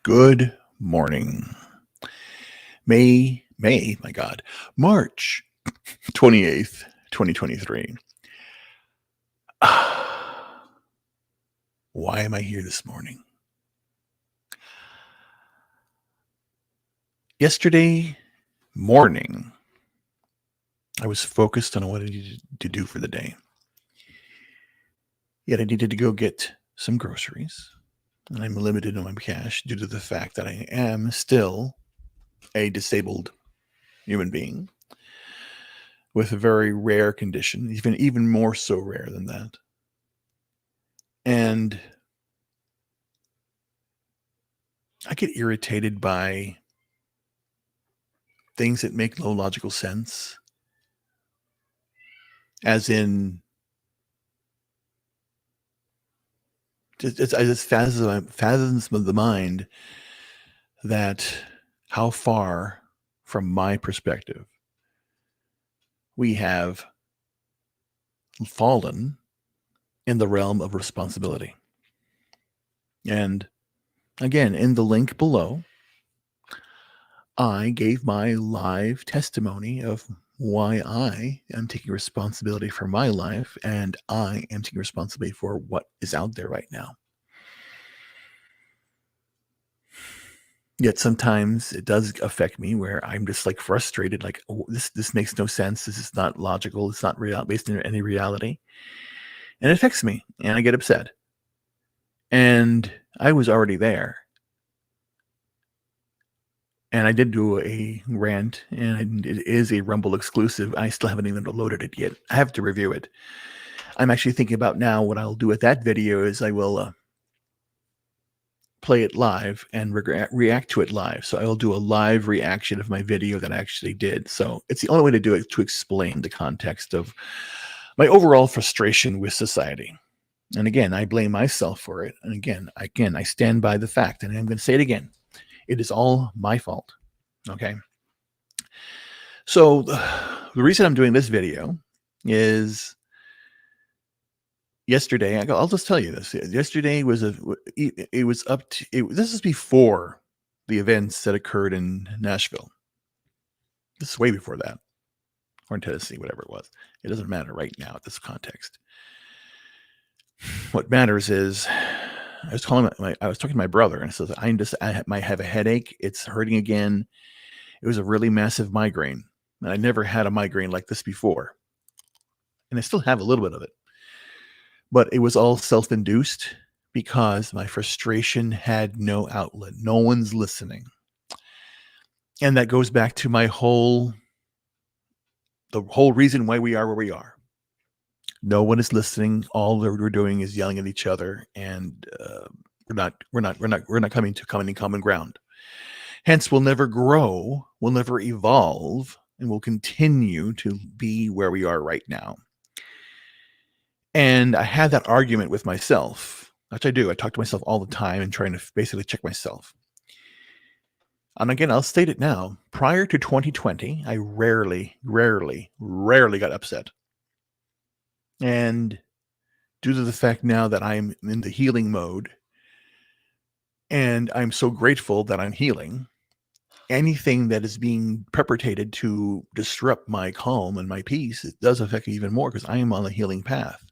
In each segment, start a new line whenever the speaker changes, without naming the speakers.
Good morning. March 28th, 2023. Why am I here this morning? Yesterday morning, I was focused on what I needed to do for the day. Yet I needed to go get some groceries. And I'm limited on my cash due to the fact that I am still a disabled human being with a very rare condition, even more so rare than that. And I get irritated by things that make no logical sense, as in it's fathoms of the mind that how far from my perspective we have fallen in the realm of responsibility. And again, in the link below, I gave my live testimony of why I am taking responsibility for my life, and I am taking responsibility for what is out there right now. Yet sometimes it does affect me where I'm just like frustrated, like, oh, this makes no sense. This is not logical. It's not based in any reality. And it affects me, and I get upset. And I was already there. And I did do a rant, and it is a Rumble exclusive. I still haven't even loaded it yet. I have to review it. I'm actually thinking about now what I'll do with that video is I will play it live and react to it live. So I will do a live reaction of my video that I actually did. So it's the only way to do it, to explain the context of my overall frustration with society. And again, I blame myself for it. And again, I stand by the fact, and I'm going to say it again. It is all my fault. Okay. So the reason I'm doing this video is yesterday, I'll just tell you this. Yesterday was this is before the events that occurred in Nashville. This is way before that, or in Tennessee, whatever it was. It doesn't matter right now at this context. What matters is I was talking to my brother, and says I might have a headache. It's hurting again. It was a really massive migraine, and I never had a migraine like this before, and I still have a little bit of it, but it was all self-induced because my frustration had no outlet. No one's listening, and that goes back to the whole reason why we are where we are. No one is listening. All that we're doing is yelling at each other, and we're not coming to common ground. Hence, we'll never grow, we'll never evolve, and we'll continue to be where we are right now. And I had that argument with myself, which I do. I talk to myself all the time and trying to basically check myself. And again, I'll state it now. Prior to 2020, I rarely got upset. And due to the fact now that I'm in the healing mode, and I'm so grateful that I'm healing, anything that is being perpetrated to disrupt my calm and my peace, it does affect me even more because I am on a healing path.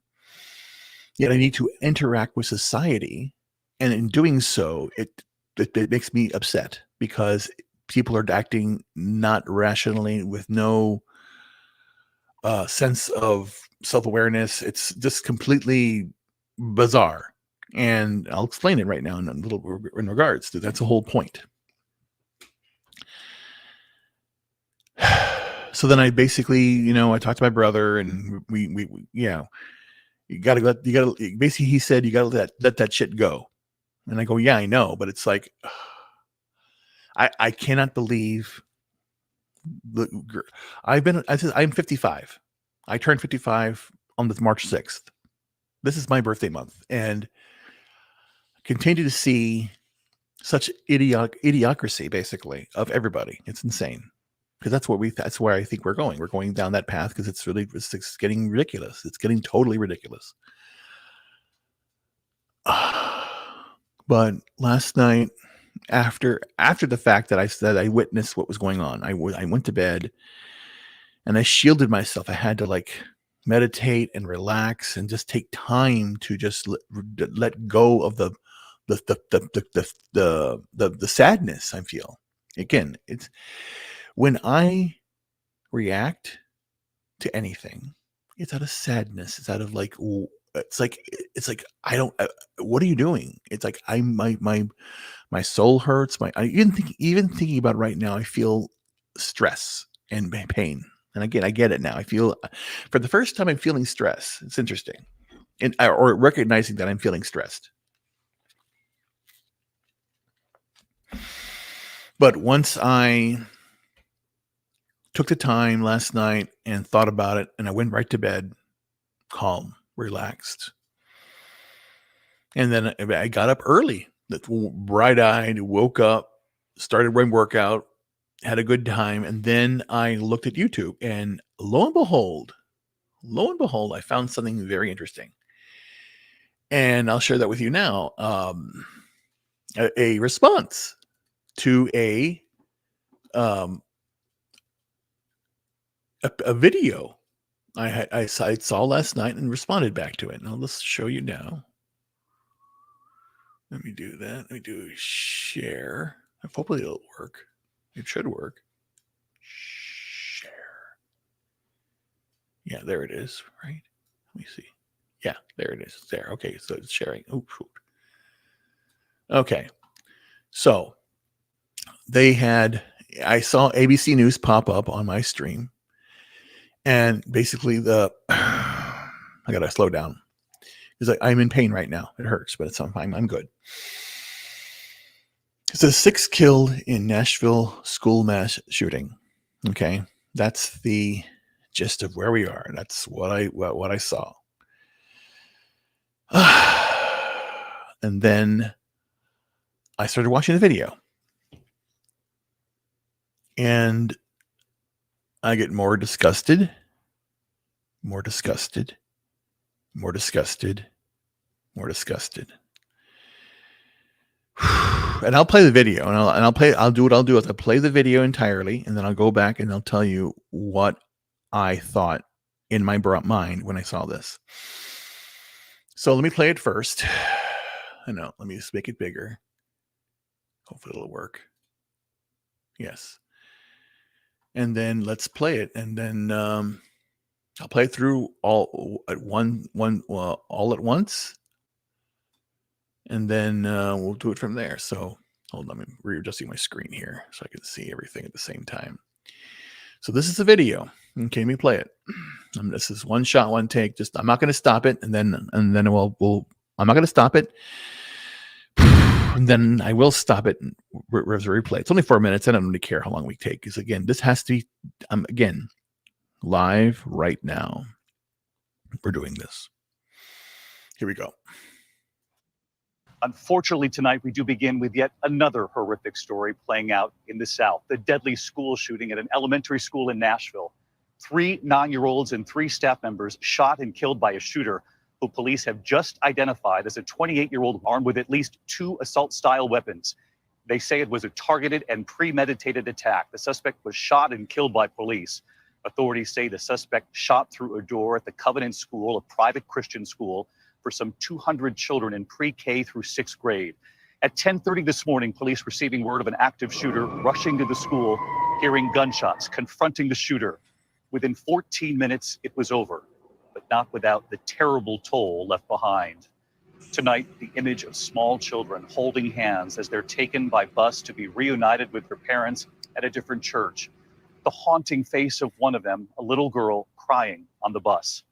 Yet I need to interact with society, and in doing so, it makes me upset because people are acting not rationally, with no sense of self-awareness. It's just completely bizarre, and I'll explain it right now in regards to that's the whole point. So then I basically, I talked to my brother, and we basically he said, you gotta let that shit go. And I go, yeah, I know, but it's like, I cannot believe I'm 55. I turned 55 on the March 6th. This is my birthday month, and continue to see such idiocracy, basically, of everybody. It's insane, because that's where I think we're going. We're going down that path because it's getting ridiculous. It's getting totally ridiculous. But last night, after the fact that I said I witnessed what was going on, I went to bed and I shielded myself. I had to meditate and relax and just take time to just let go of the sadness I feel. Again, it's when I react to anything, it's out of sadness. It's out of it's like I don't. What are you doing? It's like my soul hurts. Even thinking about it right now, I feel stress and pain. And again, I get it now. I feel, for the first time, I'm feeling stress. It's interesting, or recognizing that I'm feeling stressed. But once I took the time last night and thought about it, and I went right to bed, calm, relaxed. And then I got up early, bright-eyed, woke up, started my workout, had a good time, and then I looked at YouTube, and lo and behold, I found something very interesting. And I'll share that with you now. A response to a video I saw last night and responded back to it. Now let's show you now. Let me do that. Let me do share. Hopefully it'll work. It should work. Share. Yeah, there it is, right? Let me see. Yeah, there it is. It's there. Okay, so it's sharing. Oh, shoot. Okay. So I saw ABC News pop up on my stream. And basically I gotta slow down. Because I'm in pain right now. It hurts, but I'm good. It says 6 killed in Nashville school mass shooting. Okay, that's the gist of where we are. That's what I saw. And then I started watching the video, and I get more disgusted. And I'll play the video, and I'll do what I'll do is I'll play the video entirely, and then I'll go back and I'll tell you what I thought in my mind when I saw this. So let me play it first. I know. Let me just make it bigger. Hopefully it'll work. Yes. And then let's play it, and then I'll play it through all at all at once, and then we'll do it from there. So hold on, I'm readjusting my screen here so I can see everything at the same time. So this is the video. Okay, let me play it. This is one shot, one take. I'm not going to stop it, and then I'm not going to stop it. And then I will stop it and replay. It's only 4 minutes. I don't really care how long we take, because again, this has to be again live right now. We're doing this. Here we go.
Unfortunately, tonight we do begin with yet another horrific story playing out in the South. The deadly school shooting at an elementary school in Nashville. 3 9-year-olds and 3 staff members shot and killed by a shooter who police have just identified as a 28-year-old armed with at least 2 assault-style weapons. They say it was a targeted and premeditated attack. The suspect was shot and killed by police. Authorities say the suspect shot through a door at the Covenant School, a private Christian school, for some 200 children in pre-K through 6th grade. At 10:30 this morning, police receiving word of an active shooter rushing to the school, hearing gunshots, confronting the shooter. Within 14 minutes, it was over, but not without the terrible toll left behind. Tonight, the image of small children holding hands as they're taken by bus to be reunited with their parents at a different church. the haunting face of one of them, a little girl crying on the bus.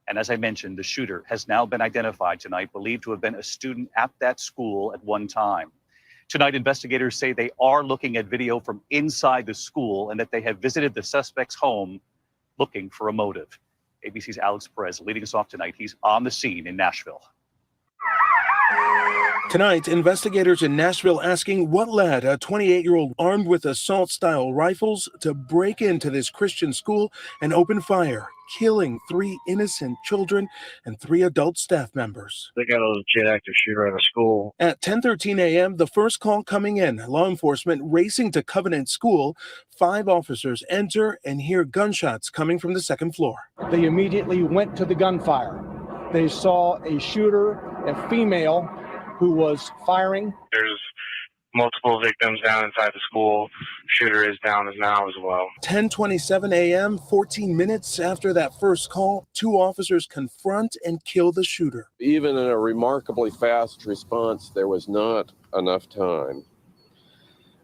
And as I mentioned, the shooter has now been identified tonight, believed to have been a student at that school at one time. Tonight, investigators say they are looking at video from inside the school and that they have visited the suspect's home looking for a motive. ABC's Alex Perez leading us off tonight. He's on the scene in Nashville.
Tonight, investigators in Nashville asking what led a 28-year-old armed with assault-style rifles to break into this Christian school and open fire, killing 3 innocent children and 3 adult staff members.
They got a legit active shooter at a school.
At 10:13 a.m., the first call coming in, law enforcement racing to Covenant School. 5 officers enter and hear gunshots coming from the second floor.
They immediately went to the gunfire. They saw a shooter, a female, who was firing.
There's multiple victims down inside the school. Shooter is down now as well.
10:27 a.m., 14 minutes after that first call, 2 officers confront and kill the shooter.
Even in a remarkably fast response, there was not enough time.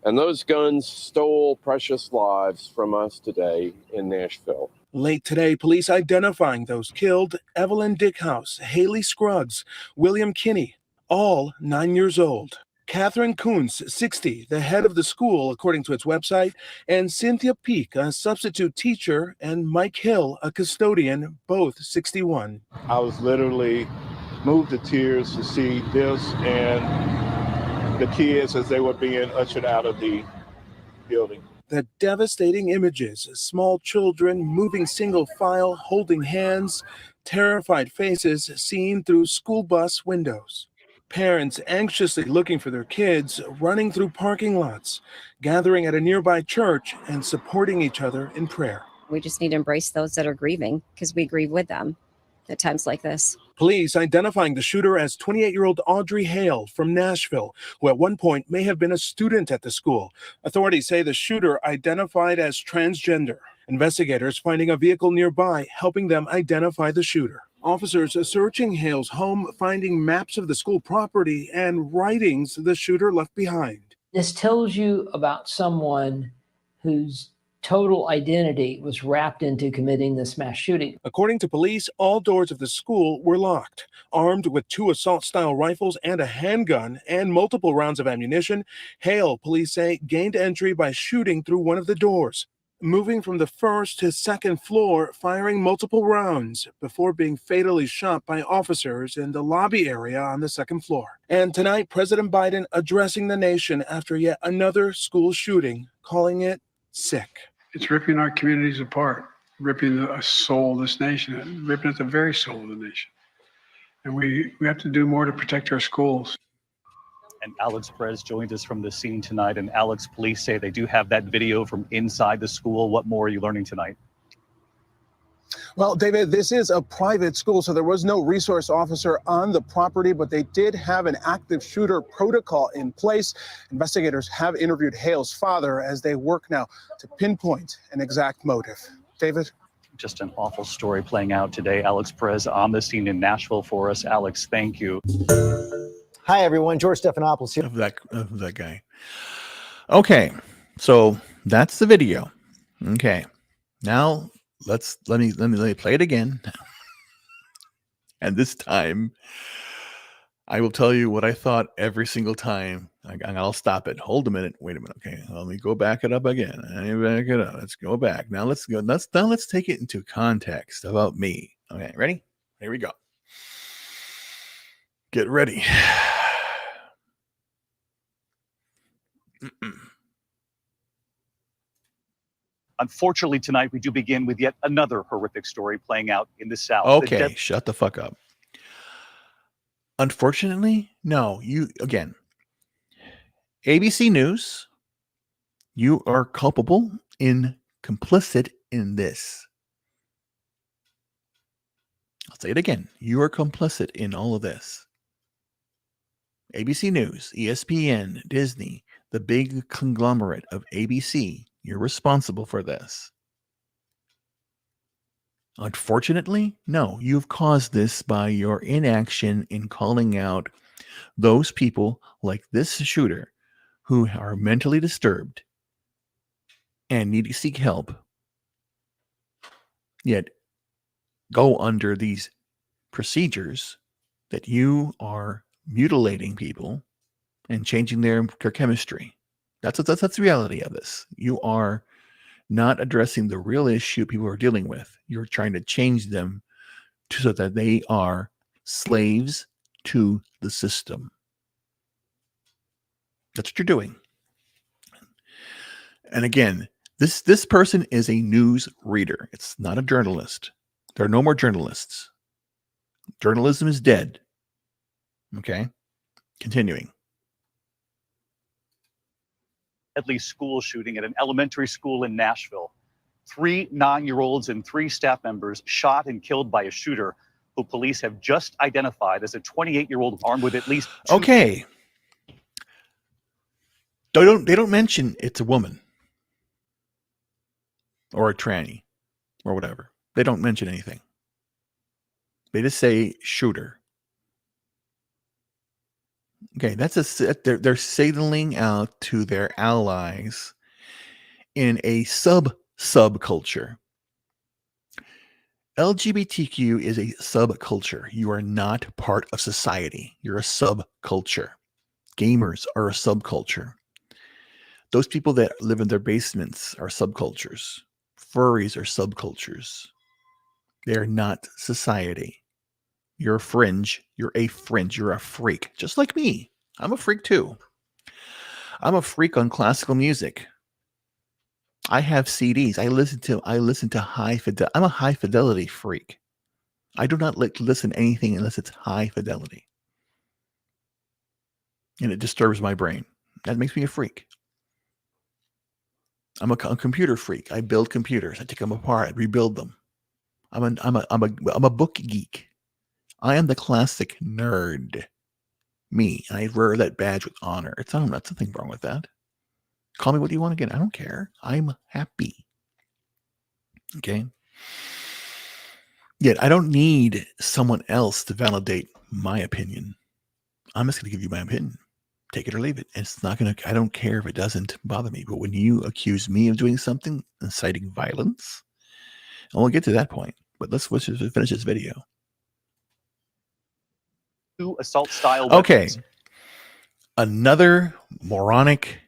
And those guns stole precious lives from us today in Nashville.
Late today, police identifying those killed: Evelyn Dickhouse, Haley Scruggs, William Kinney, all 9 years old. Catherine Coons, 60, the head of the school, according to its website, and Cynthia Peak, a substitute teacher, and Mike Hill, a custodian, both 61.
I was literally moved to tears to see this and the kids as they were being ushered out of the building.
The devastating images, small children moving single file, holding hands, terrified faces seen through school bus windows. Parents anxiously looking for their kids, running through parking lots, gathering at a nearby church, and supporting each other in prayer.
We just need to embrace those that are grieving because we grieve with them at times like this.
Police identifying the shooter as 28-year-old Audrey Hale from Nashville, who at one point may have been a student at the school. Authorities say the shooter identified as transgender. Investigators finding a vehicle nearby, helping them identify the shooter. Officers searching Hale's home, finding maps of the school property and writings the shooter left behind.
This tells you about someone whose total identity was wrapped into committing this mass shooting.
According to police, all doors of the school were locked. Armed with 2 assault-style rifles and a handgun and multiple rounds of ammunition, Hale, police say, gained entry by shooting through one of the doors, moving from the first to second floor, firing multiple rounds before being fatally shot by officers in the lobby area on the second floor. And tonight, President Biden addressing the nation after yet another school shooting, calling it sick.
It's ripping our communities apart, ripping the soul of this nation, ripping at the very soul of the nation. And we have to do more to protect our schools.
And Alex Perez joins us from the scene tonight. And Alex, police say they do have that video from inside the school. What more are you learning tonight?
Well, David, this is a private school, so there was no resource officer on the property, but they did have an active shooter protocol in place. Investigators have interviewed Hale's father as they work now to pinpoint an exact motive. David?
Just an awful story playing out today. Alex Perez on the scene in Nashville for us. Alex, thank you.
Hi, everyone. George Stephanopoulos here.
Of that guy. Okay, so that's the video. Okay, now let me play it again. And this time, I will tell you what I thought every single time. I'll stop it. Hold a minute. Wait a minute. Okay, let me go back it up again. Back it up. Let's go back. Now let's go. Let's take it into context about me. Okay, ready? Here we go. Get ready.
Unfortunately, tonight we do begin with yet another horrific story playing out in the South.
Okay, shut the fuck up. Unfortunately, no. Again, ABC News, you are complicit in this. I'll say it again. You are complicit in all of this. ABC News, ESPN, Disney, the big conglomerate of ABC, you're responsible for this. Unfortunately, no, you've caused this by your inaction in calling out those people like this shooter who are mentally disturbed and need to seek help, yet go under these procedures that you are mutilating people and changing their chemistry. That's the reality of this. You are not addressing the real issue people are dealing with. You're trying to change them so that they are slaves to the system. That's what you're doing. And again, this person is a news reader. It's not a journalist. There are no more journalists. Journalism is dead. Okay? Continuing.
Deadly school shooting at an elementary school in Nashville. 3 9-year-olds and 3 staff members shot and killed by a shooter who police have just identified as a 28-year-old armed with at least 2.
Okay. They don't mention it's a woman or a tranny or whatever. They don't mention anything. They just say shooter. Okay, they're signaling out to their allies in a subculture. LGBTQ is a subculture. You are not part of society. You're a subculture. Gamers are a subculture. Those people that live in their basements are subcultures. Furries are subcultures. They are not society. You're a fringe. You're a fringe. You're a freak. Just like me. I'm a freak too. I'm a freak on classical music. I have CDs. I listen to high fidelity. I'm a high fidelity freak. I do not listen to anything unless it's high fidelity. And it disturbs my brain. That makes me a freak. I'm a computer freak. I build computers. I take them apart. I rebuild them. I'm a book geek. I am the classic nerd. Me. And I wear that badge with honor. That's nothing wrong with that. Call me what you want again. I don't care. I'm happy. Okay. Yet I don't need someone else to validate my opinion. I'm just going to give you my opinion. Take it or leave it. It's not going to, I don't care if it doesn't bother me. But when you accuse me of doing something, inciting violence, and we'll get to that point. But let's just finish this video.
2 assault-style
Okay.
weapons.
Another moronic,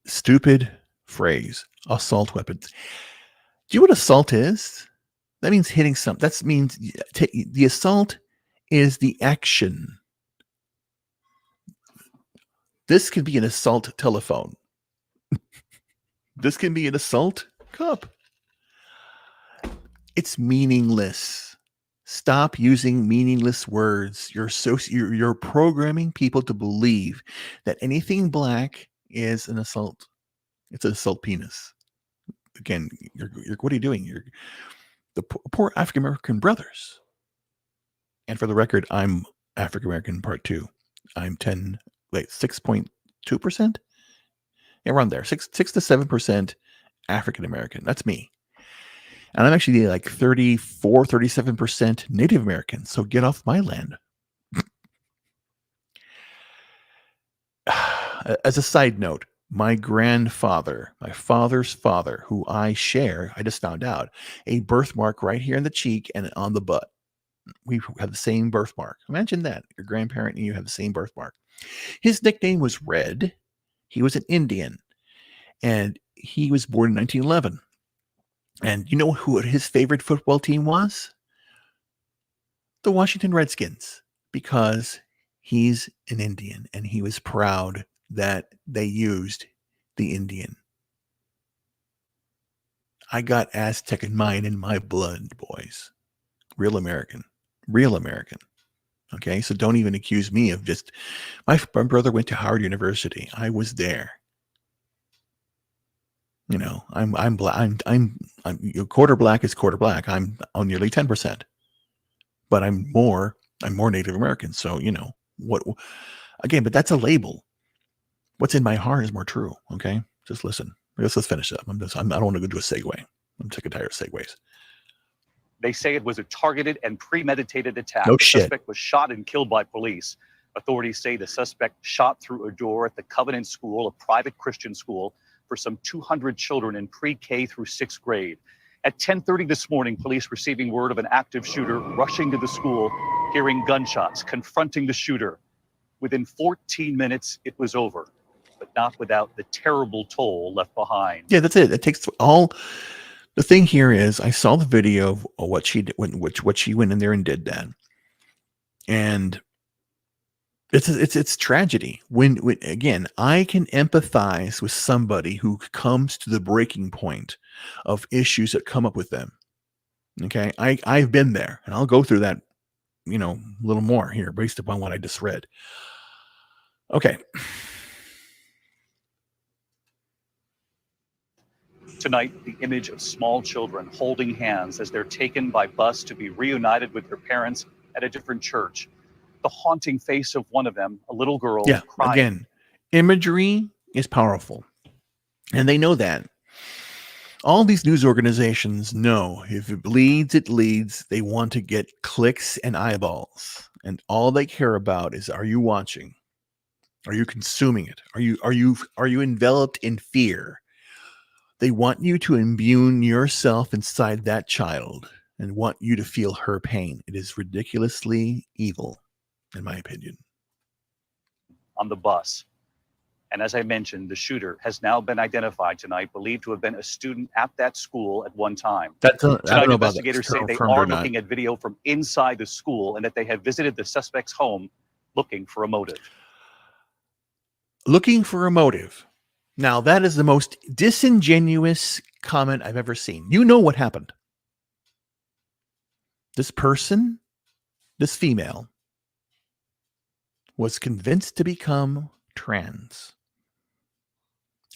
stupid phrase. Assault weapons. Do you know what assault is? That means hitting something. That means the assault is the action. This could be an assault telephone. This can be an assault cup. It's meaningless. Stop using meaningless words. You're programming people to believe that anything black is an assault. It's an assault penis. Again, what are you doing? You're the poor African American brothers. And for the record, I'm African American part 2. I'm 6.2%. Yeah, around there, 6 to 7% African American. That's me. And I'm actually like 37% Native American. So get off my land. As a side note, my father's father, who I share, I just found out, a birthmark right here in the cheek and on the butt. We have the same birthmark. Imagine that. Your grandparent and you have the same birthmark. His nickname was Red. He was an Indian. And he was born in 1911. And you know who his favorite football team was? The Washington Redskins. Because he's an Indian and he was proud that they used the Indian. I got Aztec in my blood, boys. Real American. Real American. Okay, so don't even accuse me of just. My brother went to Howard University. I was there. You know, I'm black. I'm quarter black is quarter black. I'm on nearly 10%, but I'm more Native American. So you know what? Again, but that's a label. What's in my heart is more true. Okay, just listen. Let's finish up. I don't want to go do a segue. I'm sick and tired of segues.
They say it was a targeted and premeditated attack.
No
the
shit.
suspect was shot and killed by police. Authorities say the suspect shot through a door at the Covenant School, a private Christian school, for some 200 children in pre-K through 6th grade. At 10:30 this morning, police receiving word of an active shooter rushing to the school, hearing gunshots, confronting the shooter. Within 14 minutes, it was over, but not without the terrible toll left behind.
Yeah, that's it. It takes all. The thing here is, I saw the video of what she did, what she went in there and did then, and it's tragedy. When again, I can empathize with somebody who comes to the breaking point of issues that come up with them. Okay, I've been there, and I'll go through that, a little more here based upon what I just read. Okay.
Tonight, the image of small children holding hands as they're taken by bus to be reunited with their parents at a different church. The haunting face of one of them, a little girl,
Yeah,
crying.
again, imagery is powerful, and they know that. All these news organizations know if it bleeds, it leads. They want to get clicks and eyeballs, and all they care about is: are you watching? Are you consuming it? Are you enveloped in fear? They want you to imbue yourself inside that child and want you to feel her pain. It is ridiculously evil, in my opinion.
On the bus. And as I mentioned, the shooter has now been identified tonight, believed to have been a student at that school at one time.
I don't
Tonight,
know about
investigators
that.
say they
Confirmed or
are
not.
looking at video from inside the school and that they have visited the suspect's home looking for a motive.
Looking for a motive. Now, that is the most disingenuous comment I've ever seen. You know what happened. This person, this female, was convinced to become trans.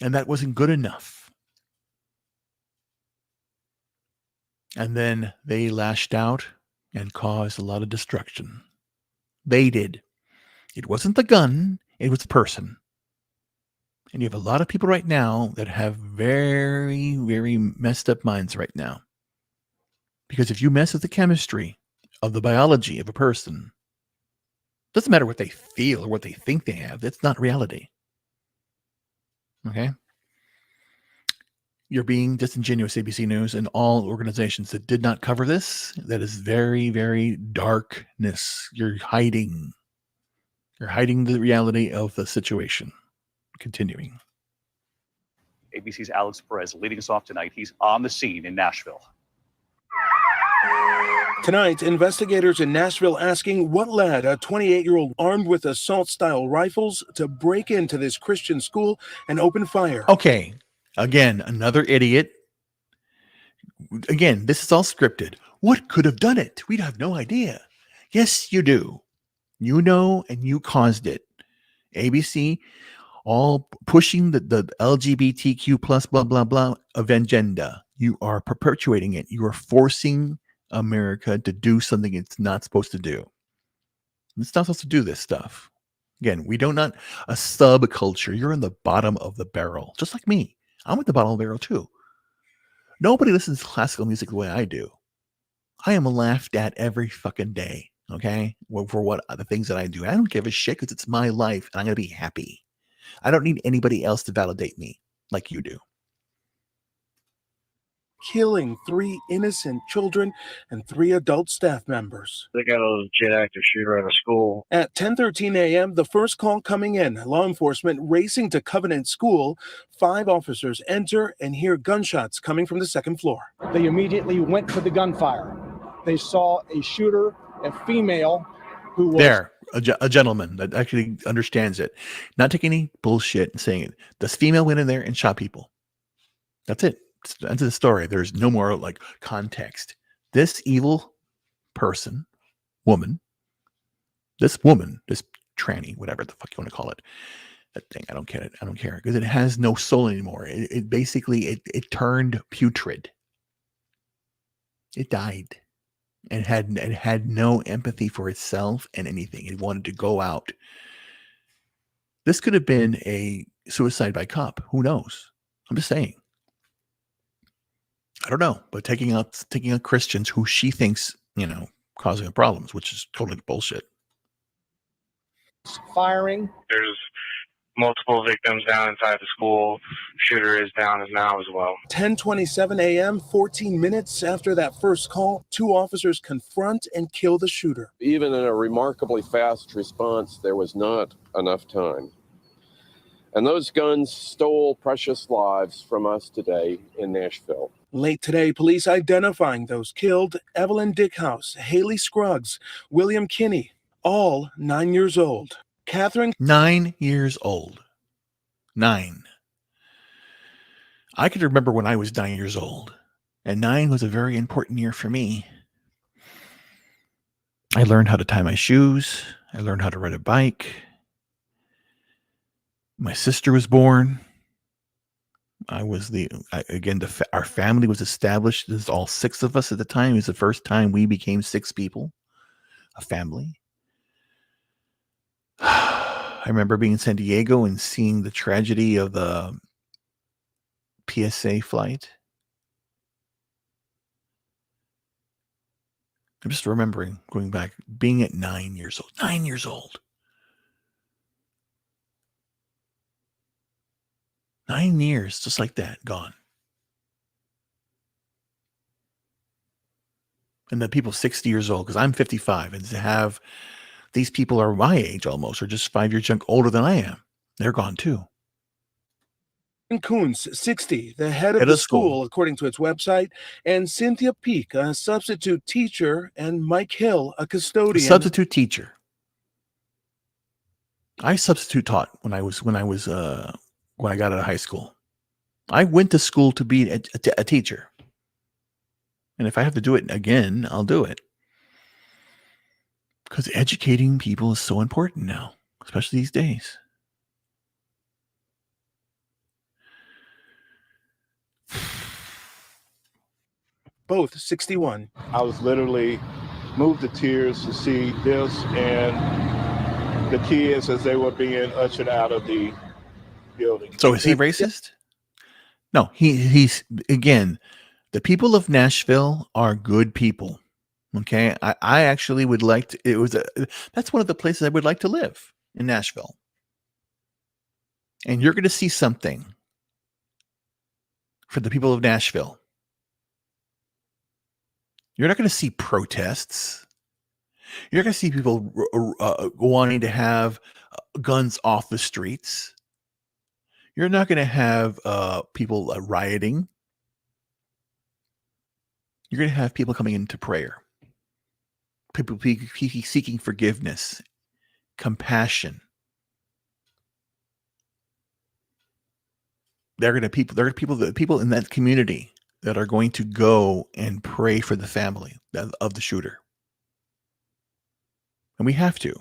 And that wasn't good enough. And then they lashed out and caused a lot of destruction. They did. It wasn't the gun, it was the person. And you have a lot of people right now that have very, very messed up minds right now. Because if you mess with the chemistry of the biology of a person, doesn't matter what they feel or what they think they have, that's not reality. Okay? You're being disingenuous, ABC News, and all organizations that did not cover this. That is very, very darkness. You're hiding. You're hiding the reality of the situation. Continuing.
ABC's Alex Perez leading us off tonight. He's on the scene in Nashville.
Tonight, investigators in Nashville asking what led a 28-year-old armed with assault-style rifles to break into this Christian school and open fire.
Okay. Again, another idiot. Again, this is all scripted. What could have done it? We have no idea. Yes, you do. You know, and you caused it. ABC, all pushing the LGBTQ plus blah, blah, blah of agenda. You are perpetuating it. You are forcing America to do something it's not supposed to do. It's not supposed to do this stuff. Again, we don't not a subculture. You're in the bottom of the barrel, just like me. I'm at the bottom of the barrel too. Nobody listens to classical music the way I do. I am laughed at every fucking day. Okay, for what the things that I do. I don't give a shit because it's my life and I'm gonna be happy. I don't need anybody else to validate me like you do.
Killing 3 innocent children and 3 adult staff members.
They got a legit active shooter at a school.
At 10:13 a.m., the first call coming in, law enforcement racing to Covenant School. 5 officers enter and hear gunshots coming from the second floor.
They immediately went to the gunfire. They saw a shooter, a female who was
There, a gentleman that actually understands it. Not taking any bullshit and saying it. This female went in there and shot people. That's it. It's the end of the story. There's no more like context. This evil person, woman, this tranny, whatever the fuck you want to call it, that thing, I don't get it. I don't care because it has no soul anymore. It basically turned putrid. It died and had no empathy for itself and anything. It wanted to go out. This could have been a suicide by cop. Who knows? I'm just saying. I don't know, but taking out Christians who she thinks, causing problems, which is totally bullshit.
firing.
There's multiple victims down inside the school. Shooter is down now as well.
10:27 a.m., 14 minutes after that first call, 2 officers confront and kill the shooter.
Even in a remarkably fast response, there was not enough time. And those guns stole precious lives from us today in Nashville.
Late today, police identifying those killed: Evelyn Dickhouse, Haley Scruggs, William Kinney, all 9 years old. Catherine,
9 years old. 9. I could remember when I was 9 years old, and 9 was a very important year for me. I learned how to tie my shoes. I learned how to ride a bike. My sister was born. Our family was established. There's all 6 of us at the time. It was the first time we became 6 people, a family. I remember being in San Diego and seeing the tragedy of the PSA flight. I'm just remembering going back, being at 9 years old. 9 years old. 9 years, just like that, gone. And the people 60 years old, because I'm 55, and to have these people are my age almost, or just 5 years older than I am. They're gone too.
Coons, 60, the head of the school, according to its website, and Cynthia Peak, a substitute teacher, and Mike Hill, a custodian.
Substitute teacher. I substitute taught when I got out of high school. I went to school to be a teacher. And if I have to do it again, I'll do it. Because educating people is so important now, especially these days.
Both 61.
I was literally moved to tears to see this and the kids as they were being ushered out of the building.
So is he racist? No, he's again, the people of Nashville are good people. Okay. I actually would like to, that's one of the places I would like to live, in Nashville. And you're going to see something for the people of Nashville. You're not going to see protests. You're going to see people wanting to have guns off the streets. You're not going to have people rioting. You're going to have people coming into prayer. People seeking forgiveness, compassion. There are people in that community that are going to go and pray for the family of the shooter. And we have to.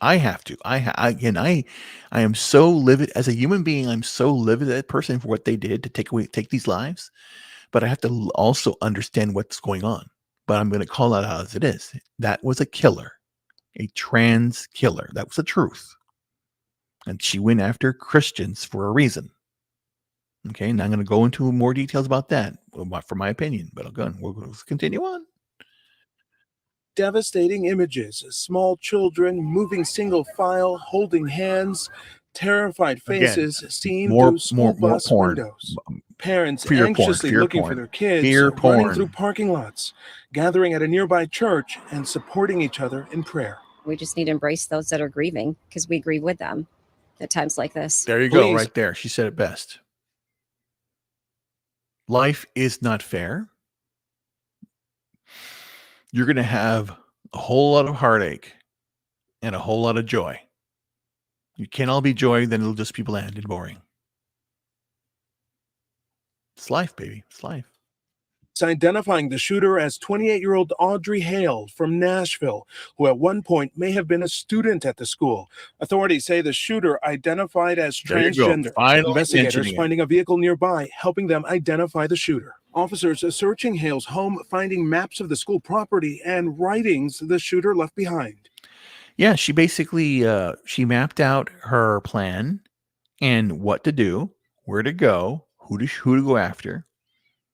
I have to. I am so livid as a human being. I'm so livid at that person for what they did to take these lives. But I have to also understand what's going on. But I'm going to call it out as it is. That was a killer, a trans killer. That was the truth. And she went after Christians for a reason. Okay, and I'm going to go into more details about that, for my opinion. But again, we'll continue on.
Devastating images, small children moving single file, holding hands, terrified faces seen through school bus windows. Parents anxiously looking for their kids, running through parking lots, gathering at a nearby church, and supporting each other in prayer.
We just need to embrace those that are grieving, because we grieve with them at times like this.
There you go, right there. She said it best. Life is not fair. You're going to have a whole lot of heartache and a whole lot of joy. You can't all be joy, then it'll just be bland and boring. It's life, baby. It's life.
It's identifying the shooter as 28-year-old Audrey Hale from Nashville, who at one point may have been a student at the school. Authorities say the shooter identified as transgender. Investigators finding a vehicle nearby, helping them identify the shooter. Officers searching Hale's home, finding maps of the school property and writings the shooter left behind.
Yeah, she basically she mapped out her plan and what to do, where to go, who to go after.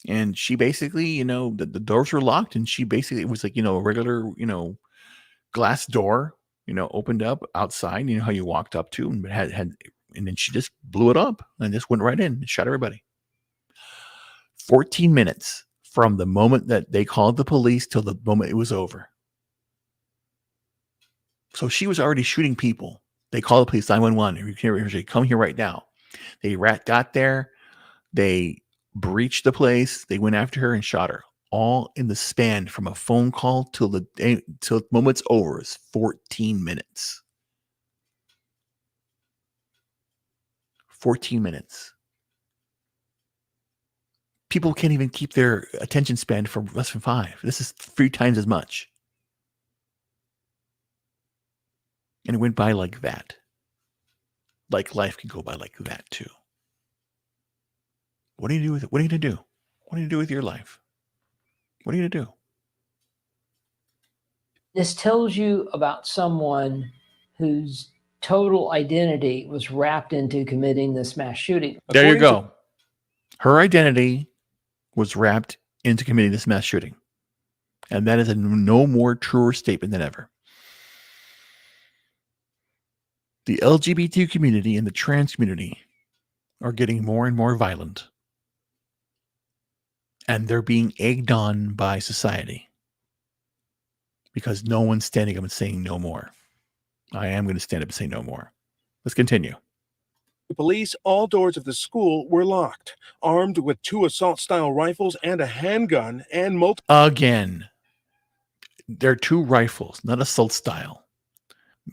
And she basically, the doors were locked, and she basically, it was like, a regular, glass door, opened up outside. You know how you walked up to and and then she just blew it up and just went right in and shot everybody. 14 minutes from the moment that they called the police till the moment it was over. So she was already shooting people. They called the police, 911. Come here right now. They got there. They breached the place. They went after her and shot her. All in the span from a phone call till the moment's over is 14 minutes. 14 minutes. People can't even keep their attention span for less than 5. This is 3 times as much. And it went by like that. Like life can go by like that too. What do you do with it? What are you going to do? What are you going to do with your life? What are you going to do?
This tells you about someone whose total identity was wrapped into committing this mass shooting.
There you go. Her identity was wrapped into committing this mass shooting. And that is a no more truer statement than ever. The LGBT community and the trans community are getting more and more violent. And they're being egged on by society. Because no one's standing up and saying no more. I am going to stand up and say no more. Let's continue.
The police, all doors of the school were locked, armed with 2 assault-style rifles and a handgun and multiple...
Again, they're 2 rifles, not assault style.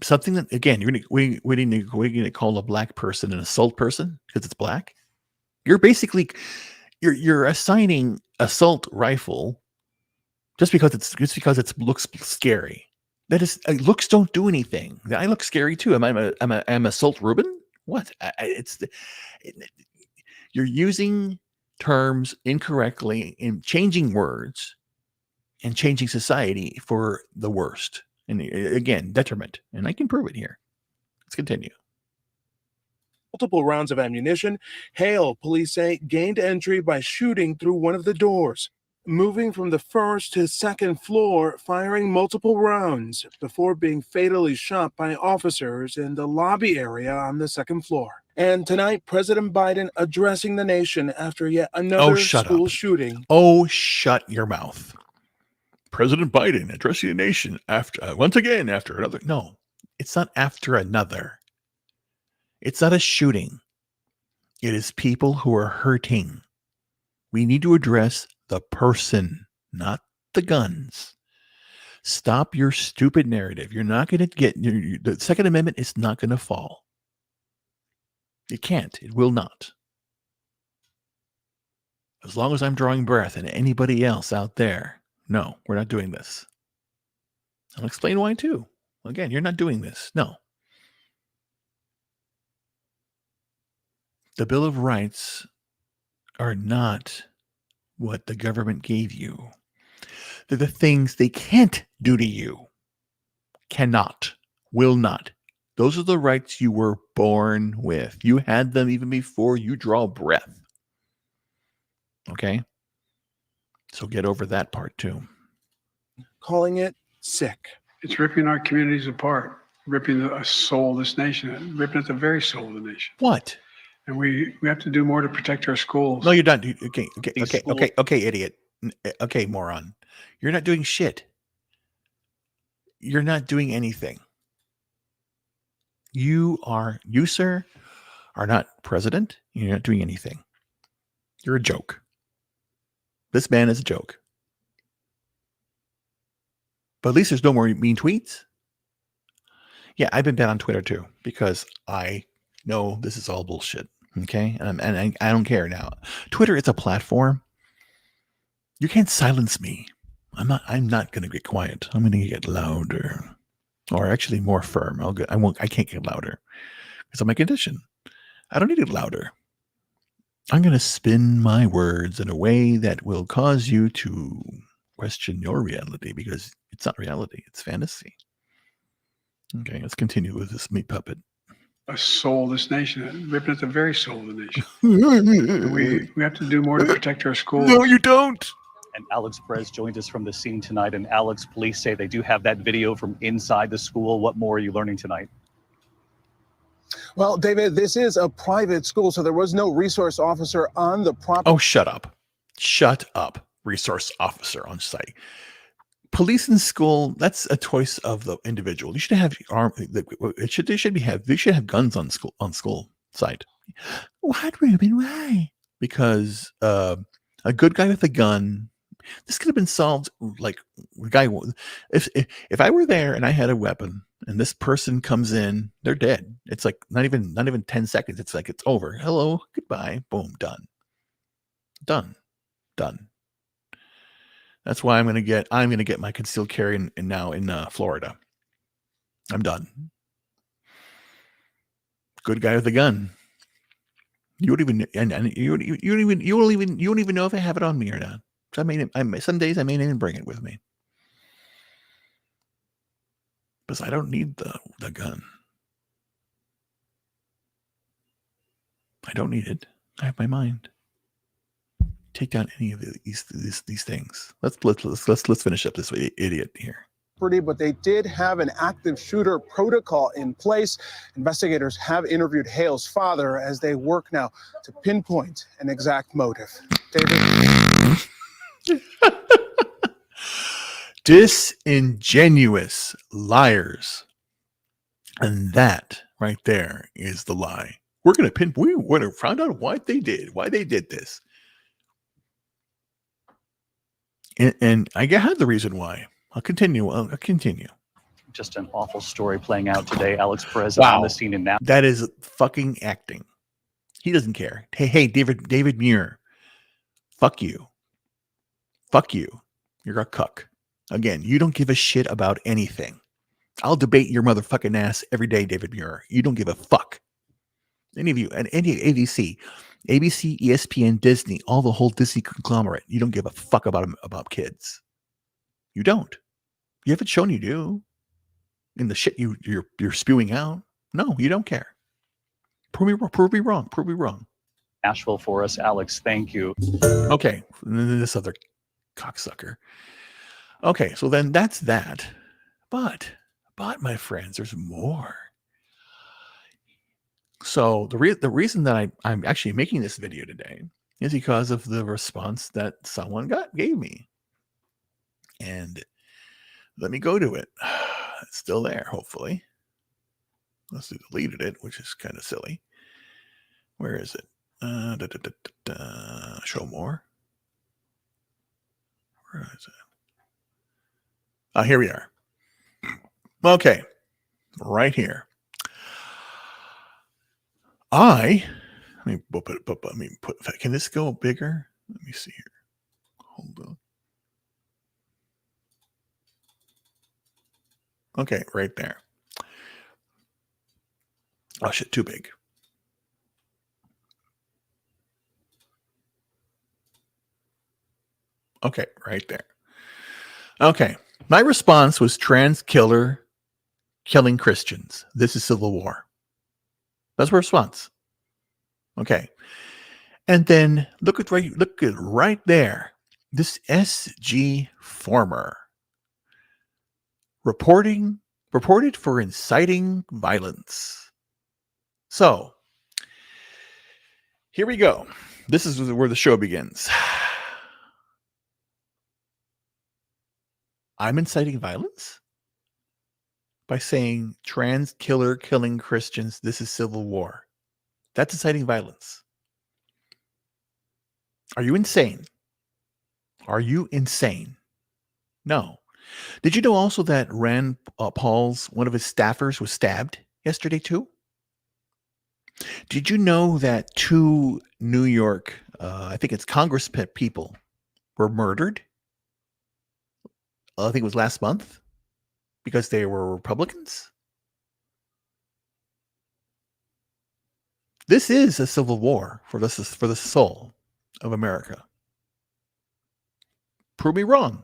Something that, again, we're going to call a black person an assault person because it's black. You're basically, you're assigning assault rifle just because it looks scary. That is, looks don't do anything. I look scary too. I'm assault Reuben? What? You're using terms incorrectly in changing words and changing society for the worst. And again, detriment. And I can prove it here. Let's continue.
Multiple rounds of ammunition. Hale, police say, gained entry by shooting through one of the doors, moving from the first to second floor, firing multiple rounds before being fatally shot by officers in the lobby area on the second floor. And tonight, President Biden addressing the nation after yet another school shooting.
Oh, shut your mouth. President Biden addressing the nation once again after another. No, it's not after another. It's not a shooting. It is people who are hurting. We need to address the person, not the guns. Stop your stupid narrative. You're not going to get the Second Amendment is not going to fall. It can't. It will not. As long as I'm drawing breath and anybody else out there, no, we're not doing this. I'll explain why too. Again, you're not doing this. No. The Bill of Rights are not what the government gave you. They're the things they can't do to you. Cannot. Will not. Those are the rights you were born with. You had them even before you draw breath. Okay? So get over that part too.
Calling it sick.
It's ripping our communities apart, ripping the soul of this nation, ripping at the very soul of the nation.
What?
And we have to do more to protect our schools.
No, you're not. Okay, idiot. Okay, moron. You're not doing shit. You're not doing anything. You, sir, are not president. You're not doing anything. You're a joke. This man is a joke. But at least there's no more mean tweets. Yeah, I've been banned on Twitter too because I know this is all bullshit. Okay, and I don't care now. Twitter is a platform. You can't silence me. I'm not going to get quiet. I'm going to get louder, or actually more firm. I can't get louder because of my condition. I don't need it louder. I'm going to spin my words in a way that will cause you to question your reality because it's not reality. It's fantasy. Okay, let's continue with this meat puppet.
A soul of this nation, ripping at the very soul of the nation. And we have to do more to protect our schools.
No, you don't.
And Alex Perez joins us from the scene tonight. And Alex, police say they do have that video from inside the school. What more are you learning tonight?
Well, David, this is a private school, so there was no resource officer on the property.
Oh, shut up. Shut up, resource officer on site. Police in school, that's a choice of the individual. You should have they should have guns on school site. What, Reuben? Why? Because a good guy with a gun. This could have been solved like guy. If I were there and I had a weapon and this person comes in, they're dead. It's like not even 10 seconds. It's like it's over. Hello, goodbye, boom, done. That's why I'm gonna get my concealed carry now in Florida. I'm done. Good guy with a gun. You don't even know if I have it on me or not. So some days I may not even bring it with me. Because I don't need the gun. I don't need it. I have my mind. Take down any of these things. Let's finish up this idiot here.
But they did have an active shooter protocol in place. Investigators have interviewed Hale's father as they work now to pinpoint an exact motive. David.
Disingenuous liars. And that right there is the lie. We want to find out why they did this. And I have the reason why. I'll continue.
Just an awful story playing out today. Alex Perez
Wow.
on the scene in now.
That is fucking acting. He doesn't care. Hey, David Muir. Fuck you. You're a cuck. Again, you don't give a shit about anything. I'll debate your motherfucking ass every day, David Muir. You don't give a fuck. Any of you, and any ABC, ESPN, Disney, all the whole Disney conglomerate. You don't give a fuck about kids. You don't. You haven't shown you do. In the shit you're spewing out. No, you don't care. Prove me wrong.
Nashville for us, Alex. Thank you.
Okay, and then this other cocksucker. Okay, so then that's that. But my friends, there's more. So the reason that I'm actually making this video today is because of the response that someone gave me. And let me go to it. It's still there, hopefully. Unless they deleted it, which is kind of silly. Where is it? Show more. Where is it? Here we are. Okay. Right here. Can this go bigger? Let me see here. Hold on. Okay, right there. Oh shit, too big. Okay, right there. Okay. My response was trans killer killing Christians. This is civil war. That's my response. Okay. And then look at right there. This SG former reported for inciting violence. So here we go. This is where the show begins. I'm inciting violence by saying trans killer killing Christians. This is civil war. That's inciting violence. Are you insane? Are you insane? No. Did you know also that Rand Paul's, one of his staffers, was stabbed yesterday too? Did you know that 2 New York, I think it's Congress people, were murdered? I think it was last month because they were Republicans. This is a civil war for the soul of America. Prove me wrong,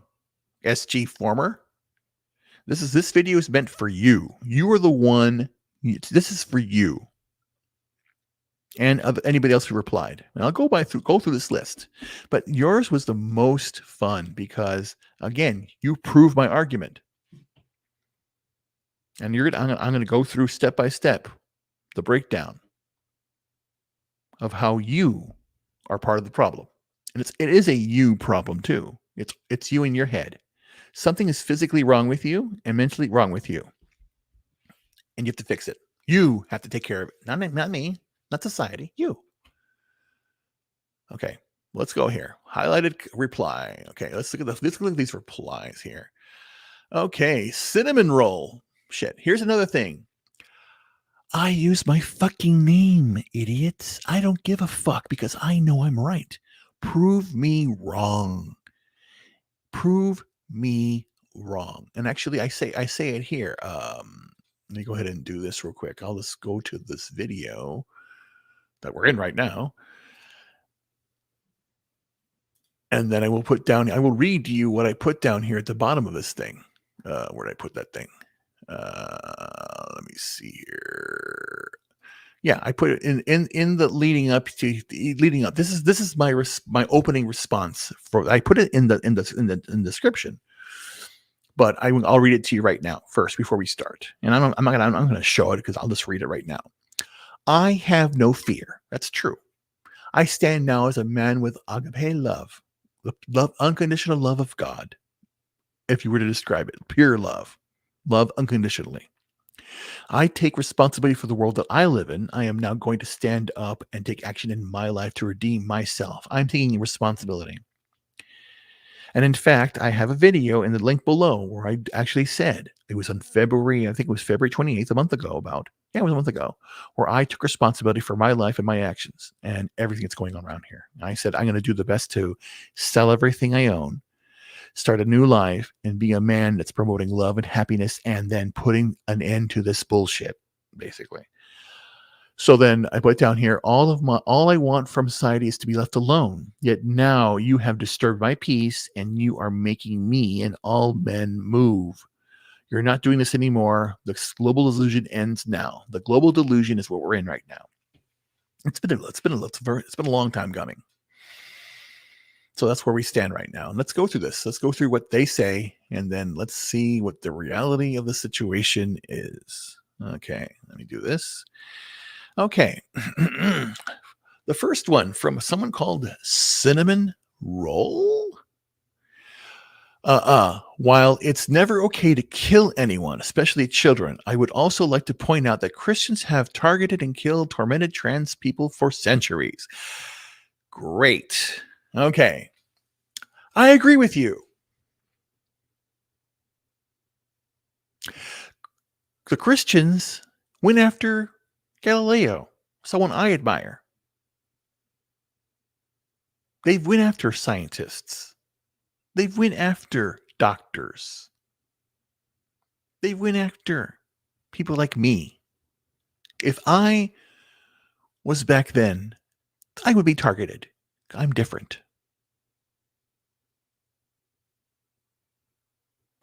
SG former. This video is meant for you. You are the one. This is for you. and anybody else who replied. And I'll go through this list, but yours was the most fun because, again, you proved my argument. And I'm going to go through step by step the breakdown of how you are part of the problem. And it is a you problem too. It's you in your head. Something is physically wrong with you and mentally wrong with you. And you have to fix it. You have to take care of it. Not me, not society, you. Okay, let's go here. Highlighted reply. Okay, let's look at these replies here. Okay, cinnamon roll. Shit, here's another thing. I use my fucking name, idiots. I don't give a fuck because I know I'm right. Prove me wrong. Prove me wrong. And actually, I say it here. Let me go ahead and do this real quick. I'll just go to this video that we're in right now. And then I will read to you what I put down here at the bottom of this thing. Where did I put that thing? Let me see here. Yeah, I put it in the leading up. This is my opening response I put it in the description, but I'll read it to you right now first before we start. And I'm going to show it because I'll just read it right now. I have no fear. That's true. I stand now as a man with AGAPE love, unconditional love of God. If you were to describe it, pure love unconditionally. I take responsibility for the world that I live in. I am now going to stand up and take action in my life to redeem myself. I'm taking responsibility. And in fact, I have a video in the link below where I actually said, it was on February 28th, a month ago it was a month ago, where I took responsibility for my life and my actions and everything that's going on around here. And I said, I'm going to do the best to sell everything I own, start a new life, and be a man that's promoting love and happiness and then putting an end to this bullshit, basically. So then I put down here, all I want from society is to be left alone. Yet now you have disturbed my peace and you are making me and all men move. You're not doing this anymore. The global delusion ends now. The global delusion is what we're in right now. It's been a long time coming. So that's where we stand right now. And let's go through this. Let's go through what they say, and then let's see what the reality of the situation is. Okay, let me do this. Okay. The first one from someone called Cinnamon Roll. While it's never okay to kill anyone, especially children, I would also like to point out that Christians have targeted and killed tormented trans people for centuries. Great. Okay. I agree with you. The Christians went after Galileo, someone I admire. They went after scientists. They went after doctors. They went after people like me. If I was back then, I would be targeted. I'm different.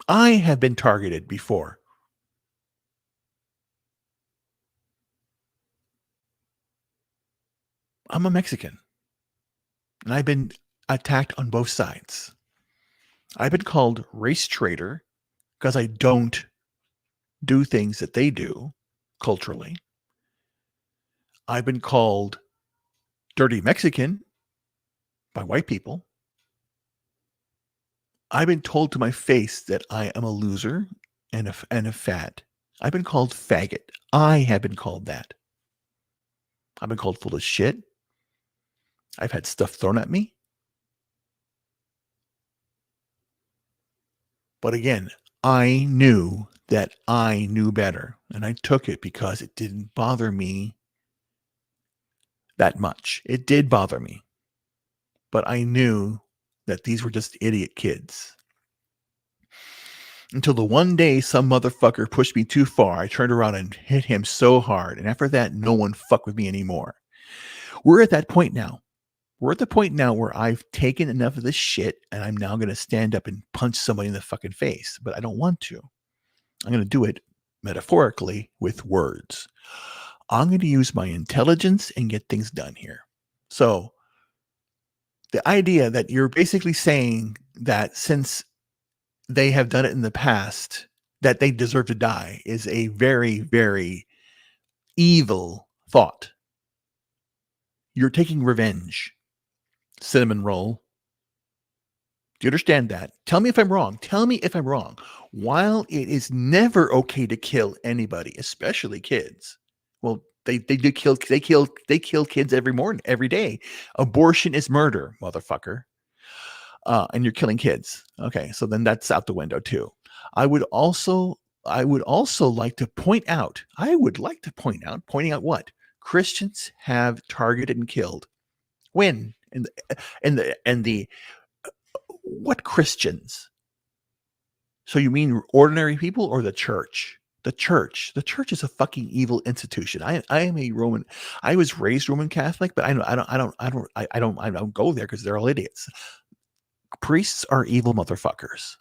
I have been targeted before. I'm a Mexican. And I've been attacked on both sides. I've been called race traitor because I don't do things that they do culturally. I've been called dirty Mexican by white people. I've been told to my face that I am a loser and a fat. I've been called faggot. I have been called that. I've been called full of shit. I've had stuff thrown at me. But again, I knew that I knew better, and I took it because it didn't bother me that much. It did bother me, but I knew that these were just idiot kids. Until the one day some motherfucker pushed me too far, I turned around and hit him so hard, and after that, no one fucked with me anymore. We're at that point now. We're at the point now where I've taken enough of this shit, and I'm now going to stand up and punch somebody in the fucking face, but I don't want to. I'm going to do it metaphorically with words. I'm going to use my intelligence and get things done here. So the idea that you're basically saying that since they have done it in the past, that they deserve to die is a very, very evil thought. You're taking revenge. Cinnamon roll. Do you understand that? Tell me if I'm wrong. Tell me if I'm wrong. While it is never okay to kill anybody, especially kids. Well, they kill kids every day. Abortion is murder, motherfucker. And you're killing kids. Okay, so then that's out the window too. I would also like to point out. Pointing out what Christians have targeted and killed. When and the what Christians? So you mean ordinary people or the church? The church is a fucking evil institution. I am a Roman. I was raised Roman Catholic, but I don't go there because they're all idiots. Priests are evil motherfuckers.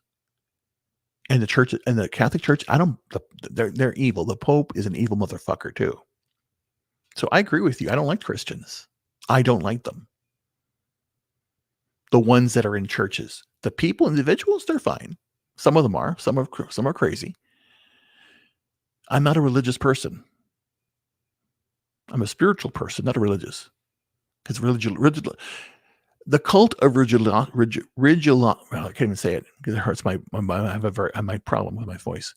And the church and the Catholic Church, they're evil. The Pope is an evil motherfucker too. So I agree with you. I don't like Christians. I don't like them. The ones that are in churches, the people, individuals, they're fine. Some of them are. Some are crazy. I'm not a religious person. I'm a spiritual person, not a religious. Because the cult of I can't even say it because it hurts I have my problem with my voice.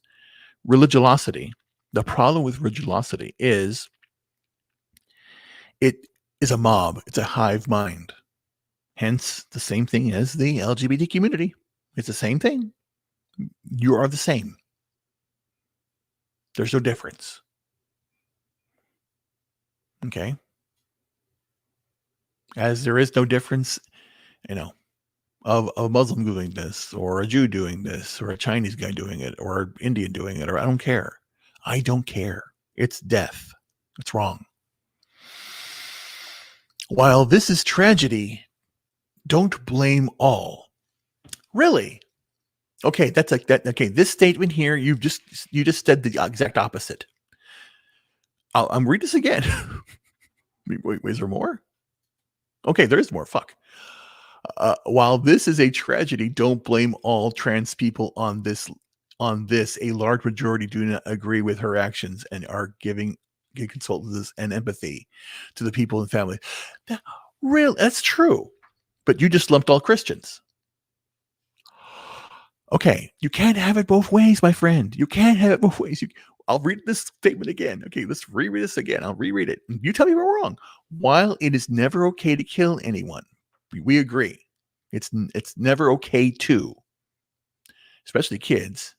Religiosity. The problem with religiosity is it is a mob. It's a hive mind. Hence, the same thing as the LGBT community. It's the same thing. You are the same. There's no difference. Okay? As there is no difference, of a Muslim doing this, or a Jew doing this, or a Chinese guy doing it, or an Indian doing it, or I don't care. I don't care. It's death. It's wrong. While this is tragedy, don't blame all. Really? Okay, that's like that. Okay, this statement here, you just said the exact opposite. I'm read this again. Wait, is there more? Okay, there is more. Fuck. While this is a tragedy, don't blame all trans people on this. A large majority do not agree with her actions and are giving consultants and empathy to the people and family. That's true. But you just lumped all Christians. Okay, you can't have it both ways, my friend. You can't have it both ways. I'll read this statement again. Okay, let's reread this again. I'll reread it. You tell me we're wrong. While it is never okay to kill anyone, we agree. It's never okay to, especially kids,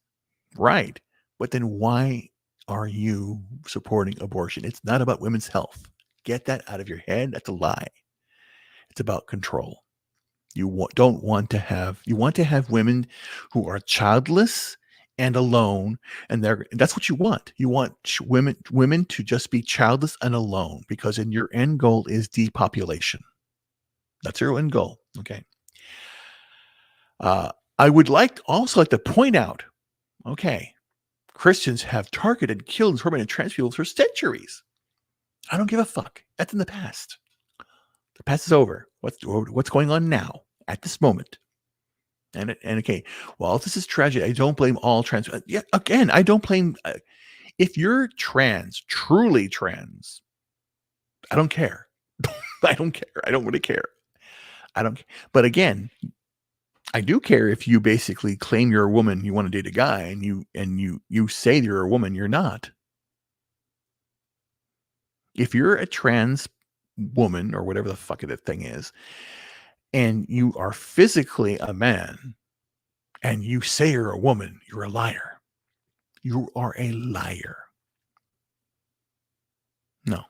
right? But then why are you supporting abortion? It's not about women's health. Get that out of your head. That's a lie. It's about control. You want to have women who are childless and alone, and that's what you want. You want women to just be childless and alone, because in your end goal is depopulation. That's your end goal. Okay. I would also like to point out, okay, Christians have targeted, killed, and tormented trans people for centuries. I don't give a fuck. That's in the past. The past is over. What's going on now at this moment? And okay, well, if this is tragedy, I don't blame all trans. Yeah, again, I don't blame. If you're trans, truly trans, I don't care. I don't care. I don't really care. I don't. But again, I do care if you basically claim you're a woman, you want to date a guy, and you say you're a woman, you're not. If you're a trans woman or whatever the fuck that thing is, and you are physically a man, and you say you're a woman, you're a liar. You are a liar. No.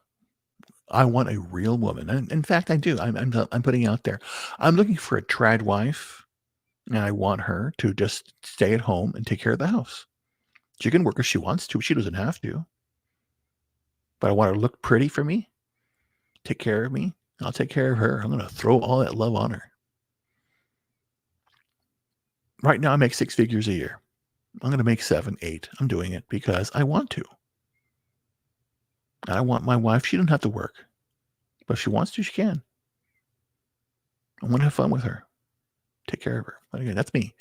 I want a real woman. And in fact, I do. I'm putting it out there. I'm looking for a trad wife, and I want her to just stay at home and take care of the house. She can work if she wants to. She doesn't have to. But I want her to look pretty for me, take care of me. I'll take care of her. I'm going to throw all that love on her. Right now, I make 6 figures a year. I'm going to make 7, 8. I'm doing it because I want to. I want my wife. She doesn't have to work, but if she wants to, she can. I want to have fun with her. Take care of her. Again, that's me.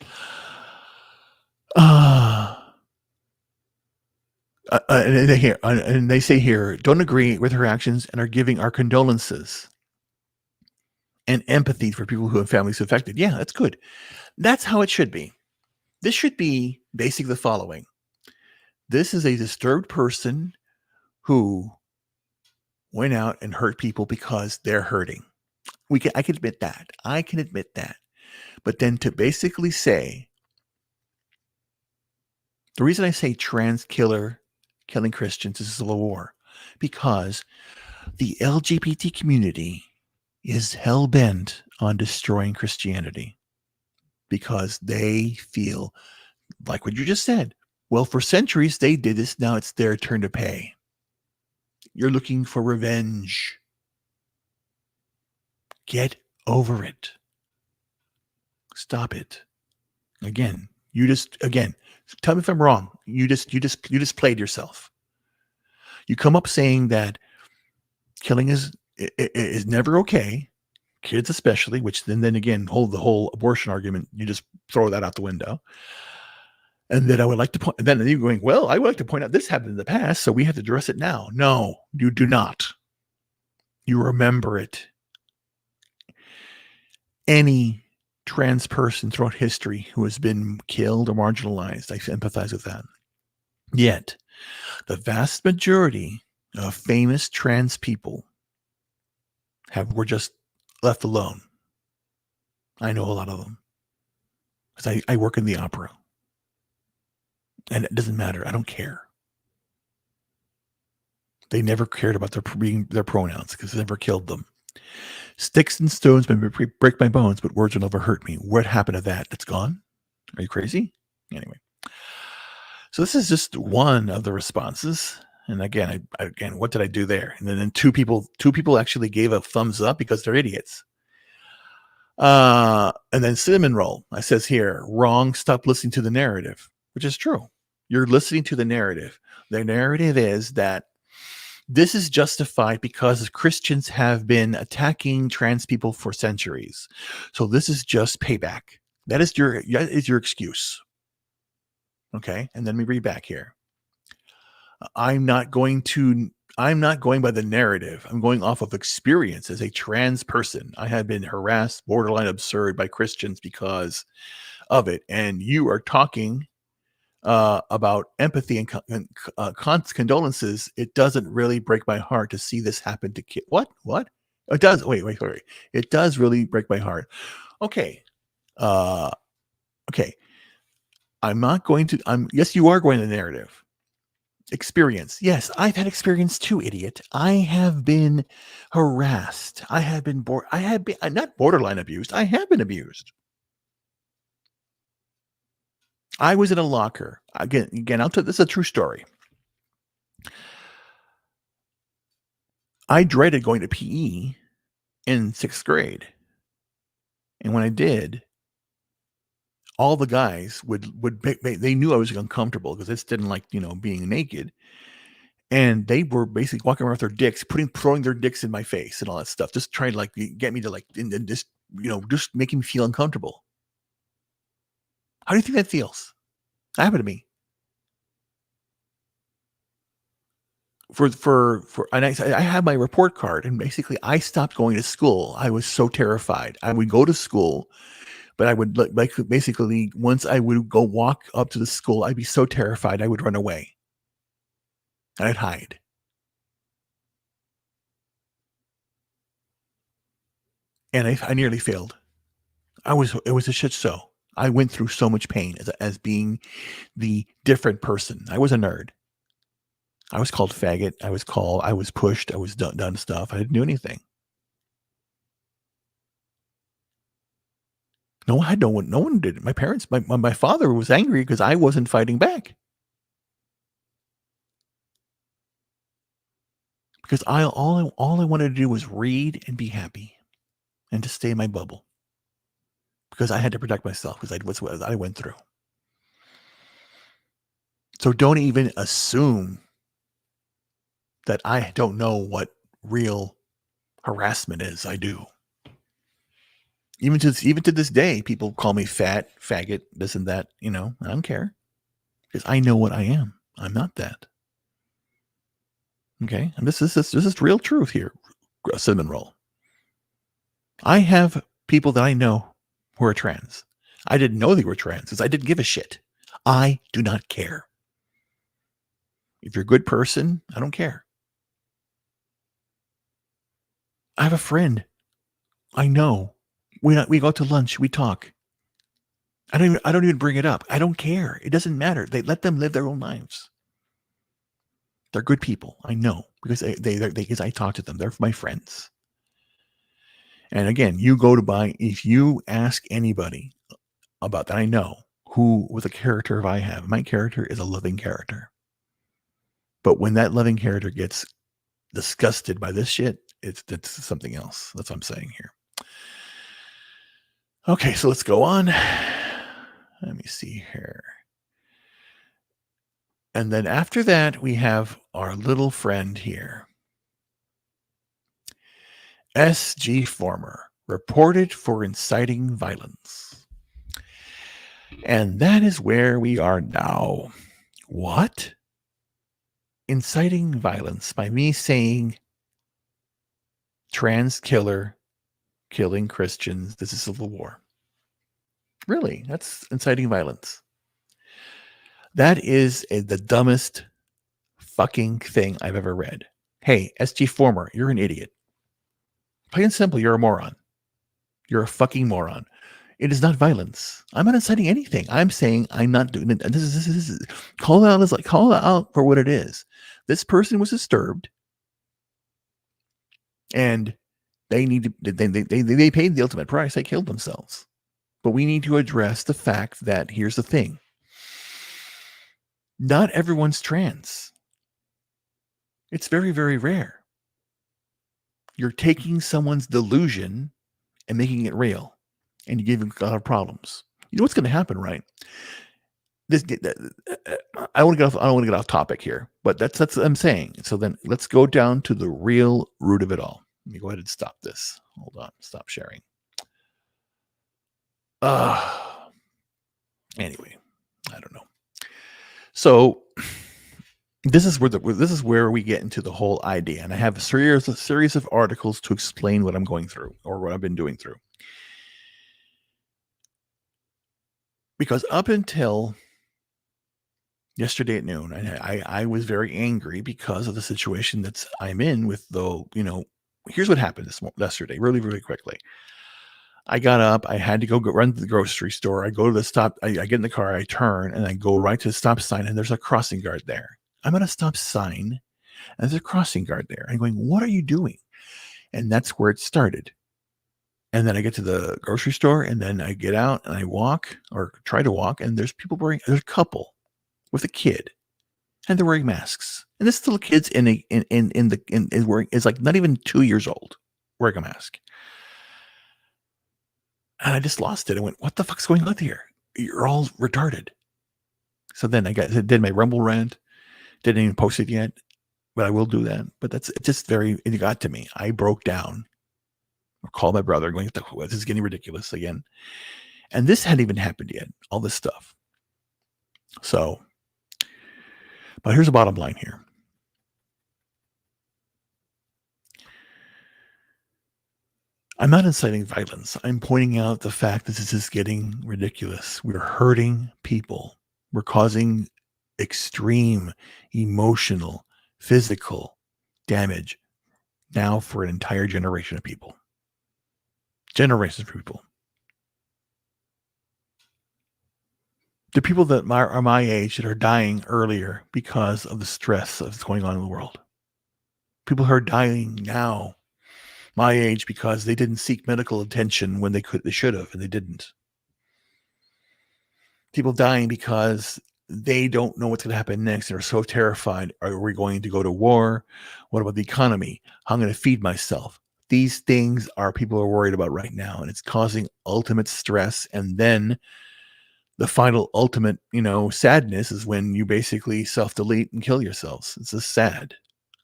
And they say here, don't agree with her actions and are giving our condolences and empathy for people who have families affected. Yeah, that's good. That's how it should be. This should be basically the following. This is a disturbed person who went out and hurt people because they're hurting. I can admit that. I can admit that. But then to basically say, the reason I say trans killer killing Christians is a civil war, because the LGBT community is hell-bent on destroying Christianity because they feel like what you just said. Well, for centuries they did this. Now it's their turn to pay. You're looking for revenge. Get over it. Stop it. Again, tell me if I'm wrong. You just played yourself. You come up saying that killing is never okay, kids especially, which then again hold the whole abortion argument. You just throw that out the window. And then I would like to point. Then you're going, well, I would like to point out this happened in the past, so we have to address it now. No, you do not. You remember it. Any trans person throughout history who has been killed or marginalized, I empathize with that. Yet, the vast majority of famous trans people were just left alone. I know a lot of them because I work in the opera. And it doesn't matter. I don't care. They never cared about their pronouns because it never killed them. Sticks and stones may break my bones, but words will never hurt me. What happened to that? It's gone? Are you crazy? Anyway. So this is just one of the responses. And again, what did I do there? And then two people actually gave a thumbs up because they're idiots. And then cinnamon roll. I says here, wrong. Stop listening to the narrative, which is true. You're listening to the narrative. The narrative is that this is justified because Christians have been attacking trans people for centuries. So this is just payback. That is your excuse. Okay. And then we read back here. I'm not going by the narrative. I'm going off of experience as a trans person. I have been harassed, borderline absurd by Christians because of it. And you are talking about empathy and condolences. It doesn't really break my heart to see this happen to kids. What? It does. Wait. It does really break my heart. Okay. Okay. Yes, you are going to the narrative. Experience. Yes, I've had experience too, idiot. I have been harassed. I have been not borderline abused. I have been abused. I was in a locker. Again, I'll tell this is a true story. I dreaded going to PE in 6th grade. And when I did, all the guys they knew I was uncomfortable because I just didn't like, being naked. And they were basically walking around with their dicks, throwing their dicks in my face and all that stuff, just trying to get me to and just, just making me feel uncomfortable. How do you think that feels? That happened to me. And I had my report card, and basically I stopped going to school. I was so terrified. I would go to school, but I would basically once I would go walk up to the school, I'd be so terrified I would run away. And I'd hide. And I nearly failed. It was a shit show. I went through so much pain as being the different person. I was a nerd. I was called faggot. I was pushed. I was done stuff. I didn't do anything. No one did it. My parents, my father was angry because I wasn't fighting back. Because all I wanted to do was read and be happy and to stay in my bubble. Because I had to protect myself because what I went through. So don't even assume that I don't know what real harassment is. I do. Even to this day, people call me fat, faggot, this and that. I don't care because I know what I am. I'm not that. Okay, and this is real truth here. Cinnamon roll. I have people that I know who are trans. I didn't know they were trans because I didn't give a shit. I do not care. If you're a good person, I don't care. I have a friend. I know. We go out to lunch. We talk. I don't even bring it up. I don't care. It doesn't matter. They let them live their own lives. They're good people. I know because because I talk to them. They're my friends. And again, if you ask anybody about that, I know who with a character I have. My character is a loving character. But when that loving character gets disgusted by this shit, it's something else. That's what I'm saying here. Okay, so let's go on. Let me see here. And then after that, we have our little friend here. S.G. Former, reported for inciting violence. And that is where we are now. What? Inciting violence by me saying trans killer killing Christians. This is civil war. Really? That's inciting violence. That is the dumbest fucking thing I've ever read. Hey, SG Former, you're an idiot. Plain and simple, you're a moron. You're a fucking moron. It is not violence. I'm not inciting anything. I'm saying I'm not doing it. This is call it out for what it is. This person was disturbed, and they paid the ultimate price. They killed themselves. But we need to address the fact that here's the thing. Not everyone's trans. It's very, very rare. You're taking someone's delusion and making it real, and you give them a lot of problems. You know what's going to happen, right? I don't want to get off topic here, but that's what I'm saying. So then let's go down to the real root of it all. Let me go ahead and stop this. Hold on, stop sharing. Anyway, I don't know. So this is where we get into the whole idea, and I have a series of articles to explain what I'm going through or what I've been doing through. Because up until yesterday at noon, I was very angry because of the situation that I'm in with here's what happened yesterday, really, really quickly. I got up, I had to go run to the grocery store. I go to the stop, I get in the car, I turn, and I go right to the stop sign, and there's a crossing guard there. I'm at a stop sign, and there's a crossing guard there. I'm going, what are you doing? And that's where it started. And then I get to the grocery store, and then I get out, and I walk, or try to walk, and there's a couple with a kid, and they're wearing masks. And this little kid's is like not even 2 years old, wearing a mask. And I just lost it. I went, what the fuck's going on here? You're all retarded. So then I did my Rumble rant. Didn't even post it yet, but I will do that. But that's just it got to me. I broke down. I called my brother going, this is getting ridiculous again. And this hadn't even happened yet. All this stuff. So, but here's the bottom line here. I'm not inciting violence. I'm pointing out the fact that this is getting ridiculous. We're hurting people. We're causing extreme emotional, physical damage now for an entire generation of people. Generations of people. The people that are my age that are dying earlier because of the stress that's going on in the world. People who are dying now my age because they didn't seek medical attention when they should have, and they didn't. People dying because they don't know what's going to happen next. They're so terrified. Are we going to go to war? What about the economy? How am I going to feed myself? These things are people are worried about right now, and it's causing ultimate stress. And then the final ultimate, sadness is when you basically self-delete and kill yourselves. It's just sad.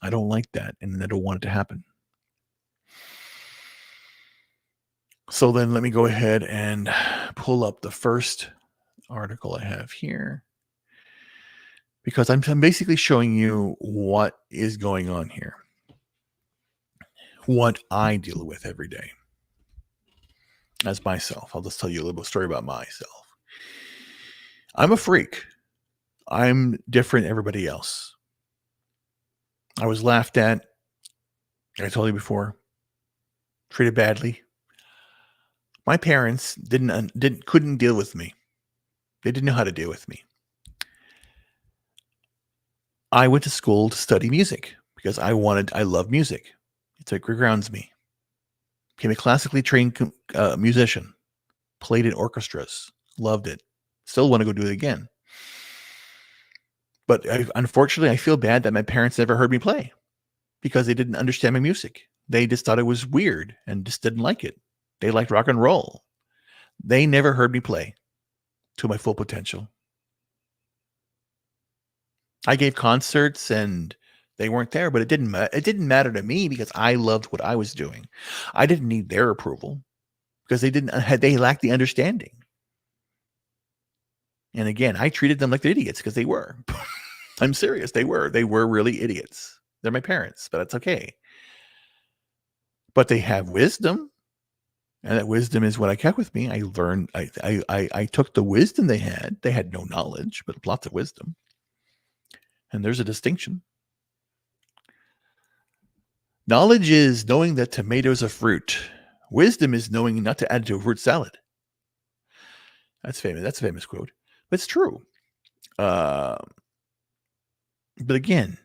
I don't like that, and I don't want it to happen. So then let me go ahead and pull up the first article I have here, because I'm basically showing you what is going on here, what I deal with every day as myself. I'll just tell you a little story about myself. I'm a freak. I'm different than everybody else. I was laughed at, like I told you before, treated badly. My parents couldn't deal with me. They didn't know how to deal with me. I went to school to study music because I love music. It grounds me. Became a classically trained musician. Played in orchestras. Loved it. Still want to go do it again. But unfortunately, I feel bad that my parents never heard me play because they didn't understand my music. They just thought it was weird and just didn't like it. They liked rock and roll. They never heard me play to my full potential. I gave concerts and they weren't there, but it didn't matter to me because I loved what I was doing. I didn't need their approval because they lacked the understanding. And again, I treated them like they're idiots because they were. I'm serious. They were really idiots. They're my parents, but that's okay. But they have wisdom. And that wisdom is what I kept with me. I learned, I took the wisdom they had. They had no knowledge, but lots of wisdom. And there's a distinction. Knowledge is knowing that tomatoes are fruit. Wisdom is knowing not to add to a fruit salad. That's famous. That's a famous quote. But it's true. But again,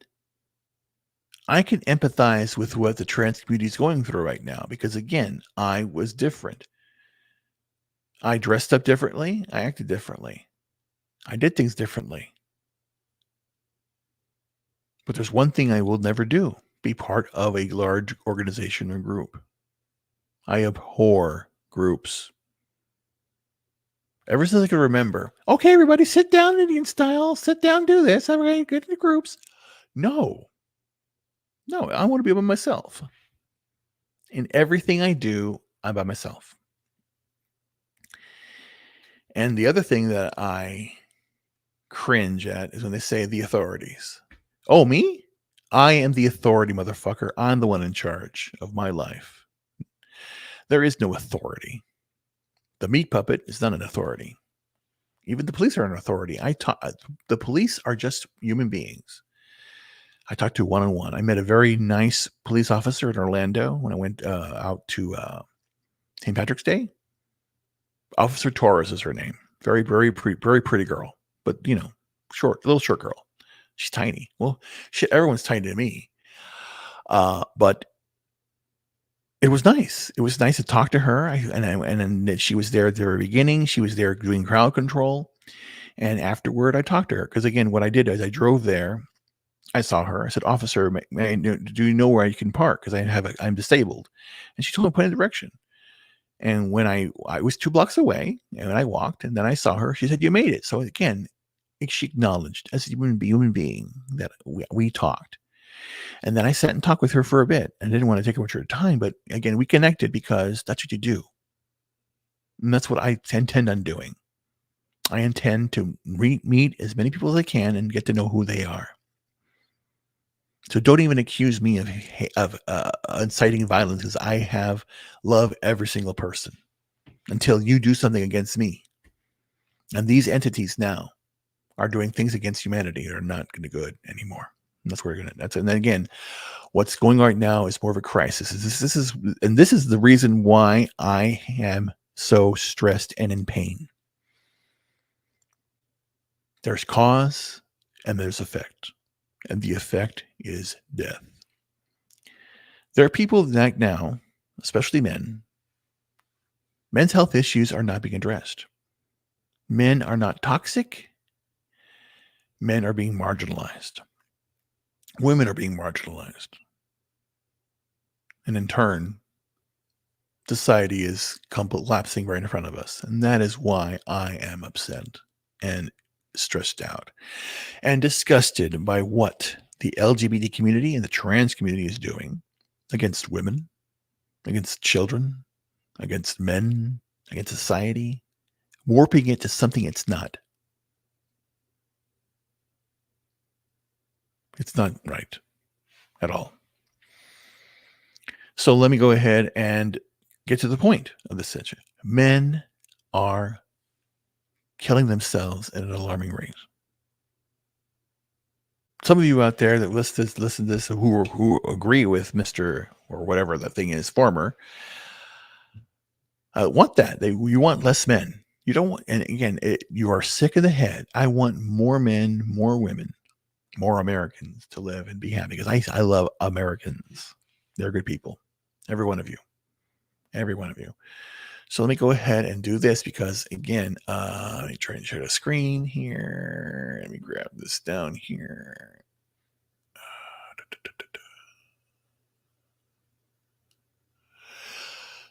I can empathize with what the trans community is going through right now because, again, I was different. I dressed up differently. I acted differently. I did things differently. But there's one thing I will never do: be part of a large organization or group. I abhor groups. Ever since I can remember, okay, everybody sit down Indian style, sit down, do this. I'm going to get into groups. No, I want to be by myself. In everything I do, I'm by myself. And the other thing that I cringe at is when they say the authorities. Oh, me? I am the authority, motherfucker. I'm the one in charge of my life. There is no authority. The meat puppet is not an authority. Even the police are an authority. The police are just human beings. I talked to one-on-one. I met a very nice police officer in Orlando when I went out to St. Patrick's Day. Officer Torres is her name. Very, very, very pretty girl, but little short girl. She's tiny. Well, shit, everyone's tiny to me. But it was nice. It was nice to talk to her. And then she was there at the very beginning. She was there doing crowd control. And afterward, I talked to her. Because again, what I did is I drove there. I saw her. I said, "Officer, do you know where I can park? Because I'm disabled." And she told me to point in the direction. And when I was 2 blocks away, and I walked, and then I saw her. She said, "You made it." So again, she acknowledged as a human being that we talked. And then I sat and talked with her for a bit. And I didn't want to take much of her time, but again, we connected because that's what you do. And that's what I intend on doing. I intend to meet as many people as I can and get to know who they are. So don't even accuse me of inciting violence, because I love every single person until you do something against me. And these entities now are doing things against humanity that are not going to be good anymore. And that's where and then again, what's going on right now is more of a crisis. This is the reason why I am so stressed and in pain. There's cause and there's effect. And the effect is death. There are people that now, especially men, men's health issues are not being addressed. Men are not toxic. Men are being marginalized. Women are being marginalized. And in turn, society is collapsing right in front of us. And that is why I am upset and stressed out and disgusted by what the LGBT community and the trans community is doing against women, against children, against men, against society, warping it to something it's not. It's not right at all. So let me go ahead and get to the point of this situation. Men are killing themselves at an alarming rate. Some of you out there that listen to this who agree with Mr. or whatever that thing is, former, want that. You want less men. You don't want, and again, you are sick in the head. I want more men, more women, more Americans to live and be happy, because I love Americans. They're good people. Every one of you. Every one of you. So let me go ahead and do this, because again, let me try and share the screen here. Let me grab this down here.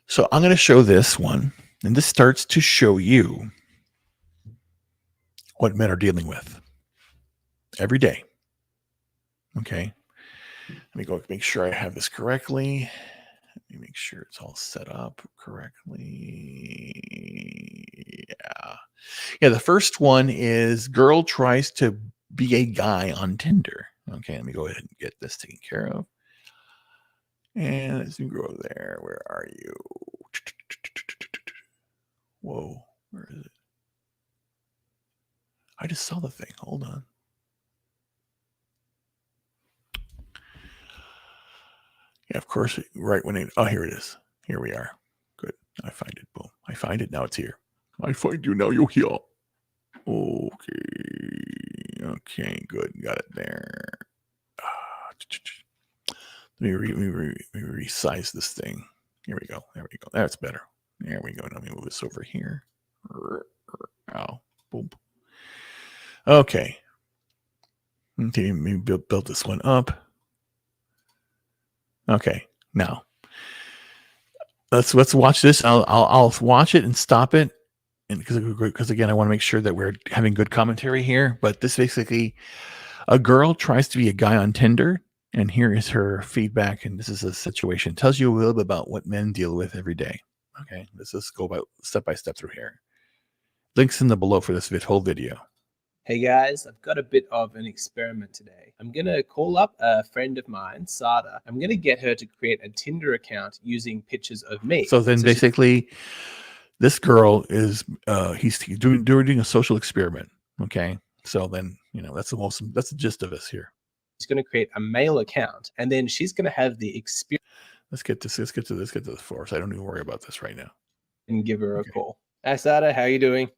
So I'm going to show this one, and this starts to show you what men are dealing with every day. Okay. Let me go make sure I have this correctly. Let me make sure it's all set up correctly. Yeah, the first one is girl tries to be a guy on Tinder. Okay, let me go ahead and get this taken care of. And let's go there. Where are you? Whoa, where is it? I just saw the thing. Hold on. Yeah, of course, right when oh, here it is. Here we are. Good. I find it. Boom. I find it. Now it's here. I find you. Now you're here. Okay. Okay, good. Got it there. Let me resize this thing. Here we go. There we go. That's better. There we go. Let me move this over here. Ow. Boom. Okay. Okay, let me build this one up. Okay, now let's watch this. I'll watch it and stop it, and because again, I want to make sure that we're having good commentary here. But this basically, a girl tries to be a guy on Tinder, and here is her feedback. And this is a situation. It tells you a little bit about what men deal with every day. Okay, let's just go step by step through here. Links in the below for this whole video.
Hey guys, I've got a bit of an experiment today. I'm going to call up a friend of mine, Sada. I'm going to get her to create a Tinder account using pictures of me.
So then basically, this girl is, he's doing a social experiment. Okay. So then, that's the gist of us here.
She's going to create a male account, and then she's going to have the experience.
Let's get to the force. I don't even worry about this right now.
And give her a call. Hi, Sada. How are you doing?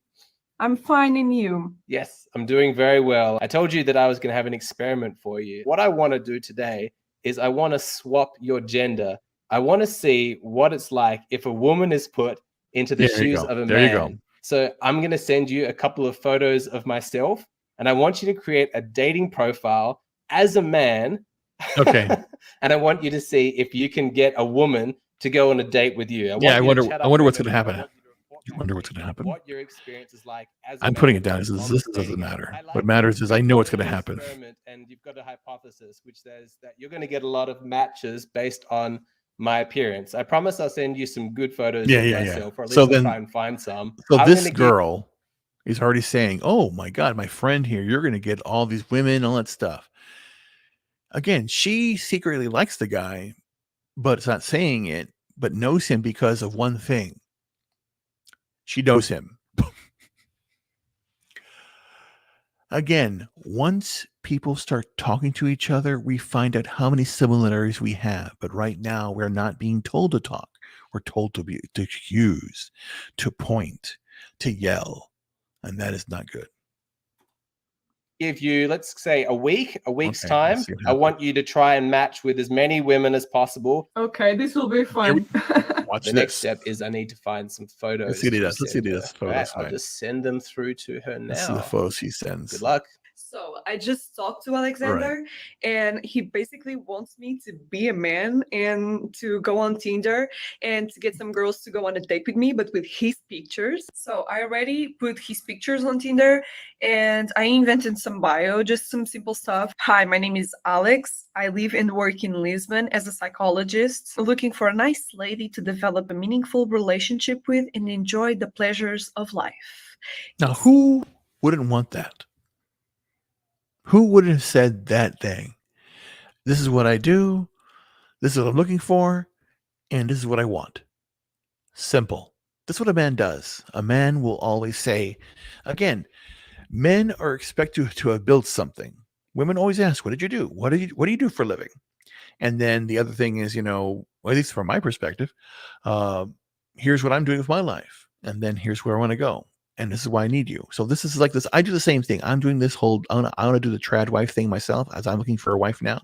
I'm fine, and you?
Yes, I'm doing very well. I told you that I was going to have an experiment for you. What I want to do today is I want to swap your gender. I want to see what it's like if a woman is put into the shoes of a man.
There you go.
So I'm going to send you a couple of photos of myself, and I want you to create a dating profile as a man.
Okay.
And I want you to see if you can get a woman to go on a date with you.
I wonder what's going to happen. I wonder what's going to happen.
What your experience is like as a
I'm putting it down. This doesn't matter. What matters is I know what's going to happen.
And you've got a hypothesis which says that you're going to get a lot of matches based on my appearance. I promise I'll send you some good photos of myself, or at least I'll try and find some.
So this girl is already saying, "Oh my God, my friend here, you're going to get all these women, all that stuff." Again, she secretly likes the guy, but it's not saying it, but knows him because of one thing. She knows him. Again, once people start talking to each other, we find out how many similarities we have. But right now, we're not being told to talk. We're told to accuse, to point, to yell. And that is not good.
Give you, let's say, a week's time. I want you to try and match with as many women as possible.
Okay, this will be fun.
The next step is I need to find some photos.
Let's see these photos.
Right, I'll just send them through to her now.
Let's see the photos she sends.
Good luck.
So I just talked to Alexander, and he basically wants me to be a man and to go on Tinder and to get some girls to go on a date with me, but with his pictures. So I already put his pictures on Tinder, and I invented some bio, just some simple stuff. Hi, my name is Alex. I live and work in Lisbon as a psychologist, looking for a nice lady to develop a meaningful relationship with and enjoy the pleasures of life.
Now, who wouldn't want that? Who wouldn't have said that thing? This is what I do. This is what I'm looking for. And this is what I want. Simple. That's what a man does. A man will always say, again, men are expected to have built something. Women always ask, what did you do? What do you do for a living? And then the other thing is, well, at least from my perspective, here's what I'm doing with my life. And then here's where I want to go. And this is why I need you. So this is like this. I do the same thing. I'm doing this whole, I want to do the trad wife thing myself as I'm looking for a wife now.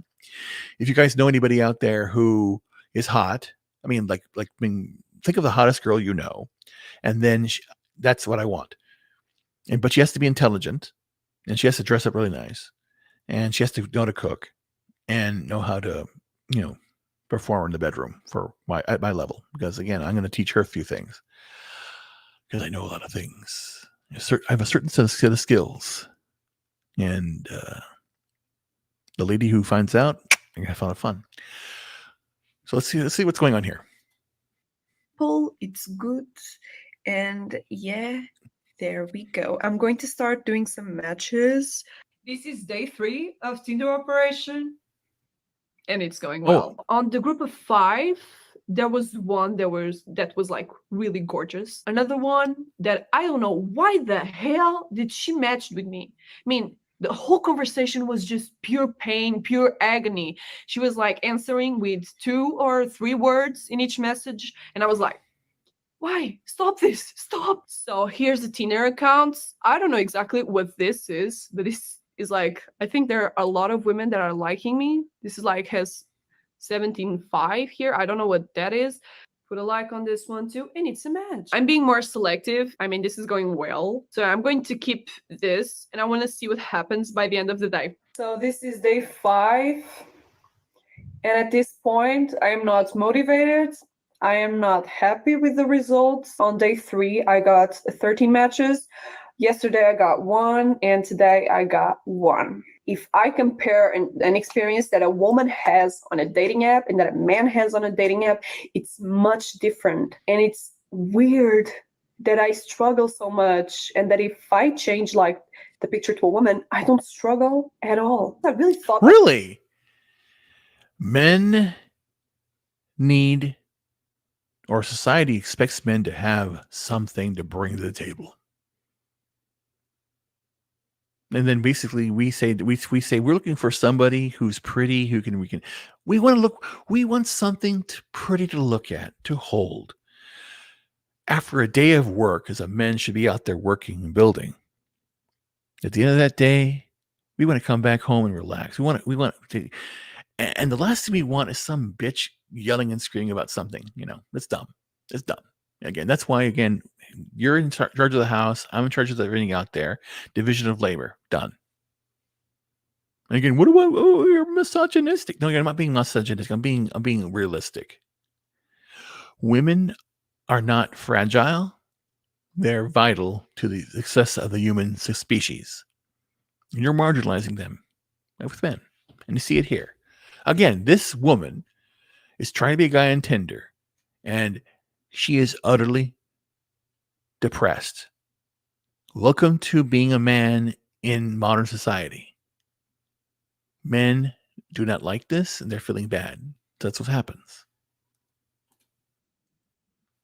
If you guys know anybody out there who is hot, think of the hottest girl you know. And then that's what I want. But she has to be intelligent, and she has to dress up really nice, and she has to know to cook and know how to, perform in the bedroom at my level. Because again, I'm going to teach her a few things because I know a lot of things. I have a certain set of skills, and the lady who finds out, you're gonna have a lot of fun. So let's see what's going on here.
It's good, and yeah, there we go. I'm going to start doing some matches. This is day 3 of Tinder operation, and it's going well. On the group of 5, there was one that was like really gorgeous. Another one that I don't know why the hell did she match with me. I mean, the whole conversation was just pure pain, pure agony. She was like answering with 2 or 3 words in each message, and I was like, why? Stop this, stop. So here's the Tinder accounts. I don't know exactly what this is, but this is like, I think there are a lot of women that are liking me. This is like has 17.5 here. I don't know what that is. Put a like on this one too, and it's a match. I'm being more selective. I mean, this is going well. So I'm going to keep this, and I want to see what happens by the end of the day. So this is day 5. And at this point, I am not motivated. I am not happy with the results. On day 3, I got 13 matches. Yesterday, I got 1, and today I got 1. If I compare an experience that a woman has on a dating app and that a man has on a dating app, it's much different. And it's weird that I struggle so much, and that if I change like the picture to a woman, I don't struggle at all. I really thought...
Really? Men need, or society expects men to have something to bring to the table. And then basically we say we're looking for somebody who's pretty, we want something pretty to look at, to hold. After a day of work, as a man should be out there working and building, at the end of that day, we want to come back home and relax. We want to, and the last thing we want is some bitch yelling and screaming about something. That's dumb. It's dumb. Again, that's why, you're in charge of the house. I'm in charge of everything out there. Division of labor. Done. And again, you're misogynistic. No, I'm not being misogynistic. I'm being realistic. Women are not fragile. They're vital to the success of the human species. And you're marginalizing them with men. And you see it here. Again, this woman is trying to be a guy on Tinder, and she is utterly depressed. Welcome to being a man in modern society. Men do not like this, and they're feeling bad. That's what happens.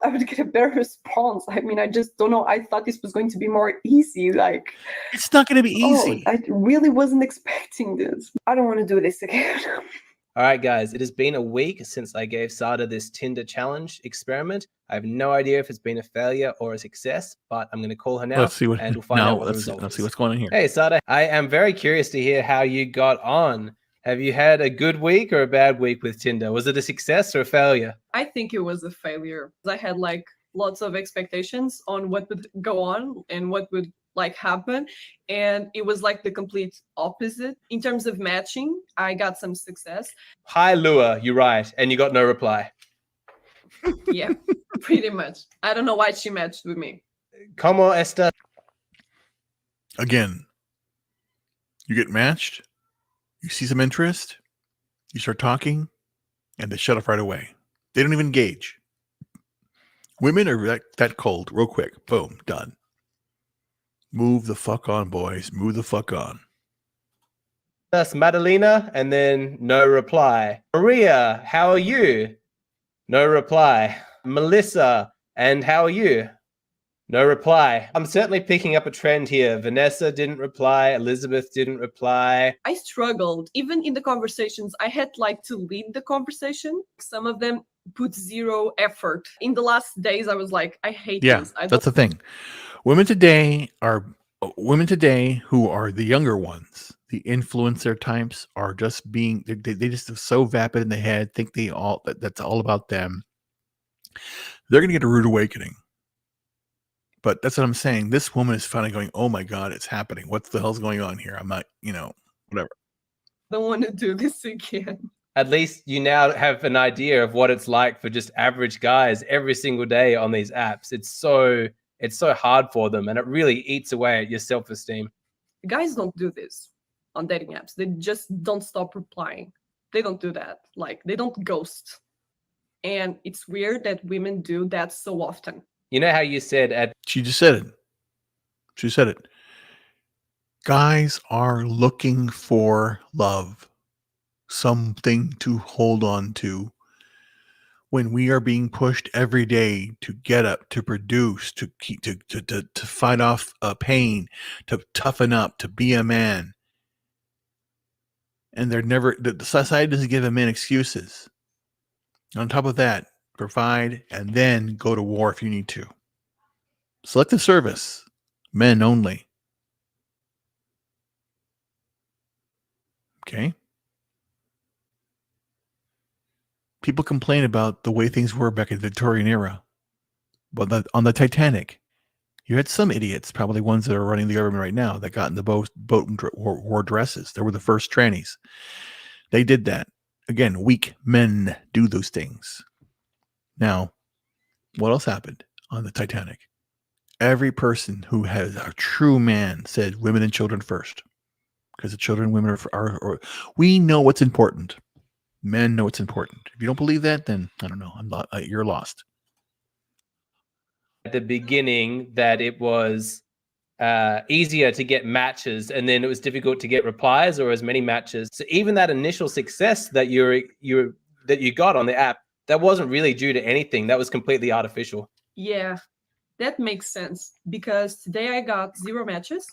I would get a better response. I mean, I just don't know. I thought this was going to be more easy. Like,
it's not going to be easy.
I really wasn't expecting this. I don't want to do this again.
All right, guys, it has been a week since I gave Sada this Tinder challenge experiment. I have no idea if it's been a failure or a success, but I'm going to call her now, and we'll find out what the result is.
Let's see what's going on here.
Hey, Sada, I am very curious to hear how you got on. Have you had a good week or a bad week with Tinder? Was it a success or a failure?
I think it was a failure. I had like lots of expectations on what would go on and what would like happen, and it was like the complete opposite in terms of matching. I got some success.
Hi, Lua, you're right, and you got no reply.
Yeah, pretty much. I don't know why she matched with me.
Como esta?
Again, you get matched, you see some interest, you start talking, and they shut up right away. They don't even engage. Women are that cold, real quick. Boom, done. Move the fuck on, boys. Move the fuck on.
That's Madalena, and then no reply. Maria, how are you? No reply. Melissa, and how are you? No reply. I'm certainly picking up a trend here. Vanessa didn't reply. Elizabeth didn't reply.
I struggled. Even in the conversations, I had like to lead the conversation. Some of them put zero effort. In the last days, I was like, I hate this.
That's the thing. Women today who are the younger ones, the influencer types, are just being they just are so vapid in the head, think that's all about them. They're gonna get a rude awakening. But that's what I'm saying. This woman is finally going, oh my God, it's happening. What the hell's going on here? I'm not, whatever.
I don't want to do this again.
At least you now have an idea of what it's like for just average guys every single day on these apps. It's so hard for them, and it really eats away at your self-esteem.
Guys don't do this on dating apps. They just don't stop replying. They don't do that. Like, they don't ghost. And it's weird that women do that so often.
You know how you said
she just said it. She said it. Guys are looking for love, something to hold on to. When we are being pushed every day to get up, to produce, to fight off pain, to toughen up, to be a man, and the society doesn't give a man excuses. On top of that, provide, and then go to war if you need to. Selective service, men only. Okay. People complain about the way things were back in the Victorian era. But on the Titanic, you had some idiots, probably ones that are running the government right now, that got in the boat and wore dresses. They were the first trannies. They did that. Again, weak men do those things. Now, what else happened on the Titanic? Every person who has a true man said women and children first. Because the children and women are we know what's important. Men know what's important. If you don't believe that, then I don't know. You're lost.
at the beginning that it was easier to get matches, and then it was difficult to get replies or as many matches. So even that initial success that you got on the app, that wasn't really due to anything. That was completely artificial.
Yeah, that makes sense, because today I got 0 matches.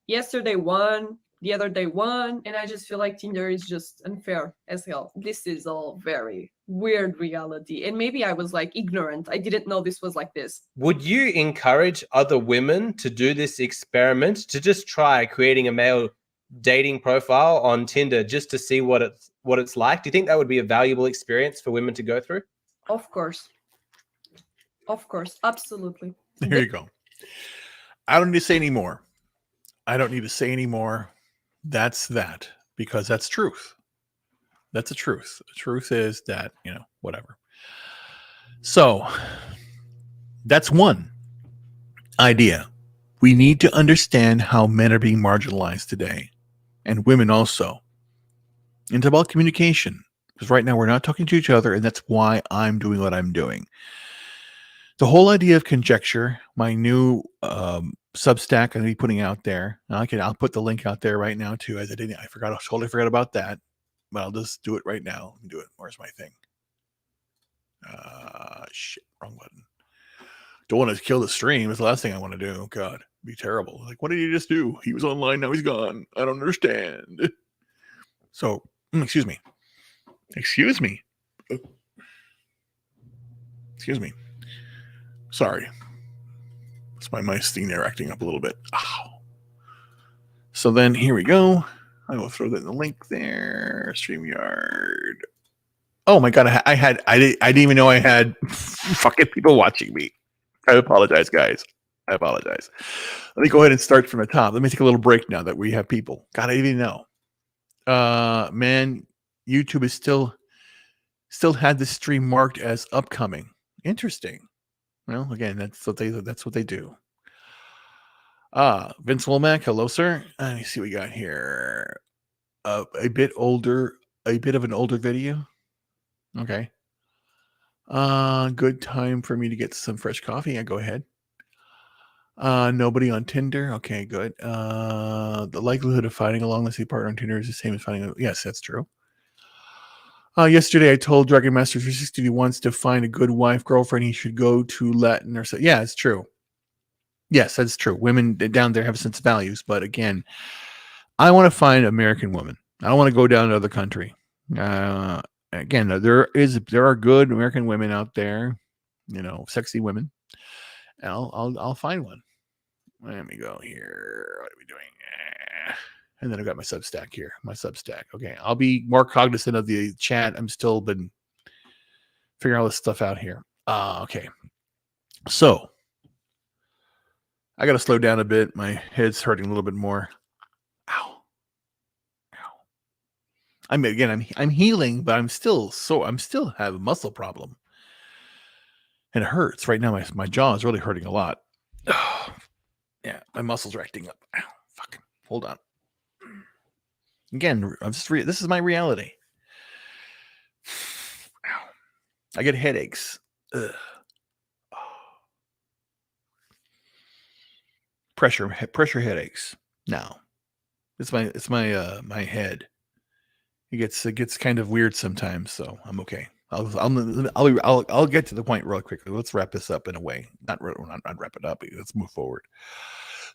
Yesterday 1, the other day 1, and I just feel like Tinder is just unfair as hell. This is all very weird reality, and maybe I was like ignorant. I didn't know this was like this.
Would you encourage other women to do this experiment, to just try creating a male dating profile on Tinder just to see what it's like? Do you think that would be a valuable experience for women to go through?
Of course, absolutely.
Here you go. I don't need to say any more. That's that, because that's truth. That's the truth. The truth is that, whatever. So that's one idea. We need to understand how men are being marginalized today, and women also. And it's about communication, because right now we're not talking to each other, and that's why I'm doing what I'm doing. The whole idea of Conjecture, my new Substack I'm going to be putting out there. I'll put the link out there right now too, as I totally forgot about that, but I'll just do it right now. Let me do it. Where's my thing? Shit, wrong button. Don't want to kill the stream. It's the last thing I want to do. God, it'd be terrible. Like, what did he just do? He was online, now he's gone. I don't understand. So, excuse me. Sorry. It's my mice thing there acting up a little bit. Ow. So then here we go. I will throw that in the link there. StreamYard. Oh my God. I didn't even know I had fucking people watching me. I apologize, guys. I apologize. Let me go ahead and start from the top. Let me take a little break now that we have people. God, I didn't know. Man, YouTube is still had the stream marked as upcoming. Interesting. Well, again, that's what they do. Vince Womack, hello, sir. Let me see what we got here. A bit of an older video. Okay. Good time for me to get some fresh coffee. Yeah, go ahead. Nobody on Tinder. Okay, good. The likelihood of finding a long-lasting partner on Tinder is the same as finding. Yes, that's true. Yesterday I told Dragon Master 360 he wants to find a good wife, girlfriend. He should go to Latin or so. Yeah, it's true. Yes, that's true. Women down there have a sense of values, but again, I want to find an American woman. I don't want to go down to other country. Again, there are good American women out there, sexy women. And I'll find one. Let me go here. What are we doing? And then I've got my Substack here. My Substack. Okay, I'll be more cognizant of the chat. I'm still been figuring all this stuff out here. Okay, so I got to slow down a bit. My head's hurting a little bit more. Ow. I mean, again, I'm healing, but I'm still have a muscle problem, and it hurts right now. My jaw is really hurting a lot. Yeah, my muscles are acting up. Ow, fucking hold on. Again, this is my reality. Ow. I get headaches. Ugh. Pressure headaches. Now, it's my head. It gets kind of weird sometimes, so I'm okay. I'll get to the point real quickly. Let's wrap this up in a way. Not wrap it up. Let's move forward.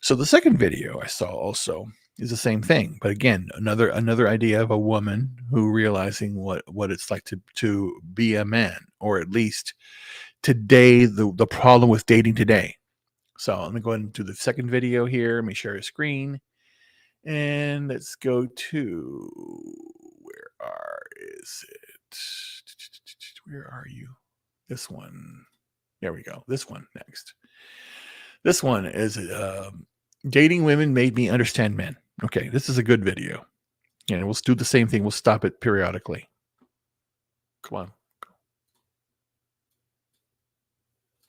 So the second video I saw also is the same thing, but again, another idea of a woman who realizing what it's like to be a man, or at least today, the problem with dating today. So let me go ahead and do the second video here. Let me share a screen, and let's go to where are you? This one. There we go. This one next. This one is dating women made me understand men. Okay, this is a good video. And we'll do the same thing. We'll stop it periodically. Come on.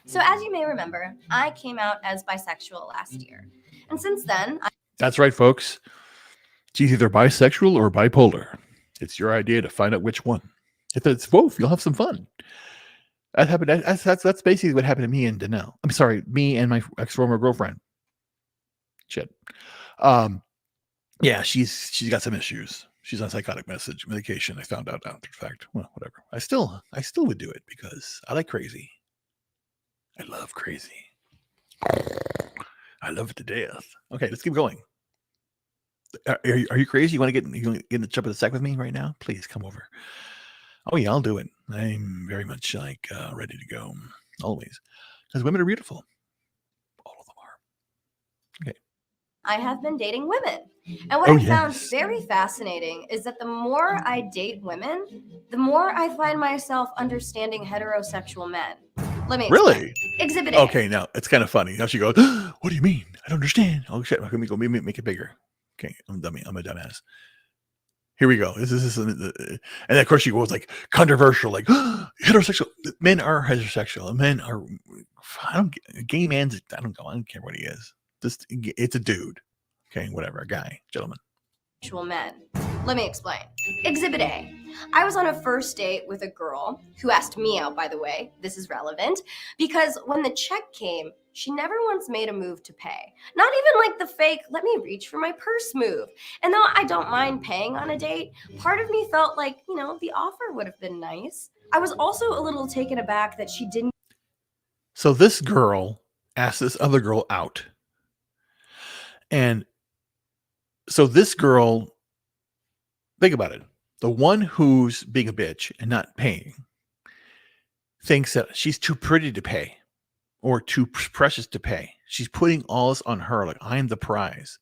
So as you may remember, I came out as bisexual last year. And since then,
That's right, folks. It's either bisexual or bipolar. It's your idea to find out which one. If it's both, you'll have some fun. That happened. That's basically what happened to me and Danelle. I'm sorry, me and my ex-former girlfriend. Shit. Yeah, she's got some issues. She's on psychotic medication. I found out after the fact. Well, whatever. I still would do it because I like crazy. I love crazy. I love it to death. Okay, let's keep going. Are you crazy? You want to get in the jump of the sack with me right now? Please come over. Oh yeah, I'll do it. I'm very much like ready to go. Always. Because women are beautiful. All of them are. Okay.
I have been dating women. And what I found very fascinating is that the more I date women, the more I find myself understanding heterosexual men. Let me explain.
Really?
Exhibit A.
Okay, now it's kind of funny. Now she goes, "What do you mean? I don't understand." Oh shit! Let me go make it bigger. Okay, I'm a dummy. I'm a dumbass. Here we go. This is and of course she goes like controversial, like heterosexual. Men are heterosexual. Men are. Gay man's. I don't care what he is. It's a dude. Okay, whatever. A guy, gentleman.
Men. Let me explain. Exhibit A. I was on a first date with a girl who asked me out, by the way. This is relevant because when the check came, she never once made a move to pay. Not even like the fake, let me reach for my purse move. And though I don't mind paying on a date, part of me felt like, the offer would have been nice. I was also a little taken aback that she didn't.
So this girl asked this other girl out. And so this girl, think about it. The one who's being a bitch and not paying thinks that she's too pretty to pay or too precious to pay. She's putting all this on her like, I'm the prize.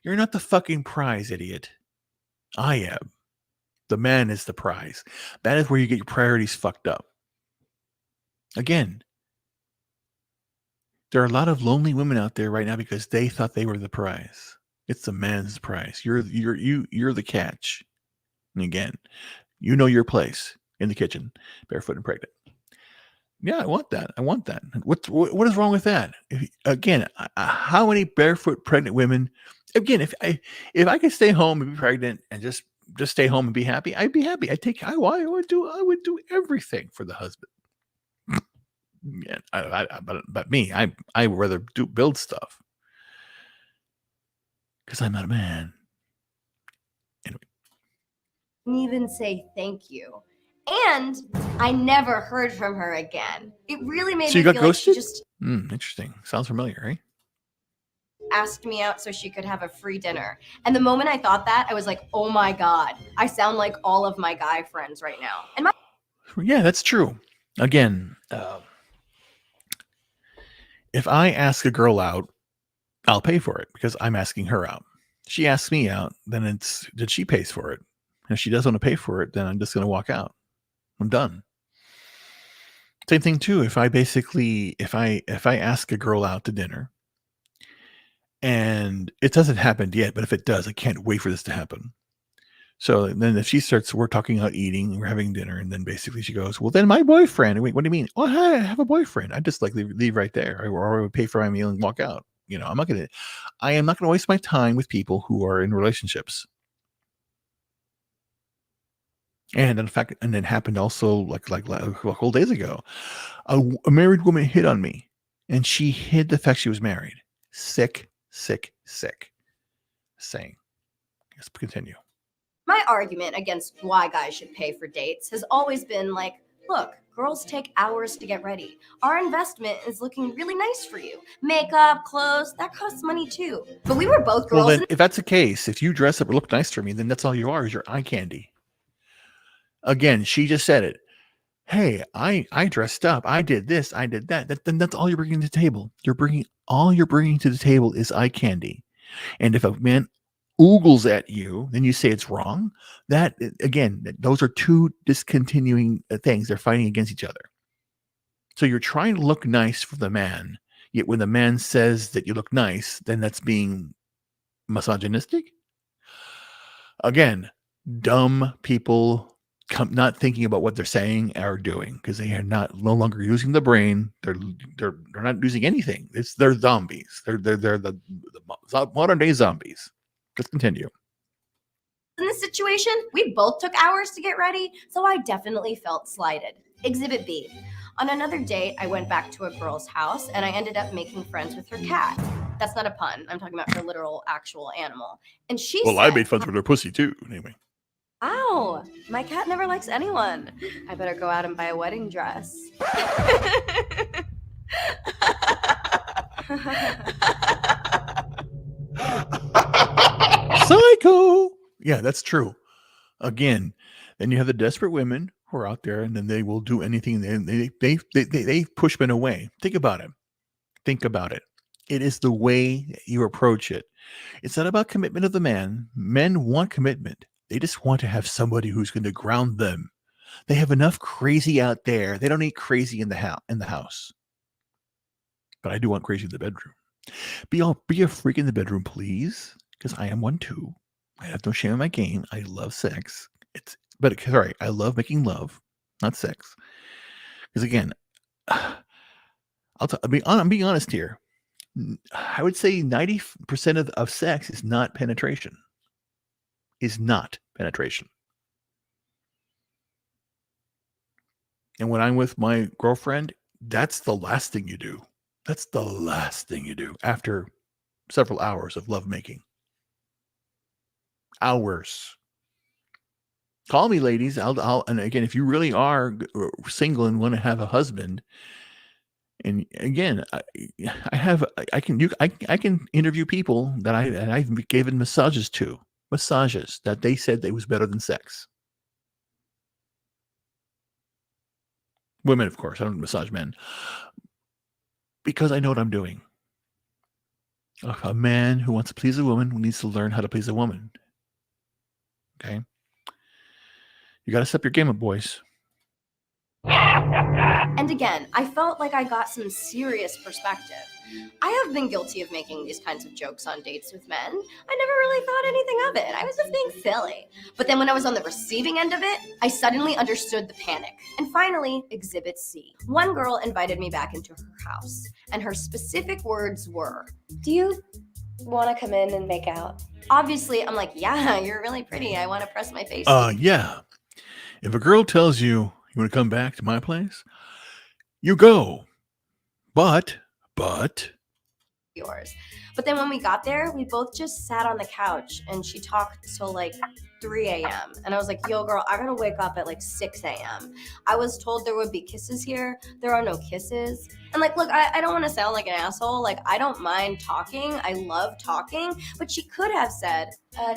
You're not the fucking prize, idiot. I am. The man is the prize. That is where you get your priorities fucked up. Again, There are a lot of lonely women out there right now because they thought they were the prize. It's the man's prize. You're the catch. And again, you know your place in the kitchen, barefoot and pregnant. Yeah, I want that. I want that. What is wrong with that? Again, how many barefoot pregnant women? Again, if I could stay home and be pregnant and just stay home and be happy, I'd be happy. I would do everything for the husband. Yeah, but me, I would rather build stuff because I'm not a man.
Didn't even say thank you. And I never heard from her again. It really made
So you
me
got
feel like she
ghosted?
just
Interesting. Sounds familiar, right?
asked me out so she could have a free dinner. And the moment I thought that, I was like, oh my God, I sound like all of my guy friends right now. And
Yeah, that's true. Again, if I ask a girl out, I'll pay for it because I'm asking her out. She asks me out, then she pays for it. And if she doesn't want to pay for it, then I'm just going to walk out. I'm done. Same thing too. If I ask a girl out to dinner and it doesn't happen yet, but if it does, I can't wait for this to happen. So then if we're talking about eating, we're having dinner, and then basically she goes, well, then my boyfriend. Wait, what do you mean? Oh, I have a boyfriend. I just like leave right there, or I would pay for my meal and walk out. I am not going to waste my time with people who are in relationships. And in fact, and it happened also like a couple days ago. A married woman hit on me, and she hid the fact she was married. Sick. Saying, let's continue.
my argument against why guys should pay for dates has always been like, look, girls take hours to get ready. Our investment is looking really nice for you. Makeup, clothes, that costs money too. But we were both girls.
Well, then, if that's the case, if you dress up or look nice for me, then that's all you are, is your eye candy. Again, she just said it. Hey, I dressed up. I did this. I did that. Then that's all you're bringing to the table. All you're bringing to the table is eye candy. And if a man oogles at you, then you say it's wrong. That, again, those are two discontinuing things. They're fighting against each other. So you're trying to look nice for the man, yet when the man says that you look nice, then that's being misogynistic. Again, dumb people not thinking about what they're saying or doing because they are no longer using the brain. They're not using anything. They're zombies. They're the modern day zombies. Let's continue.
In this situation, we both took hours to get ready, so I definitely felt slighted. Exhibit B. On another date, I went back to a girl's house and I ended up making friends with her cat. That's not a pun. I'm talking about her literal, actual animal. And she said,
I made friends with her pussy too. Anyway.
Ow, my cat never likes anyone. I better go out and buy a wedding dress.
Psycho. Yeah, that's true. Again, then you have the desperate women who are out there, and then they will do anything. They push men away. Think about it. It is the way you approach it. It's not about commitment of the man. Men want commitment. They just want to have somebody who's going to ground them. They have enough crazy out there. They don't need crazy in the house. But I do want crazy in the bedroom. Be a freak in the bedroom, please, because I am one too. I have no shame in my game. I love sex. I love making love, not sex. Because again, I'm being honest here. I would say 90% of sex is not penetration. And when I'm with my girlfriend, that's the last thing you do. That's the last thing you do after several hours of lovemaking. Hours. Call me, ladies. And again, if you really are single and want to have a husband, and again, I can interview people that I've given massages that they said they was better than sex. Women, of course. I don't massage men because I know what I'm doing. A man who wants to please a woman needs to learn how to please a woman. Okay. You got to step your game up, boys.
And again, I felt like I got some serious perspective. I have been guilty of making these kinds of jokes on dates with men. I never really thought anything of it. I was just being silly. But then when I was on the receiving end of it, I suddenly understood the panic. And finally, Exhibit C. One girl invited me back into her house, and her specific words were, "Do you want to come in and make out?" Obviously, I'm like, "Yeah, you're really pretty. I want to press my face."
Yeah. If a girl tells you want to come back to my place, you go. But
yours. But then when we got there, we both just sat on the couch and she talked till like 3 a.m. And I was like, yo, girl, I gotta wake up at like 6 a.m. I was told there would be kisses here. There are no kisses. And like, look, I don't want to sound like an asshole. Like, I don't mind talking. I love talking. But she could have said,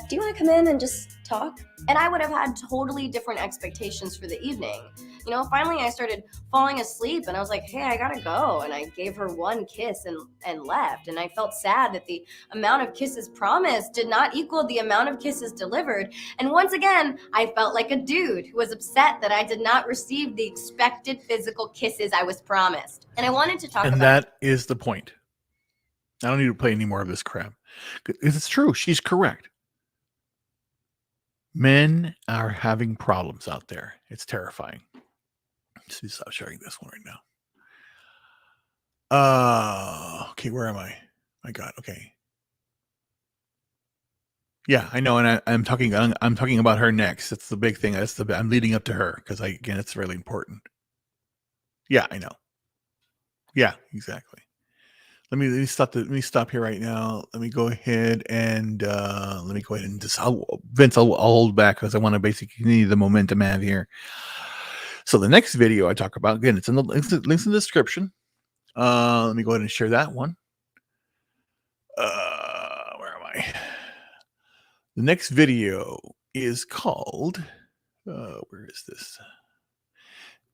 do you want to come in and just talk? And I would have had totally different expectations for the evening. You know, finally I started falling asleep and I was like, hey, I gotta go. And I gave her one kiss and left. And I felt sad that the amount of kisses promised did not equal the amount of kisses delivered. And once again, I felt like a dude who was upset that I did not receive the expected physical kisses I was promised. And I wanted to talk
and
about
that is the point. I don't need to play any more of this crap. It's true. She's correct. Men are having problems out there. It's terrifying. Let's see, stop sharing this one right now. Okay, where am I? My God. Okay. Yeah, I know, and I'm talking about her next. That's the big thing. I'm leading up to her because again, it's really important. Yeah, I know. Yeah, exactly. Let me stop here right now. Let me go ahead and just Vince, I'll hold back because I want to basically need the momentum I have here. So the next video I talk about, again, it's in the links in the description. Let me go ahead and share that one. Where am I? The next video is called where is this?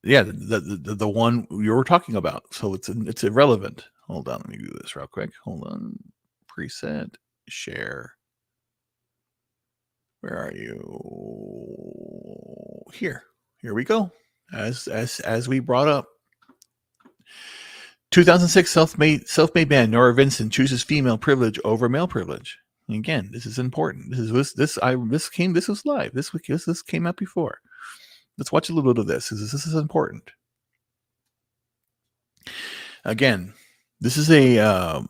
Yeah, the one you were talking about. So it's irrelevant. Hold on, let me do this real quick. Hold on. Preset, share. Where are you? Here we go. As we brought up, 2006 self-made band Nora Vincent chooses female privilege over male privilege. And again, this is important. This was live. This came out before. Let's watch a little bit of this. This is important. Again, this is a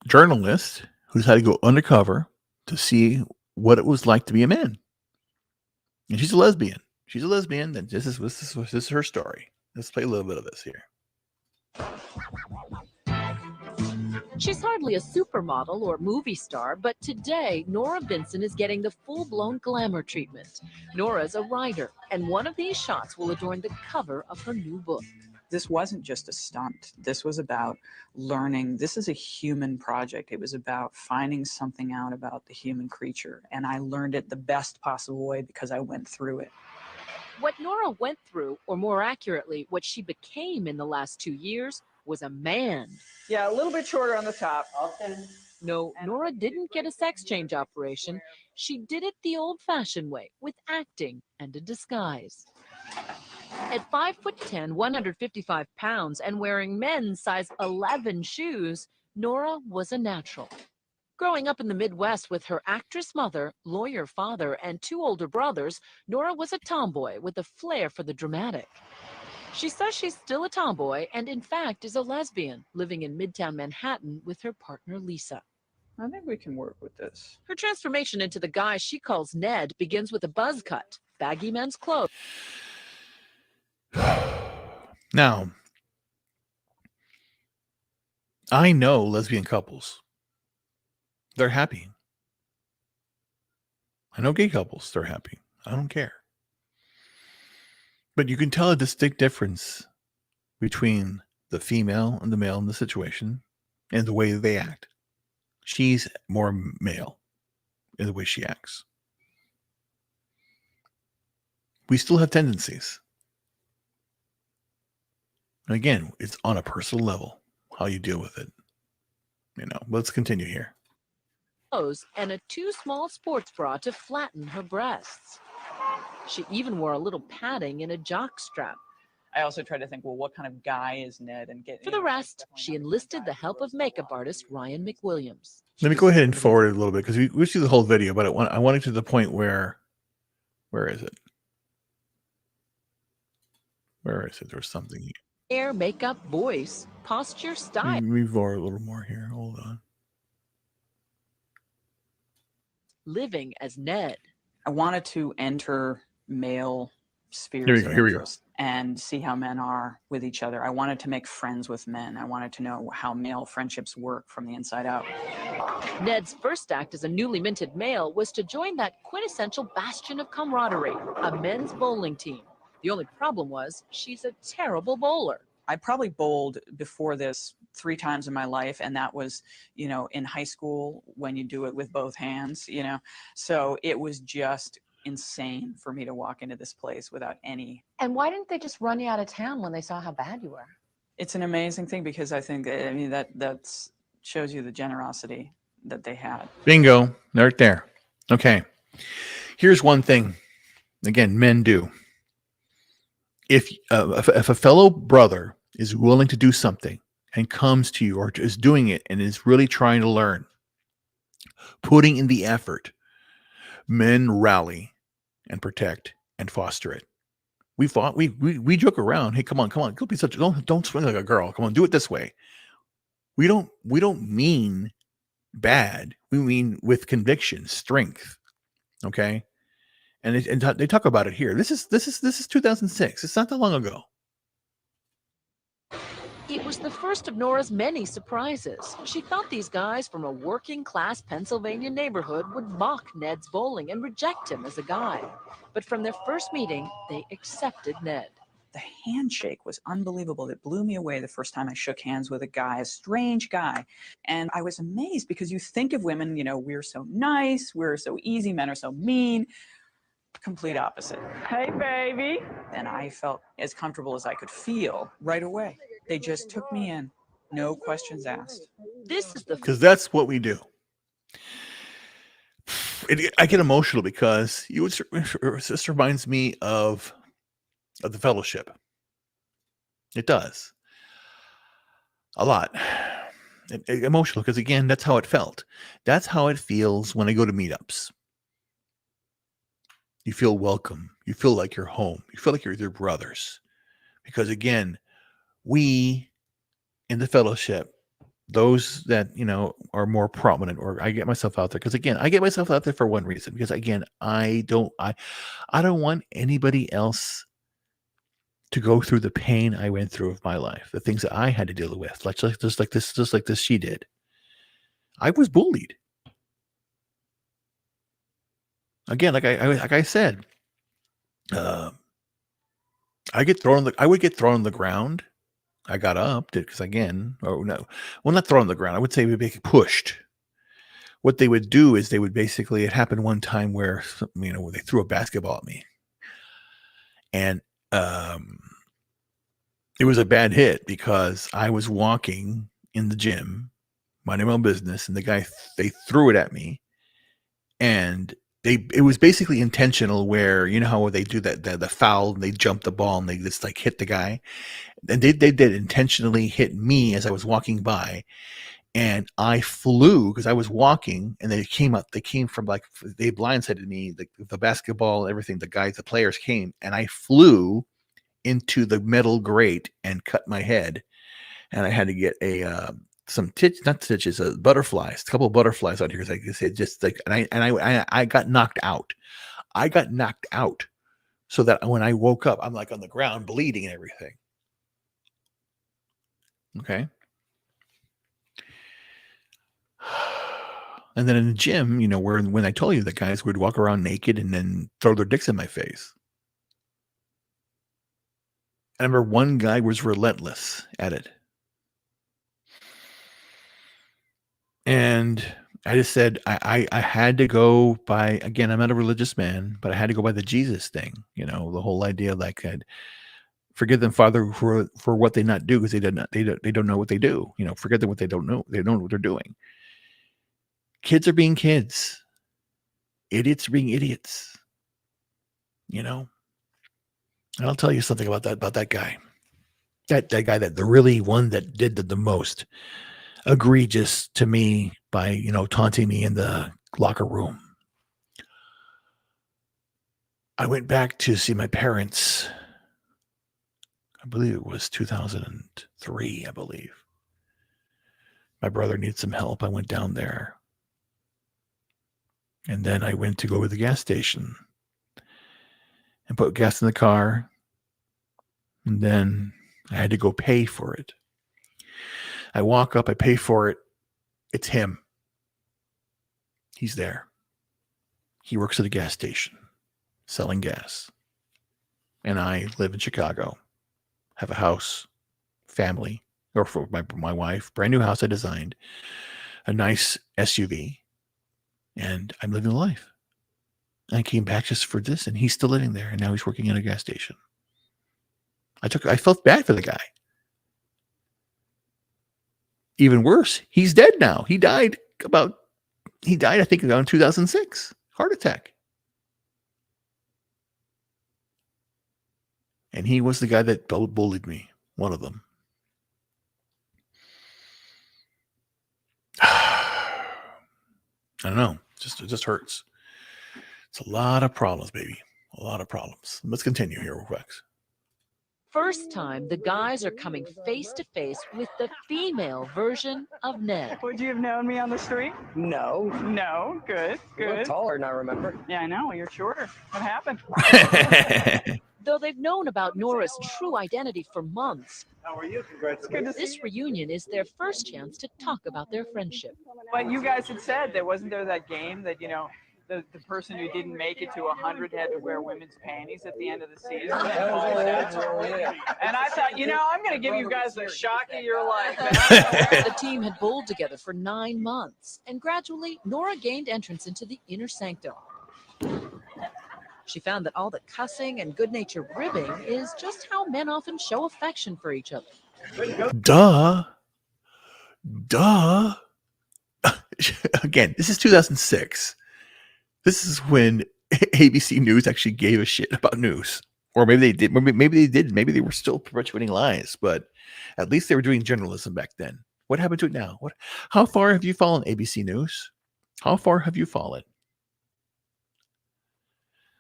journalist who's had to go undercover to see what it was like to be a man. And she's a lesbian. And this is her story. Let's play a little bit of this here.
She's hardly a supermodel or movie star, but today Nora Vincent is getting the full-blown glamour treatment. Nora's a writer, and one of these shots will adorn the cover of her new book.
This wasn't just a stunt. This was about learning. This is a human project. It was about finding something out about the human creature, and I learned it the best possible way because I went through it.
What Nora went through, or more accurately, what she became in the last 2 years, was a man.
Yeah, a little bit shorter on the top.
Okay. No, Nora didn't get a sex change operation. She did it the old-fashioned way, with acting and a disguise. At 5'10", 155 pounds, and wearing men's size 11 shoes, Nora was a natural. Growing up in the Midwest with her actress mother, lawyer father, and 2 older brothers, Nora was a tomboy with a flair for the dramatic. She says she's still a tomboy and, in fact, is a lesbian, living in Midtown Manhattan with her partner, Lisa.
I think we can work with this.
Her transformation into the guy she calls Ned begins with a buzz cut, baggy men's clothes.
Now, I know lesbian couples. They're happy. I know gay couples. They're happy. I don't care. But you can tell a distinct difference between the female and the male in the situation and the way they act. She's more male in the way she acts. We still have tendencies. And again, it's on a personal level, how you deal with it. Let's continue here.
And a too small sports bra to flatten her breasts. She even wore a little padding in a jock strap.
I also try to think, well, what kind of guy is Ned? And
For the rest, she enlisted the help of makeup artist Ryan McWilliams.
Let me go ahead and forward it a little bit because we see the whole video, but I want it to the point where is it? Where is it? There's something here.
Hair, makeup, voice, posture, style.
Move forward a little more here. Hold on.
Living as Ned.
I wanted to enter male spheres
Here we go,
of
here we go.
interest and see how men are with each other. I wanted to make friends with men. I wanted to know how male friendships work from the inside out.
Ned's first act as a newly minted male was to join that quintessential bastion of camaraderie, a men's bowling team. The only problem was she's a terrible bowler.
I probably bowled before this 3 times in my life, and that was, you know, in high school when you do it with both hands, you know. So it was just insane for me to walk into this place without any.
And why didn't they just run you out of town when they saw how bad you were?
It's an amazing thing because I think, I mean, that shows you the generosity that they had.
Bingo. Right there. Okay. Here's one thing. Again, men do. If a fellow brother is willing to do something and comes to you or is doing it and is really trying to learn, putting in the effort, men rally and protect and foster it. We joke around. Hey, come on. Don't be don't swing like a girl. Come on, do it this way. We don't mean bad. We mean with conviction, strength. Okay. And they talk about it here. This is 2006. It's not that long ago.
It was the first of Nora's many surprises. She thought these guys from a working-class Pennsylvania neighborhood would mock Ned's bowling and reject him as a guy. But from their first meeting, they accepted Ned.
The handshake was unbelievable. It blew me away the first time I shook hands with a guy, a strange guy. And I was amazed because you think of women, you know, we're so nice, we're so easy, men are so mean. Complete opposite. Hey, baby. And I felt as comfortable as I could feel right away. They just took me in, no questions asked.
This is the
because that's what we do. I get emotional because this reminds me of the fellowship. It does a lot. Emotional because again, that's how it felt. That's how it feels when I go to meetups. You feel welcome. You feel like you're home. You feel like you're with your brothers. Because again, we in the fellowship, those that, you know, are more prominent, or I get myself out there. Because again, I get myself out there for one reason. Because again, I don't want anybody else to go through the pain I went through of my life, the things that I had to deal with. Just like this she did. I was bullied. Again, like I said, I would get thrown on the ground. I got up because again, not thrown on the ground. I would say we'd be pushed. What they would do is it happened one time where, you know, they threw a basketball at me, and it was a bad hit because I was walking in the gym, minding my own business, and they threw it at me, and it was basically intentional where, you know how they do that, the foul, and they jump the ball and they just like hit the guy. And they did intentionally hit me as I was walking by, and I flew because I was walking, and they came from like, they blindsided me, the basketball, everything, the players came, and I flew into the metal grate and cut my head. And I had to get butterflies, a couple of butterflies out here. Like I said, just like, and I got knocked out. I got knocked out so that when I woke up, I'm like on the ground bleeding and everything. Okay. And then in the gym, you know, when I told you that guys would walk around naked and then throw their dicks in my face. I remember one guy was relentless at it. And I just said, I had to go by, again, I'm not a religious man, but I had to go by the Jesus thing. You know, the whole idea, like, I'd forgive them, Father, for what they not do, because they don't know what they do. You know, forget them what they don't know. They don't know what they're doing. Kids are being kids. Idiots are being idiots. You know, And I'll tell you something about that guy. That guy, that the really one that did the most egregious to me by, taunting me in the locker room. I went back to see my parents. I believe it was 2003, I believe. My brother needed some help. I went down there. And then I went to go to the gas station and put gas in the car. And then I had to go pay for it. I walk up, I pay for it. It's him. He's there. He works at a gas station selling gas. And I live in Chicago, have a house, family, or for my wife, brand new house I designed, a nice SUV, and I'm living life. I came back just for this, and he's still living there, and now he's working at a gas station. I felt bad for the guy. Even worse, he's dead now. He died, I think, around 2006. Heart attack. And he was the guy that bullied me. One of them. I don't know. It just hurts. It's a lot of problems, baby. A lot of problems. Let's continue here real quick.
First time, the guys are coming face to face with the female version of Ned.
Would you have known me on the street?
No.
No. Good.
You look
Good.
taller than I remember.
Yeah, I know. You're shorter. What happened?
Though they've known about Nora's true identity for months,
How are you? Congratulations.
this reunion is their first chance to talk about their friendship.
But you guys had said wasn't there that game that, the person who didn't make it to 100 had to wear women's panties at the end of the season. And I thought, I'm going to give you guys the shock of your life.
The team had bowled together for 9 months, and gradually Nora gained entrance into the inner sanctum. She found that all the cussing and good-natured ribbing is just how men often show affection for each other.
Duh. Again, this is 2006. This is when ABC News actually gave a shit about news. Or maybe they did. Maybe they did. Maybe they were still perpetuating lies. But at least they were doing journalism back then. What happened to it now? How far have you fallen, ABC News? How far have you fallen?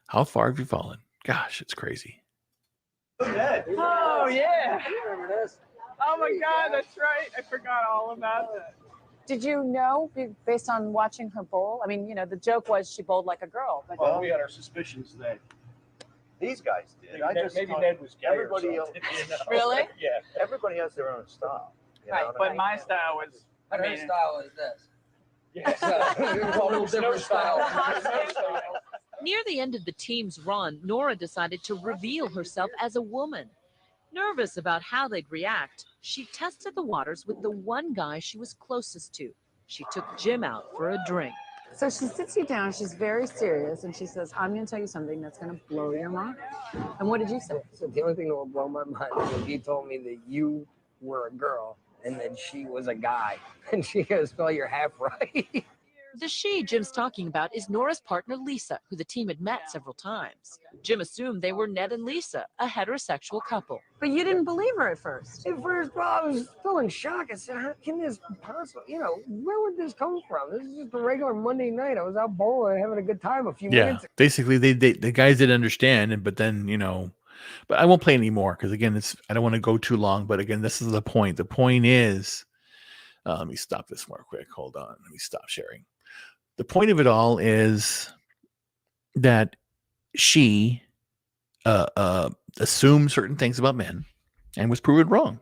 How far have you fallen? Gosh, it's crazy.
Oh, yeah. Oh, my God, that's right. I forgot all about that.
Did you know, based on watching her bowl? I mean, the joke was she bowled like a girl. But
Well, we had our suspicions that these guys did. Maybe Ned was gay. Everybody else.
Really?
Yeah. Everybody has their own style.
Right, but my style was.
Her style is this.
Yes.
A little different style.
Near the end of the team's run, Nora decided to reveal herself as a woman. Nervous about how they'd react, she tested the waters with the one guy she was closest to. She took Jim out for a drink.
So she sits you down, she's very serious, and she says, I'm going to tell you something that's going to blow your mind. And what did you say?
So the only thing that will blow my mind is if you told me that you were a girl and that she was a guy. And she goes, well, you're half right.
The she Jim's talking about is Nora's partner, Lisa, who the team had met several times. Jim assumed they were Ned and Lisa, a heterosexual couple.
But you didn't believe her at first.
At first, well, I was still in shock. I said, how can this possibly, where would this come from? This is just a regular Monday night. I was out bowling, having a good time a few minutes.
Basically, the guys didn't understand, but then, but I won't play anymore because, again, I don't want to go too long. But again, this is the point. The point is, let me stop this more quick. Hold on. Let me stop sharing. The point of it all is that she assumed certain things about men and was proven wrong.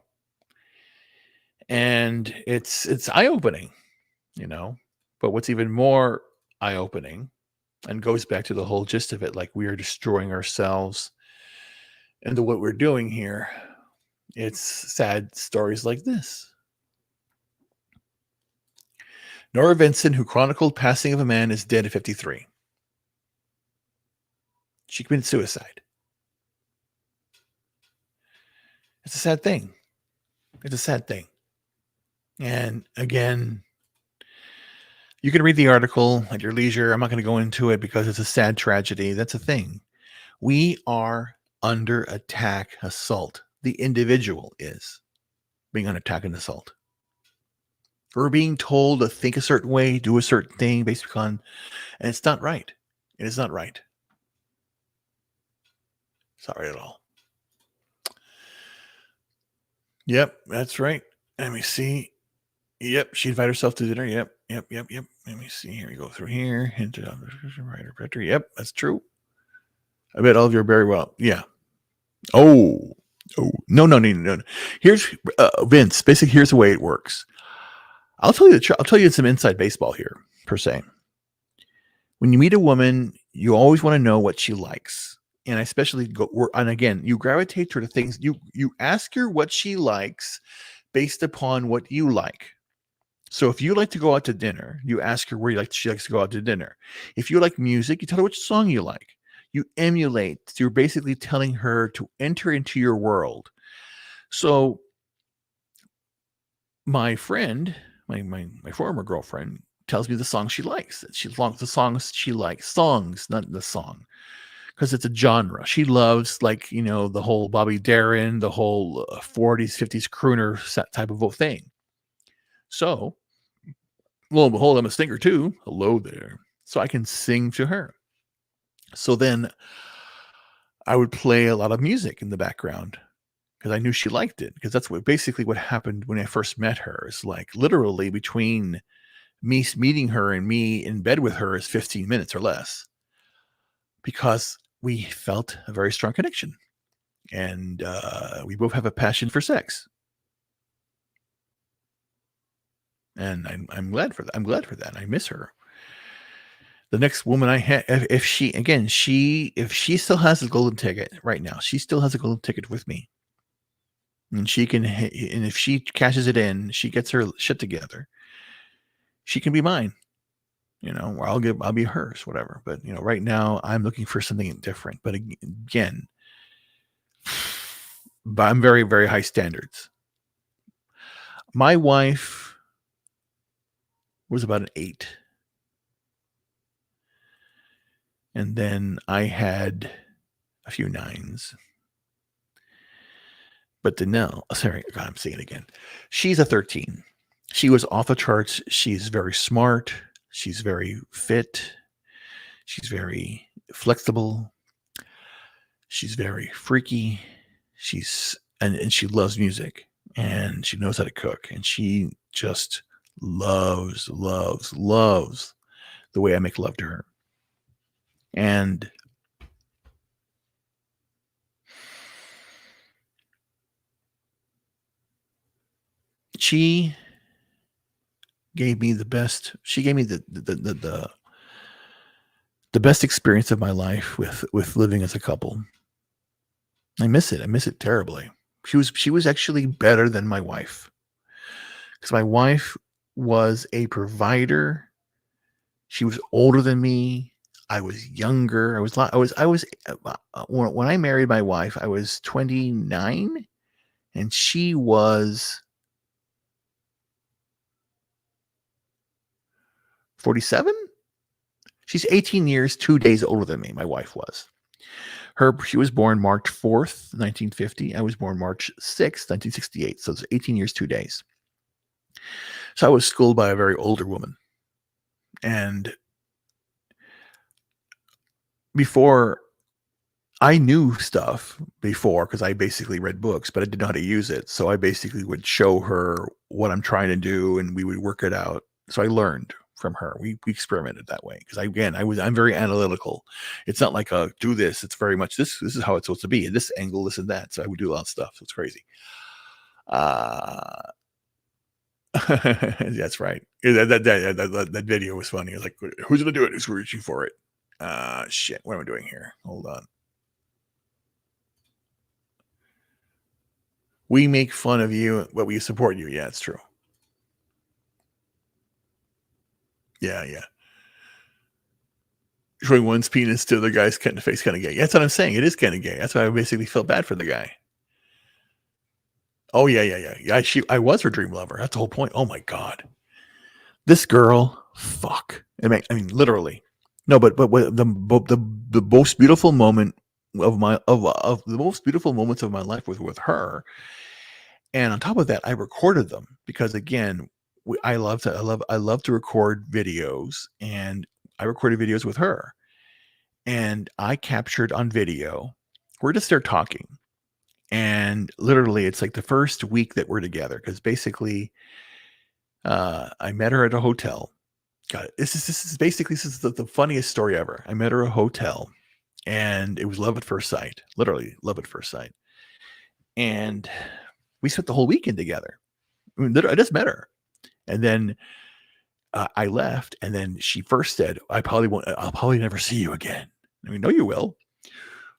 And it's eye-opening, But what's even more eye-opening and goes back to the whole gist of it, like we are destroying ourselves into what we're doing here. It's sad stories like this. Nora Vincent, who chronicled passing of a man, is dead at 53. She committed suicide. It's a sad thing. It's a sad thing. And again, you can read the article at your leisure. I'm not going to go into it because it's a sad tragedy. That's a thing. We are under attack assault. The individual is being under attack and assault. We're being told to think a certain way, do a certain thing based upon, and it's not right. It is not right. It's not right at all. Yep, that's right. Let me see. Yep, she invited herself to dinner. Yep. Let me see. Here we go through here. Hinted on the writer. Yep, that's true. I bet all of you are very well. Yeah. Oh, no. Here's Vince. Basically, here's the way it works. I'll tell you some inside baseball here, per se. When you meet a woman, you always want to know what she likes, and I especially and again, you gravitate toward the things you ask her what she likes based upon what you like. So if you like to go out to dinner, you ask her where she likes to go out to dinner. If you like music, you tell her which song you like. You emulate. You're basically telling her to enter into your world. So my friend, my former girlfriend, tells me the songs she likes. The songs she likes. Songs, not the song. Because it's a genre. She loves, the whole Bobby Darin, the whole 40s, 50s crooner set type of thing. So, lo and behold, I'm a singer too. Hello there. So I can sing to her. So then I would play a lot of music in the background because I knew she liked it. Because that's basically what happened when I first met her. It's like literally between me meeting her and me in bed with her is 15 minutes or less. Because we felt a very strong connection. And we both have a passion for sex. And I'm glad for that. I'm glad for that. I miss her. The next woman I had, if she still has a golden ticket right now, she still has a golden ticket with me. And and if she cashes it in, she gets her shit together. She can be mine, or I'll be hers, whatever. But right now I'm looking for something different. But again, I'm very, very high standards. My wife was about an 8. And then I had a few 9s. But I'm saying it again. She's a 13. She was off the charts. She's very smart. She's very fit. She's very flexible. She's very freaky. And she loves music. And she knows how to cook. And she just loves the way I make love to her. And she gave me the best. She gave me the best experience of my life with living as a couple. I miss it. I miss it terribly. She was actually better than my wife, because my wife was a provider. She was older than me. I was younger. When I married my wife, I was 29 and she was 47. She's 18 years, 2 days older than me. My wife was. She was born March 4th, 1950. I was born March 6th, 1968. So it's 18 years, 2 days. So I was schooled by a very older woman. And before, I knew stuff before because I basically read books, but I didn't know how to use it. So I basically would show her what I'm trying to do and we would work it out. So I learned from her. We experimented that way because I'm very analytical. It's not like do this. It's very much this is how it's supposed to be. This angle, this and that. So I would do a lot of stuff. So it's crazy. That's right. That video was funny. It was like, who's gonna do it? Who's reaching for it? Shit. What am I doing here? Hold on. We make fun of you, but we support you. Yeah, it's true. Yeah. Showing one's penis to the guy's kind of face kind of gay. That's what I'm saying. It is kind of gay. That's why I basically felt bad for the guy. Oh, yeah. I was her dream lover. That's the whole point. Oh, my God. This girl, fuck. I mean, literally. No, but the most beautiful moment of the most beautiful moments of my life was with her. And on top of that, I recorded them because again, I love to record videos, and I recorded videos with her, and I captured on video. We're just there talking, and literally, it's like the first week that we're together because basically, I met her at a hotel. God, this is the funniest story ever. I met her at a hotel, and it was love at first sight, literally love at first sight, and we spent the whole weekend together. I mean, I just met her, and then I left, and then she first said, "I'll probably never see you again." I mean, no, you will.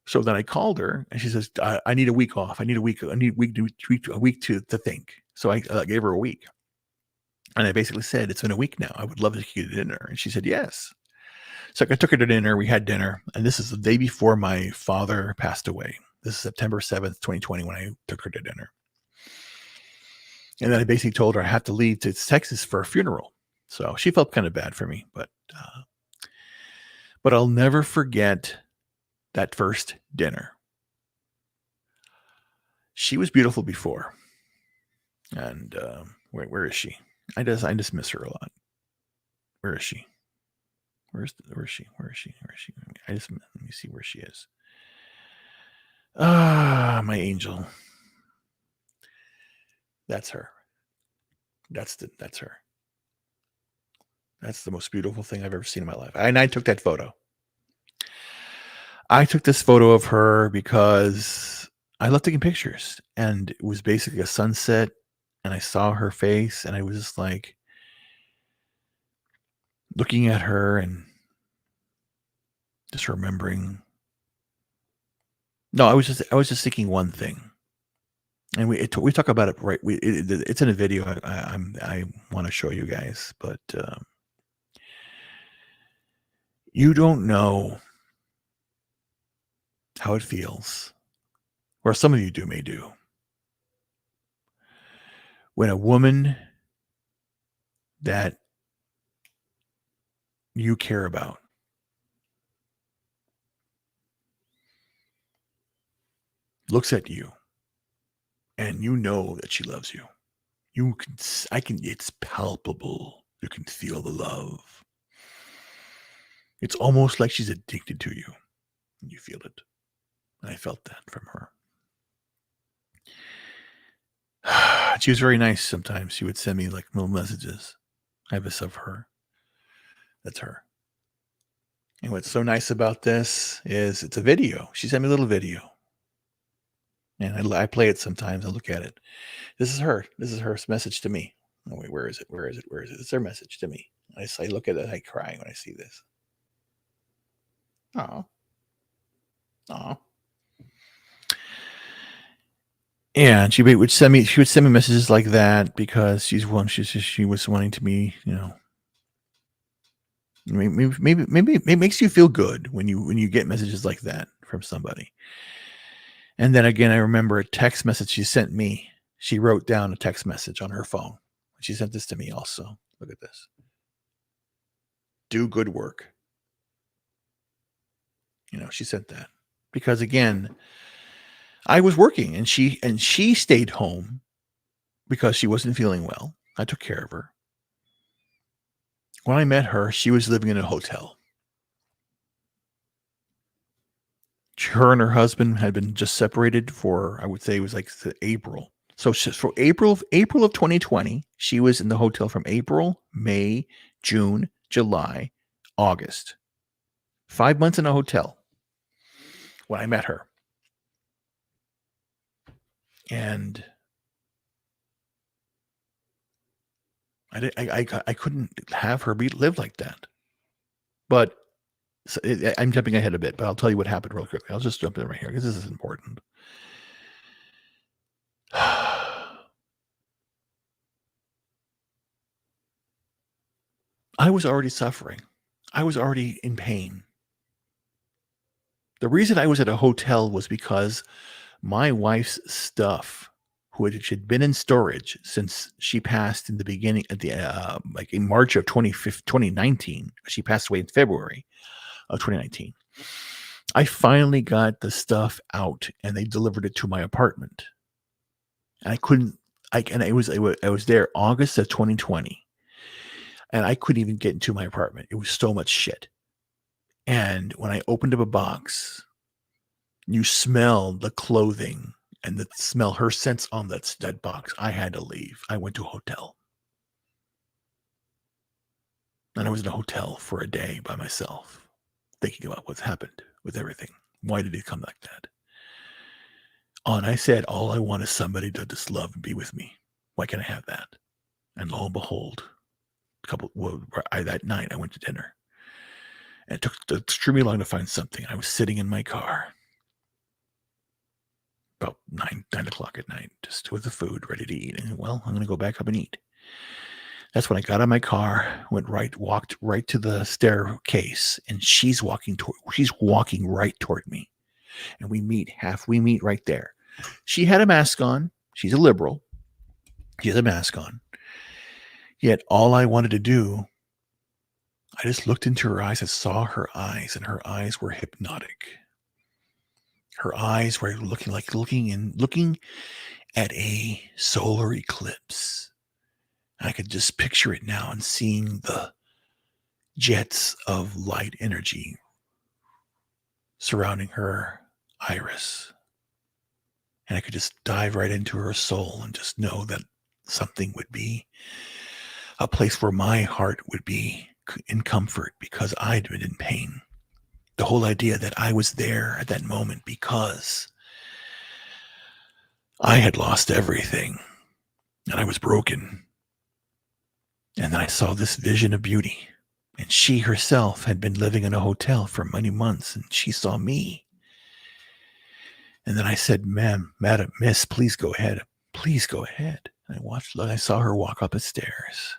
So then I called her, and she says, "I need a week off. I need a week to think." So I gave her a week, and I basically said, "It's been a week now. I would love to take you to dinner." And she said, "Yes." So I took her to dinner. We had dinner, and this is the day before my father passed away. This is September 7th, 2020, when I took her to dinner. And then I basically told her I have to leave to Texas for a funeral. So she felt kind of bad for me, but I'll never forget that first dinner. She was beautiful before, and where is she? I just miss her a lot. Where is she? Where is she? Let me see where she is. Ah, my angel. That's her. That's her. That's the most beautiful thing I've ever seen in my life. And I took that photo. I took this photo of her because I love taking pictures, and it was basically a sunset, and I saw her face, and I was just like looking at her and just remembering. No, I was just thinking one thing, and we talk about it right. It's in a video. I want to show you guys, but you don't know how it feels, or some of you may do, when a woman that you care about looks at you and you know that she loves you. It's palpable. You can feel the love. It's almost like she's addicted to you. You feel it. And I felt that from her. She was very nice sometimes. She would send me like little messages. I have this of her. That's her. And what's so nice about this is it's a video. She sent me a little video. And I play it sometimes. I look at it. This is her. This is her message to me. Oh, wait, where is it? Where is it? Where is it? It's her message to me. I look at it. I cry when I see this. Oh. And she would send me messages like that because she was wanting to be, maybe it makes you feel good when you get messages like that from somebody. And then again, I remember a text message she sent me. She wrote down a text message on her phone. She sent this to me also. Look at this. Do good work. She sent that because again, I was working and she stayed home because she wasn't feeling well. I took care of her. When I met her, she was living in a hotel. Her and her husband had been just separated for, I would say it was like April. So for April of 2020, she was in the hotel from April, May, June, July, August. 5 months in a hotel when I met her. And I couldn't have her live like that. But I'm jumping ahead a bit, but I'll tell you what happened real quickly. I'll just jump in right here because this is important. I was already suffering. I was already in pain. The reason I was at a hotel was because my wife's stuff, which had been in storage since she passed in the beginning at the like in March of 2019. She passed away in February of 2019. I finally got the stuff out, and they delivered it to my apartment. And I couldn't. I was there August of 2020, and I couldn't even get into my apartment. It was so much shit. And when I opened up a box, you smell the clothing and the smell her scents on that box. I had to leave. I went to a hotel. And I was in a hotel for a day by myself, thinking about what's happened with everything. Why did it come like that? And I said, all I want is somebody to just love and be with me. Why can't I have that? And lo and behold, that night I went to dinner. And it took extremely long to find something. I was sitting in my car about 9 o'clock at night, just with the food ready to eat. And well, I'm going to go back up and eat. That's when I got out of my car, walked right to the staircase, and she's walking right toward me. And we meet right there. She had a mask on. She's a liberal. She has a mask on. Yet all I wanted to do, I just looked into her eyes and saw her eyes, and her eyes were hypnotic. Her eyes were looking at a solar eclipse. I could just picture it now and seeing the jets of light energy surrounding her iris. And I could just dive right into her soul and just know that something would be a place where my heart would be in comfort because I'd been in pain. The whole idea that I was there at that moment because I had lost everything and I was broken. And then I saw this vision of beauty. And she herself had been living in a hotel for many months, and she saw me. And then I said, madam, miss, please go ahead. Please go ahead. And I saw her walk up the stairs.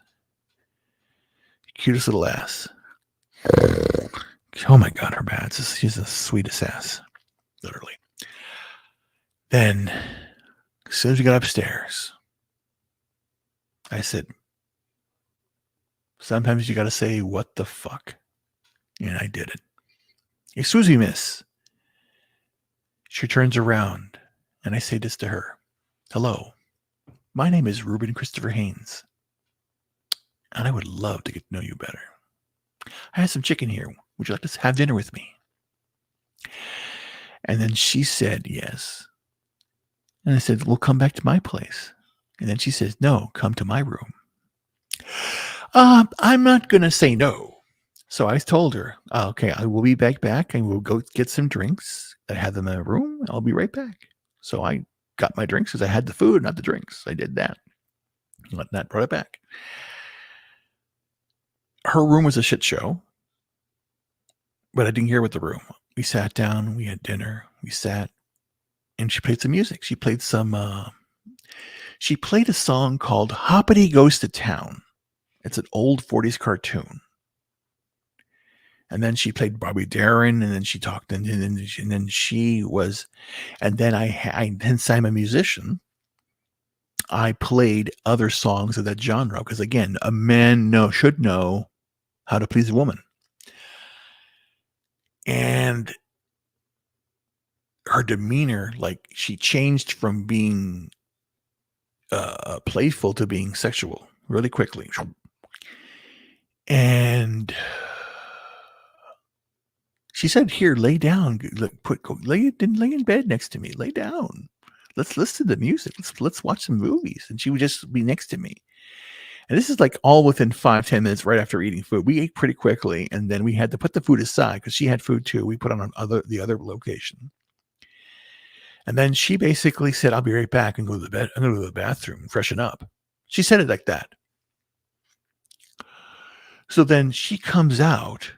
Cutest little ass. Oh my God, her bad. She's the sweetest ass. Literally. Then, as soon as we got upstairs, I said, sometimes you got to say, what the fuck? And I did it. Excuse me, miss. She turns around, and I say this to her. Hello, my name is Reuben Christopher Haynes, and I would love to get to know you better. I have some chicken here. Would you like to have dinner with me? And then she said yes. And I said, well, come back to my place. And then she says, no, come to my room. I'm not going to say no. So I told her, okay, I will be back and we'll go get some drinks. I had them in my room. I'll be right back. So I got my drinks because I had the food, not the drinks. I did that. That brought it back. Her room was a shit show, but I didn't hear with the room. We sat down, we had dinner, we sat, and she played some music. She played a song called Hoppity Goes to Town. It's an old 40s cartoon. And then she played Bobby Darin, and then she talked, and then she was, and then since I'm a musician, I played other songs of that genre because, again, a man should know how to please a woman. And her demeanor, like, she changed from being playful to being sexual really quickly. And she said, here, lay down. Lay in bed next to me. Lay down. Let's listen to the music. Let's watch some movies. And she would just be next to me. And this is like all within 5-10 minutes right after eating food. We ate pretty quickly, and then we had to put the food aside because she had food too. We put on the other location. And then she basically said, I'll be right back and go to the bed. I'm going to go to the bathroom and freshen up. She said it like that. So then she comes out,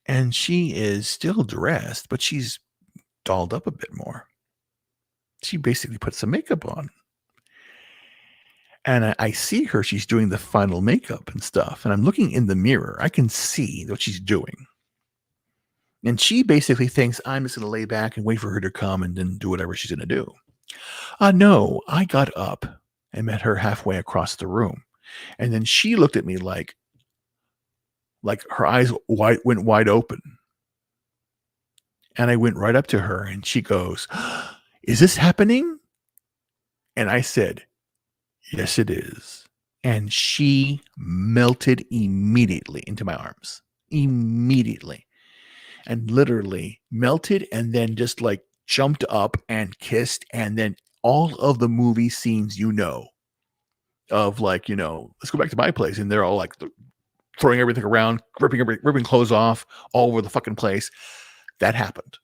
and she is still dressed, but she's dolled up a bit more. She basically put some makeup on. And I see her. She's doing the final makeup and stuff. And I'm looking in the mirror. I can see what she's doing. And she basically thinks I'm just going to lay back and wait for her to come and then do whatever she's going to do. No, I got up and met her halfway across the room. And then she looked at me like her eyes went wide open. And I went right up to her and she goes, "Is this happening?" And I said, "Yes, it is." And she melted immediately into my arms. Immediately. And literally melted and then just like jumped up and kissed. And then all of the movie scenes, of like, let's go back to my place. And they're all like throwing everything around, ripping clothes off all over the fucking place. That happened.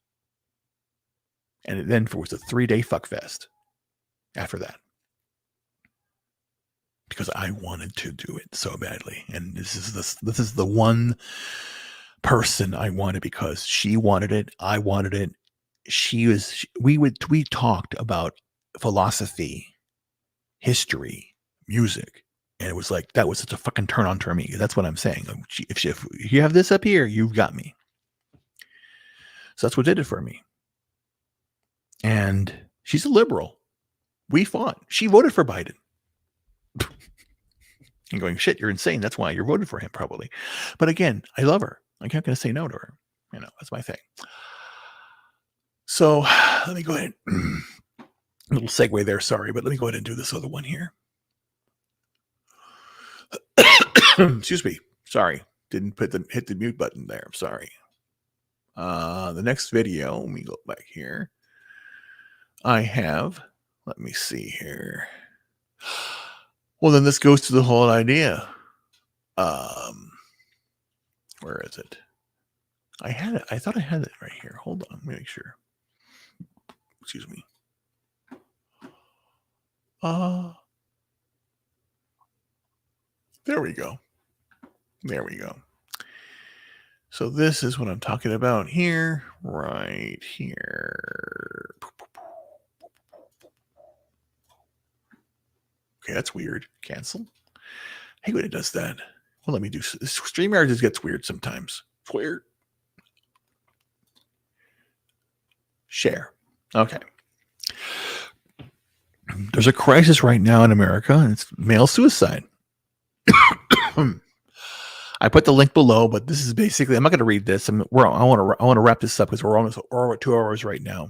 And it then was a 3-day fuck fest after that. Because I wanted to do it so badly. And this is the one person I wanted because she wanted it. I wanted it. We talked about philosophy, history, music. And it was like, that was such a fucking turn on to me. That's what I'm saying. If you have this up here, you've got me. So that's what did it for me. And she's a liberal. We fought. She voted for Biden. And going, shit, you're insane. That's why you're voting for him, probably. But again, I love her. I'm not going to say no to her. That's my thing. So let me go ahead. A little segue there, sorry, but let me go ahead and do this other one here. Excuse me. Sorry. Didn't hit the mute button there. I'm sorry. The next video, let me go back here. I have, let me see here. Well, then this goes to the whole idea. Where is it? I had it. I thought I had it right here. Hold on. Let me make sure. Excuse me. There we go. There we go. So this is what I'm talking about here. Right here. Okay, that's weird. Cancel. Hey, when it does that. Well, let me do. StreamYard just gets weird sometimes. It's weird. Share. Okay. There's a crisis right now in America, and it's male suicide. I put the link below, but this is basically, I'm not going to read this. I want to wrap this up because we're at 2 hours right now.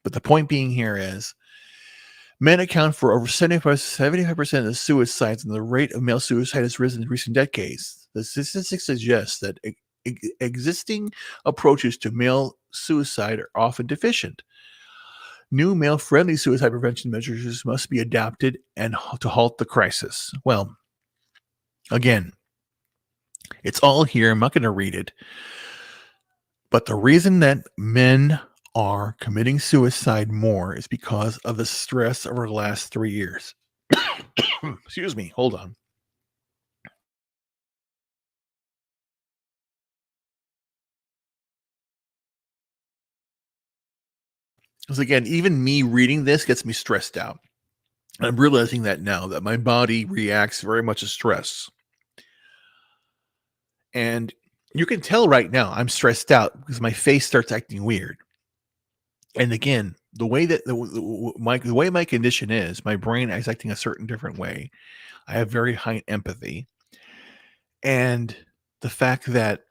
But the point being here is men account for over 75% of the suicides, and the rate of male suicide has risen in recent decades. The statistics suggest that existing approaches to male suicide are often deficient. New male-friendly suicide prevention measures must be adapted and to halt the crisis. Well, again, it's all here. I'm not going to read it. But the reason that men are committing suicide more is because of the stress over the last 3 years. Excuse me. Hold on. Because again, even me reading this gets me stressed out. I'm realizing that now, that my body reacts very much to stress. And you can tell right now I'm stressed out because my face starts acting weird. And again, the way that the way my condition is, my brain is acting a certain different way. I have very high empathy. And the fact that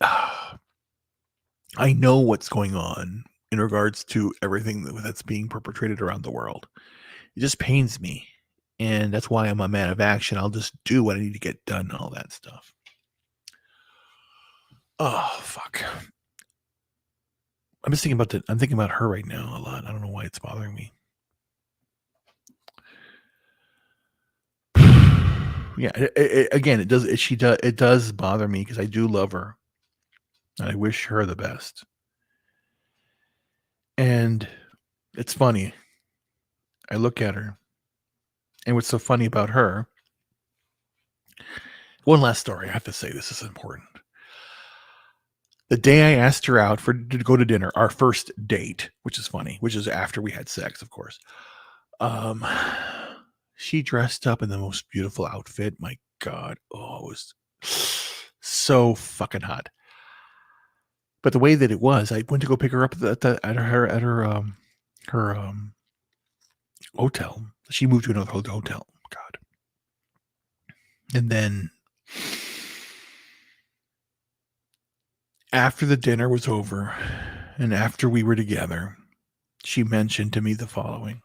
I know what's going on in regards to everything that's being perpetrated around the world, it just pains me. And that's why I'm a man of action. I'll just do what I need to get done and all that stuff. Oh, fuck. I'm just thinking about I'm thinking about her right now a lot. I don't know why it's bothering me. Yeah, it does bother me because I do love her. And I wish her the best. And it's funny. I look at her. And what's so funny about her, one last story. I have to say this is important. The day I asked her out to go to dinner, our first date, which is funny, which is after we had sex, of course. She dressed up in the most beautiful outfit. My God. Oh, it was so fucking hot. But the way that it was, I went to go pick her up at her hotel. She moved to another hotel. God. And then after the dinner was over, And after we were together, she mentioned to me the following.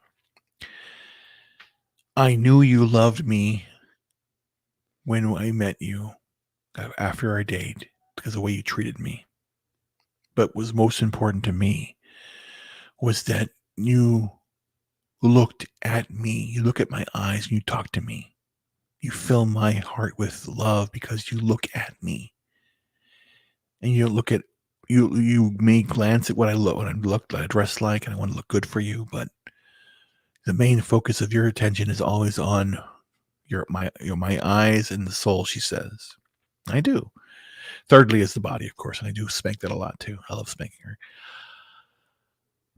I knew you loved me when I met you after our date because of the way you treated me. But what was most important to me was that you looked at me. You look at my eyes and you talk to me. You fill my heart with love because you look at me. And you look at you may glance at what I look, what I dress like, and I want to look good for you, but the main focus of your attention is always on my eyes and the soul, she says. I do. Thirdly is the body, of course, and I do spank that a lot too. I love spanking her.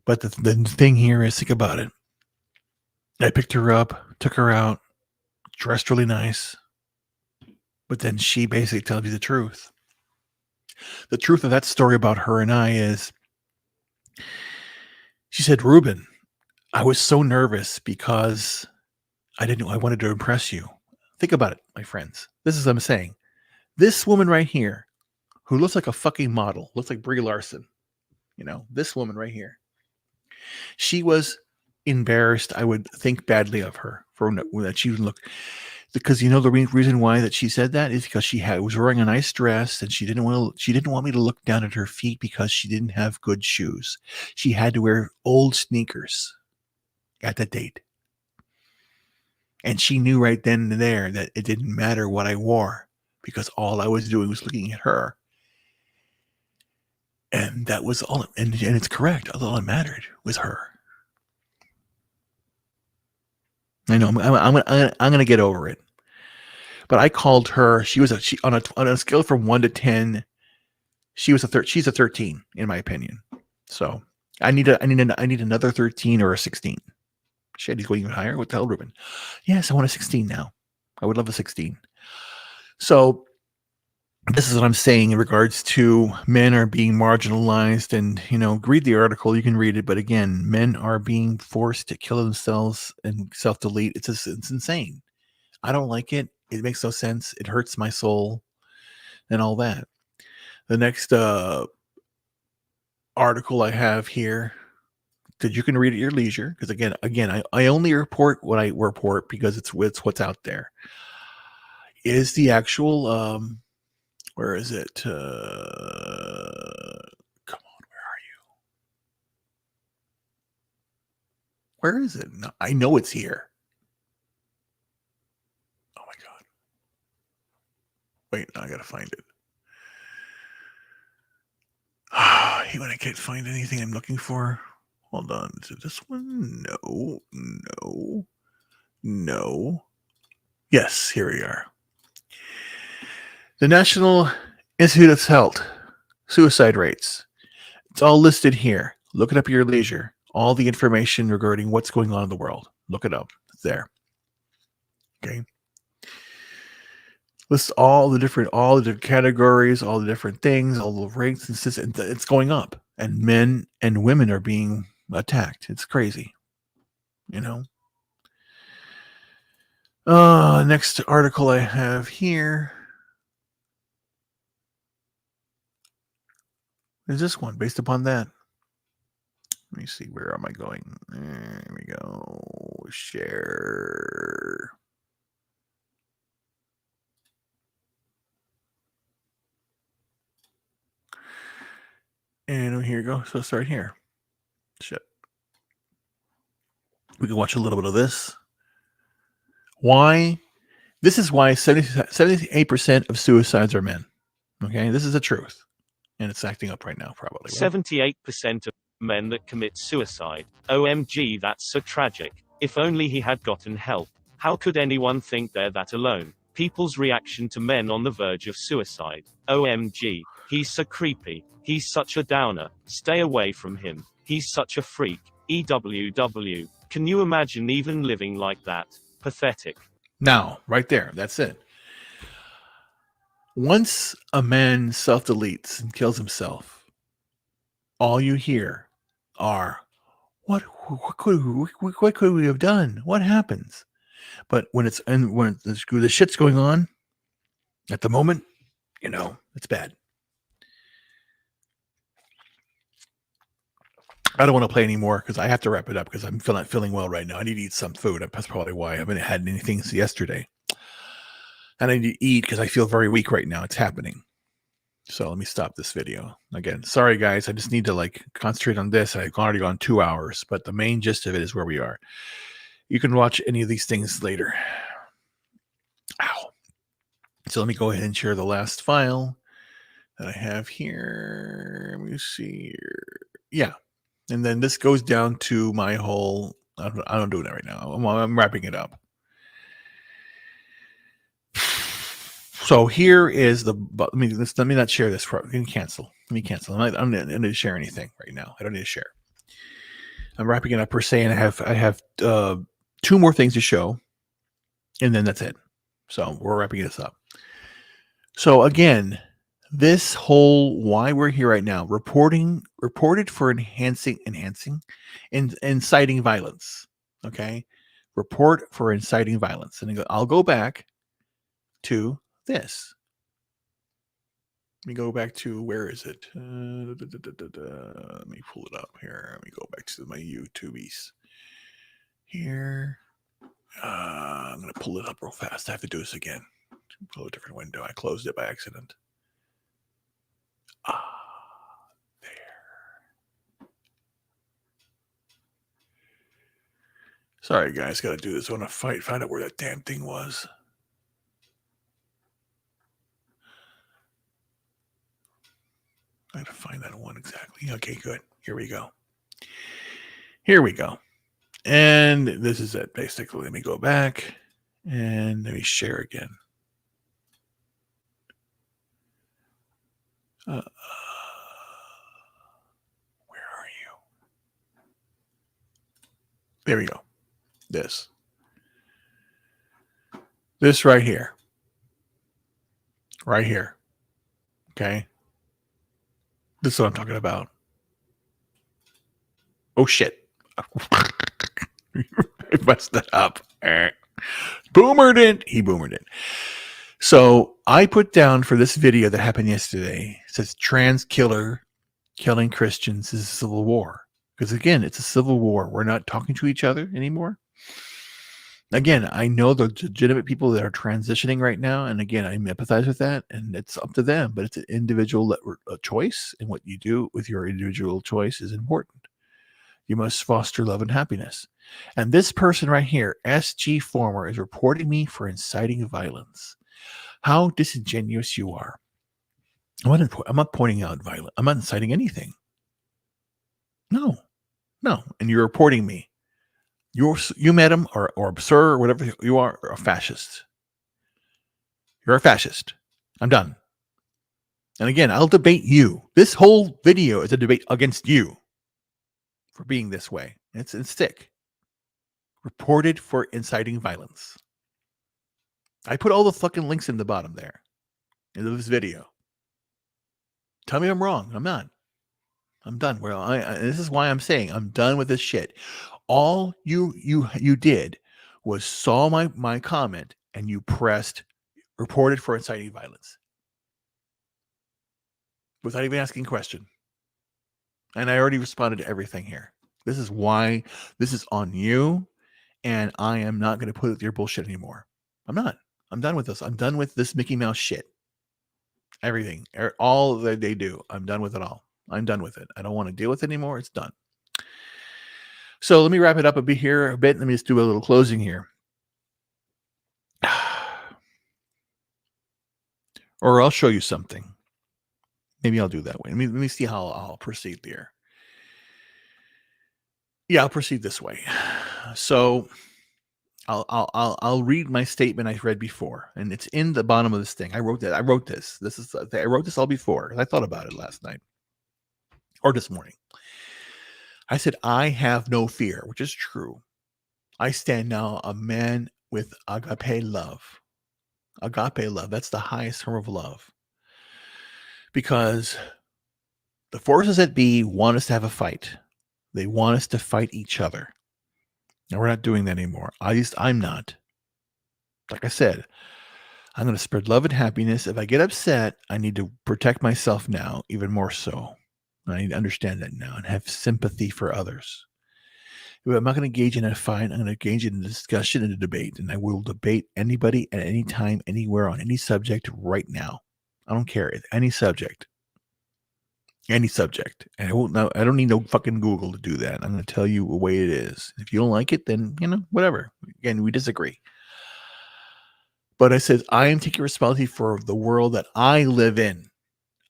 But the thing here is, think about it. I picked her up, took her out, dressed really nice, but then she basically tells me the truth. The truth of that story about her and I is, she said, Reuben, I was so nervous because I wanted to impress you. Think about it, my friends. This is what I'm saying. This woman right here, who looks like a fucking model, looks like Brie Larson. This woman right here. She was embarrassed. I would think badly of her for that she would look, because the reason why that she said that is because she was wearing a nice dress and she didn't want me to look down at her feet because she didn't have good shoes. She had to wear old sneakers at the date. And she knew right then and there that it didn't matter what I wore because all I was doing was looking at her. And that was all. And it's correct. All that mattered was her. I know I'm gonna get over it. But I called her. She on a scale from 1 to 10. She's a 13 in my opinion. So I need another 13 or a 16. Shit, he's going even higher. What the hell, Reuben? Yes, I want a 16 now. I would love a 16. So this is what I'm saying in regards to men are being marginalized, and read the article. You can read it, but again, men are being forced to kill themselves and self-delete. It's insane. I don't like it. It makes no sense. It hurts my soul and all that. The next article I have here that you can read at your leisure, because again, I only report what I report because it's what's out there. Is the actual where is it? Come on, where are you? Where is it? No, I know it's here. Oh my God. Wait, no, I gotta find it. I hate when I can't find anything I'm looking for. Hold on. Is it this one? No. Yes, here we are. The National Institute of Health, suicide rates. It's all listed here. Look it up at your leisure. All the information regarding what's going on in the world. Look it up. It's there. Okay. Lists all the different categories, all the different things, all the rates, and it's going up. And men and women are being attacked. It's crazy. Next article I have here is this one, based upon that. Let me see, where am I going? There we go. Share. And here you go. So start here. Shit. We can watch a little bit of this. Why? This is why 78% of suicides are men. Okay, this is the truth. And it's acting up right now, probably. Right?
78% of men that commit suicide. OMG, that's so tragic. If only he had gotten help. How could anyone think they're that alone? People's reaction to men on the verge of suicide. OMG, he's so creepy. He's such a downer. Stay away from him. He's such a freak. EWW. Can you imagine even living like that? Pathetic.
Now, right there, that's it. Once a man self-deletes and kills himself, all you hear are, what could we have done? What happens? But when the shit's going on at the moment, it's bad. I don't want to play anymore because I have to wrap it up because I'm not feeling well right now. I need to eat some food. That's probably why I haven't had anything since yesterday. And I need to eat because I feel very weak right now. It's happening. So let me stop this video. Again, sorry guys. I just need to concentrate on this. I've already gone 2 hours, but the main gist of it is where we are. You can watch any of these things later. Ow. So let me go ahead and share the last file that I have here. Let me see here. Yeah. And then this goes down to my whole, I don't do that right now. I'm wrapping it up. So here is let me not share this. Let me cancel. I don't need to share anything right now. I don't need to share. I'm wrapping it up per se, and I have 2 more things to show, and then that's it. So we're wrapping this up. So again, this whole why we're here right now, reported for inciting violence. Okay, report for inciting violence, and I'll go back to this. Let me go back to, where is it? Let me pull it up here. Let me go back to my YouTubies here. I'm going to pull it up real fast. I have to do this again. Pull a different window. I closed it by accident. There. Sorry, guys. Got to do this. I want to find out where that damn thing was. I have to find that one exactly. Okay, good. Here we go. And this is it, basically. Let me go back and let me share again. Where are you? There we go. This right here. Right here. Okay. This is what I'm talking about. Oh, shit. I messed that up. Boomered it. He boomered it. So I put down for this video that happened yesterday, it says trans killer killing Christians is a civil war. Because again, it's a civil war. We're not talking to each other anymore. Again, I know the legitimate people that are transitioning right now. And again, I empathize with that. And it's up to them. But it's an individual choice. And what you do with your individual choice is important. You must foster love and happiness. And this person right here, SG Former, is reporting me for inciting violence. How disingenuous you are. I'm not pointing out violence. I'm not inciting anything. No. And you're reporting me. You met him, or sir, or whatever you are, a fascist. You're a fascist. I'm done. And again, I'll debate you. This whole video is a debate against you for being this way. It's thick. Reported for inciting violence. I put all the fucking links in the bottom there in this video. Tell me I'm wrong. I'm not. I'm done. Well, this is why I'm saying I'm done with this shit. All you did was saw my comment and you pressed reported for inciting violence without even asking a question. And I already responded to everything here. This is why this is on you, and I am not going to put with your bullshit anymore. I'm not. I'm done with this. I'm done with this Mickey Mouse shit. Everything, all that they do, I'm done with it all. I'm done with it. I don't want to deal with it anymore. It's done. So let me wrap it up a bit. Let me just do a little closing here. Or I'll show you something. Maybe I'll do that way. Let me see how I'll proceed there. Yeah, I'll proceed this way. So I'll read my statement I read before, and it's in the bottom of this thing. I wrote this. I wrote this all before. I thought about it last night or this morning. I said, I have no fear, which is true. I stand now a man with agape love. Agape love, that's the highest form of love. Because the forces that be want us to have a fight. They want us to fight each other. And we're not doing that anymore. At least I'm not. Like I said, I'm going to spread love and happiness. If I get upset, I need to protect myself now, even more so. I understand that now and have sympathy for others. But I'm not going to engage in a fight. I'm going to engage in a discussion and a debate, and I will debate anybody at any time, anywhere, on any subject right now. I don't care. Any subject. Any subject. And I don't need no fucking Google to do that. I'm going to tell you the way it is. If you don't like it, then, whatever. Again, we disagree. But I said, I am taking responsibility for the world that I live in.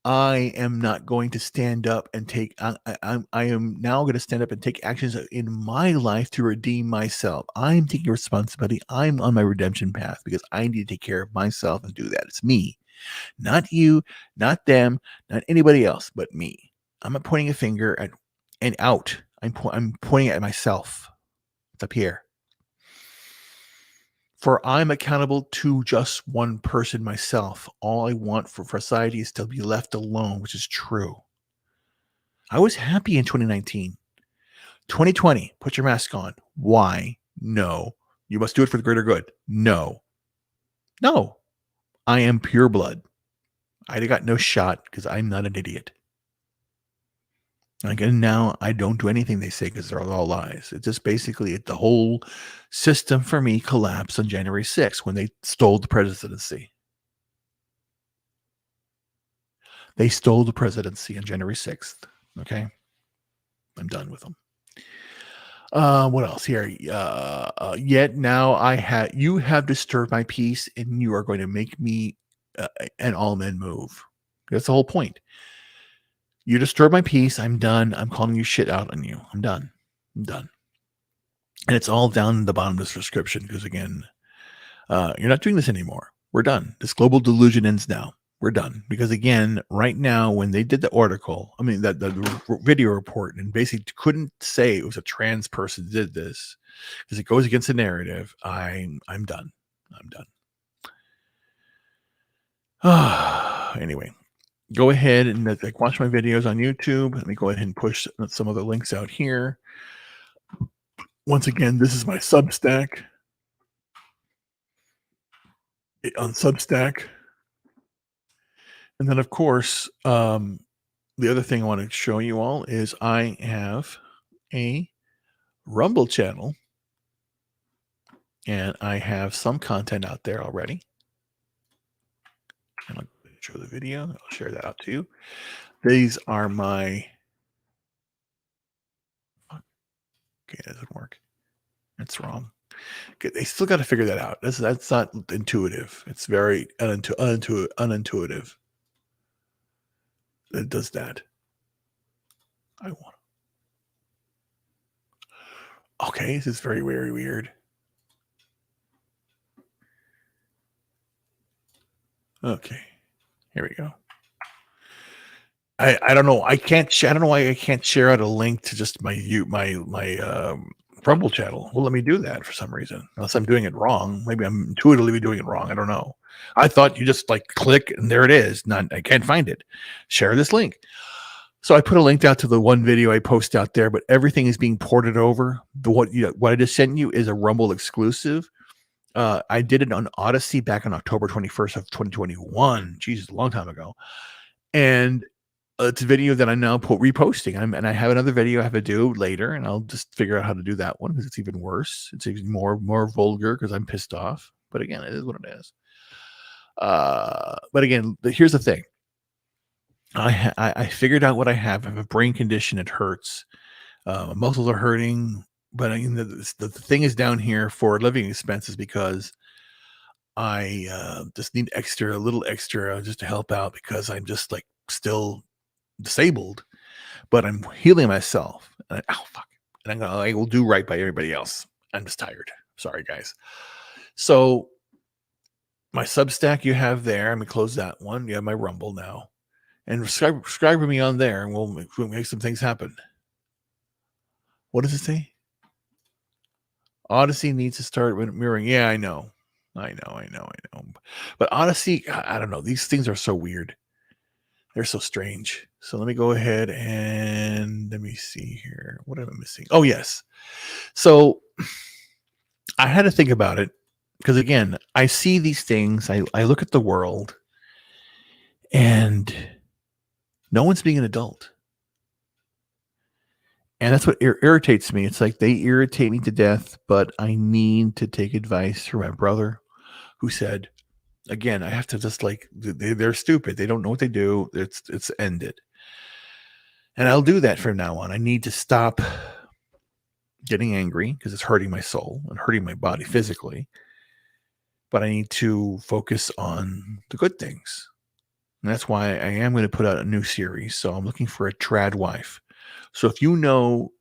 I am not going to stand up and take, I am now going to stand up and take actions in my life to redeem myself. I'm taking responsibility. I'm on my redemption path because I need to take care of myself and do that. It's me, not you, not them, not anybody else, but me. I'm not pointing a finger at and out. I'm pointing at myself. It's up here. For I'm accountable to just one person, myself. All I want for society is to be left alone, which is true. I was happy in 2019. 2020, put your mask on. Why? No. You must do it for the greater good. No. No. I am pure blood. I got no shot because I'm not an idiot. Again, now I don't do anything they say because they're all lies. It's just basically the whole system for me collapsed on January 6th when they stole the presidency. They stole the presidency on January 6th. Okay. I'm done with them. What else here? Yet now you have disturbed my peace and you are going to make me an all men move. That's the whole point. You disturb my peace. I'm done. I'm calling you shit out on you. I'm done. I'm done. And it's all down in the bottom of this description because, again, you're not doing this anymore. We're done. This global delusion ends now. We're done. Because, again, right now, when they did the article, the video report, and basically couldn't say it was a trans person that did this because it goes against the narrative, I'm done. I'm done. Anyway. Go ahead and watch my videos on YouTube. Let me go ahead and push some other links out here. Once again, this is my Substack. On Substack. And then, of course, the other thing I want to show you all is I have a Rumble channel. And I have some content out there already. And I'll show the video. I'll share that out to you. These are my... Okay, it doesn't work. That's wrong. Okay, they still got to figure that out. That's not intuitive. It's very unintuitive. It does that. Okay, this is very, very weird. Okay, here we go. I don't know. I don't know why I can't share out a link to just my Rumble channel. Well, let me do that for some reason. Unless I'm doing it wrong. Maybe I'm intuitively doing it wrong. I don't know. I thought you just click and there it is. I can't find it. Share this link. So I put a link out to the one video I post out there, but everything is being ported over. What I just sent you is a Rumble exclusive. I did it on Odyssey back on October 21st of 2021. Jesus, a long time ago. And it's a video that I'm now reposting. And I have another video I have to do later, and I'll just figure out how to do that one because it's even worse. It's even more vulgar because I'm pissed off. But again, it is what it is. But again, here's the thing. I figured out what I have. I have a brain condition. It hurts. My muscles are hurting. But the thing is down here for living expenses because I just need a little extra just to help out because I'm just still disabled, but I'm healing myself. And and I will do right by everybody else. I'm just tired. Sorry, guys. So my Substack you have there. I'm gonna close that one. You have my Rumble now, and subscribe to me on there, and we'll make some things happen. What does it say? Odyssey needs to start mirroring. Yeah, I know. But Odyssey, I don't know. These things are so weird. They're so strange. So let me go ahead and let me see here. What am I missing? Oh, yes. So I had to think about it because, again, I see these things. I look at the world and no one's being an adult. And that's what irritates me. It's like they irritate me to death, but I need to take advice from my brother who said, again, I have to just like, they're stupid. They don't know what they do. It's ended. And I'll do that from now on. I need to stop getting angry because it's hurting my soul and hurting my body physically. But I need to focus on the good things. And that's why I am going to put out a new series. So I'm looking for a trad wife. So if you know,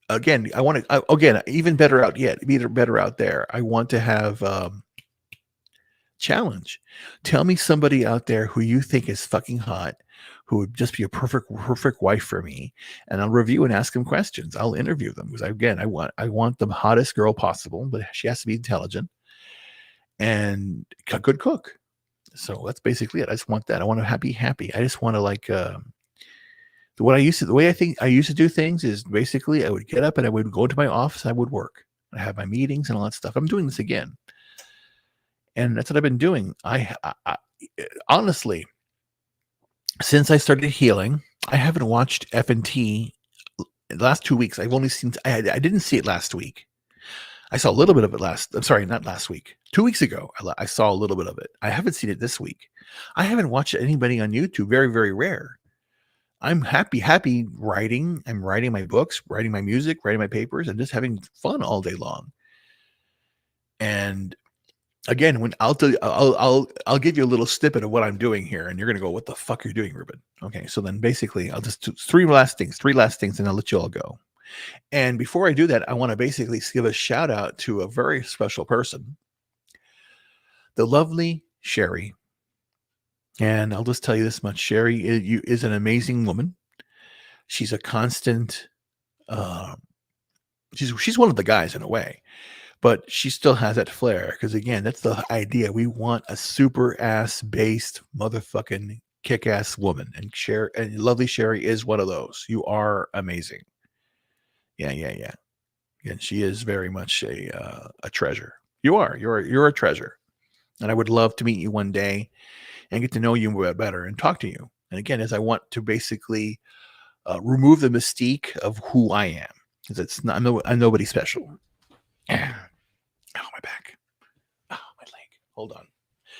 again, I want to, again, even better out yet, better out there. I want to have challenge. Tell me somebody out there who you think is fucking hot, who would just be a perfect wife for me, and I'll review and ask them questions. I'll interview them because again, I want the hottest girl possible, but she has to be intelligent and a good cook. So that's basically it. I just want that. I want to be happy. I just want to like the way I think I used to do things is basically I would get up and I would go to my office. I would work. I have my meetings and all that stuff. I'm doing this again, and that's what I've been doing. I honestly, since I started healing, I haven't watched F&T the last 2 weeks. I've only seen. I didn't see it last week. I saw a little bit of it not last week. 2 weeks ago, I saw a little bit of it. I haven't seen it this week. I haven't watched anybody on YouTube. Very, very rare. I'm happy writing. I'm writing my books, writing my music, writing my papers, and just having fun all day long. And again, when I'll give you a little snippet of what I'm doing here, and you're gonna go, "What the fuck are you doing, Reuben?" Okay, so then basically, I'll just do three last things, and I'll let you all go. And before I do that, I want to basically give a shout out to a very special person, the lovely Sherry. And I'll just tell you this much: Sherry is an amazing woman. She's a constant. She's one of the guys in a way, but she still has that flair. Because again, that's the idea. We want a super ass based motherfucking kick ass woman, and lovely Sherry is one of those. You are amazing. Yeah. And she is very much a treasure. You're a treasure, and I would love to meet you one day and get to know you better and talk to you. And again, as I want to basically remove the mystique of who I am, because it's not, I'm nobody special. Oh, my back. Oh, my leg. Hold on.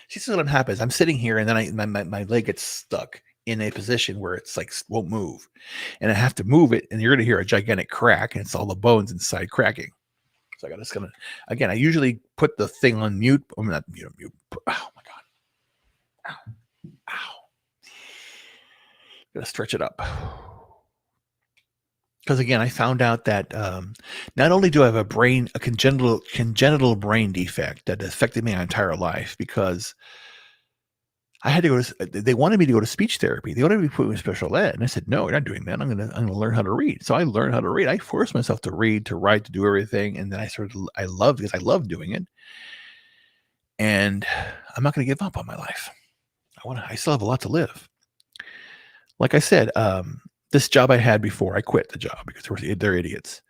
See, this is what happens. I'm sitting here, and then my leg gets stuck in a position where it's like won't move, and I have to move it, and you're going to hear a gigantic crack, and it's all the bones inside cracking. So I usually put the thing on mute. I'm not mute. Oh my god. Ow. Gotta stretch it up. Because again, I found out that not only do I have a congenital brain defect that affected my entire life, because I had to go they wanted me to go to speech therapy. They wanted me to put me in special ed. And I said, no, you're not doing that. I'm gonna learn how to read. So I learned how to read. I forced myself to read, to write, to do everything. And then I loved doing it. And I'm not gonna give up on my life. I still have a lot to live. Like I said, this job I had before, I quit the job because they're idiots.